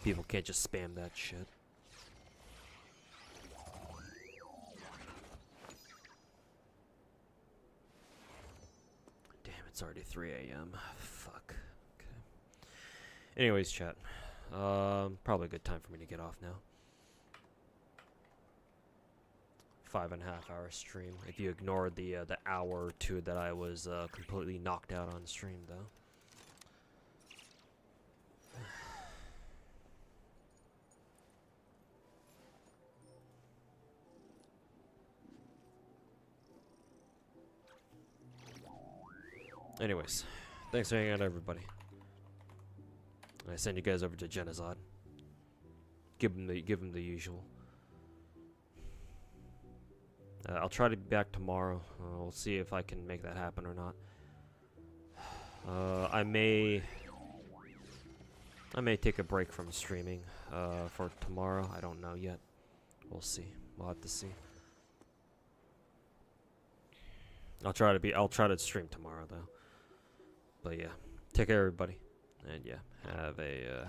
people can't just spam that shit. It's already 3 a.m. Fuck. Okay. Anyways, chat. Probably a good time for me to get off now. 5.5 hour stream. If you ignored the hour or two that I was completely knocked out on stream, though. Anyways, thanks for hanging out, everybody. I send you guys over to Genocide. Give him the usual. I'll try to be back tomorrow. We'll see if I can make that happen or not. I may take a break from streaming for tomorrow. I don't know yet. We'll see. We'll have to see. I'll try to stream tomorrow though. But yeah, take care everybody, and yeah, have a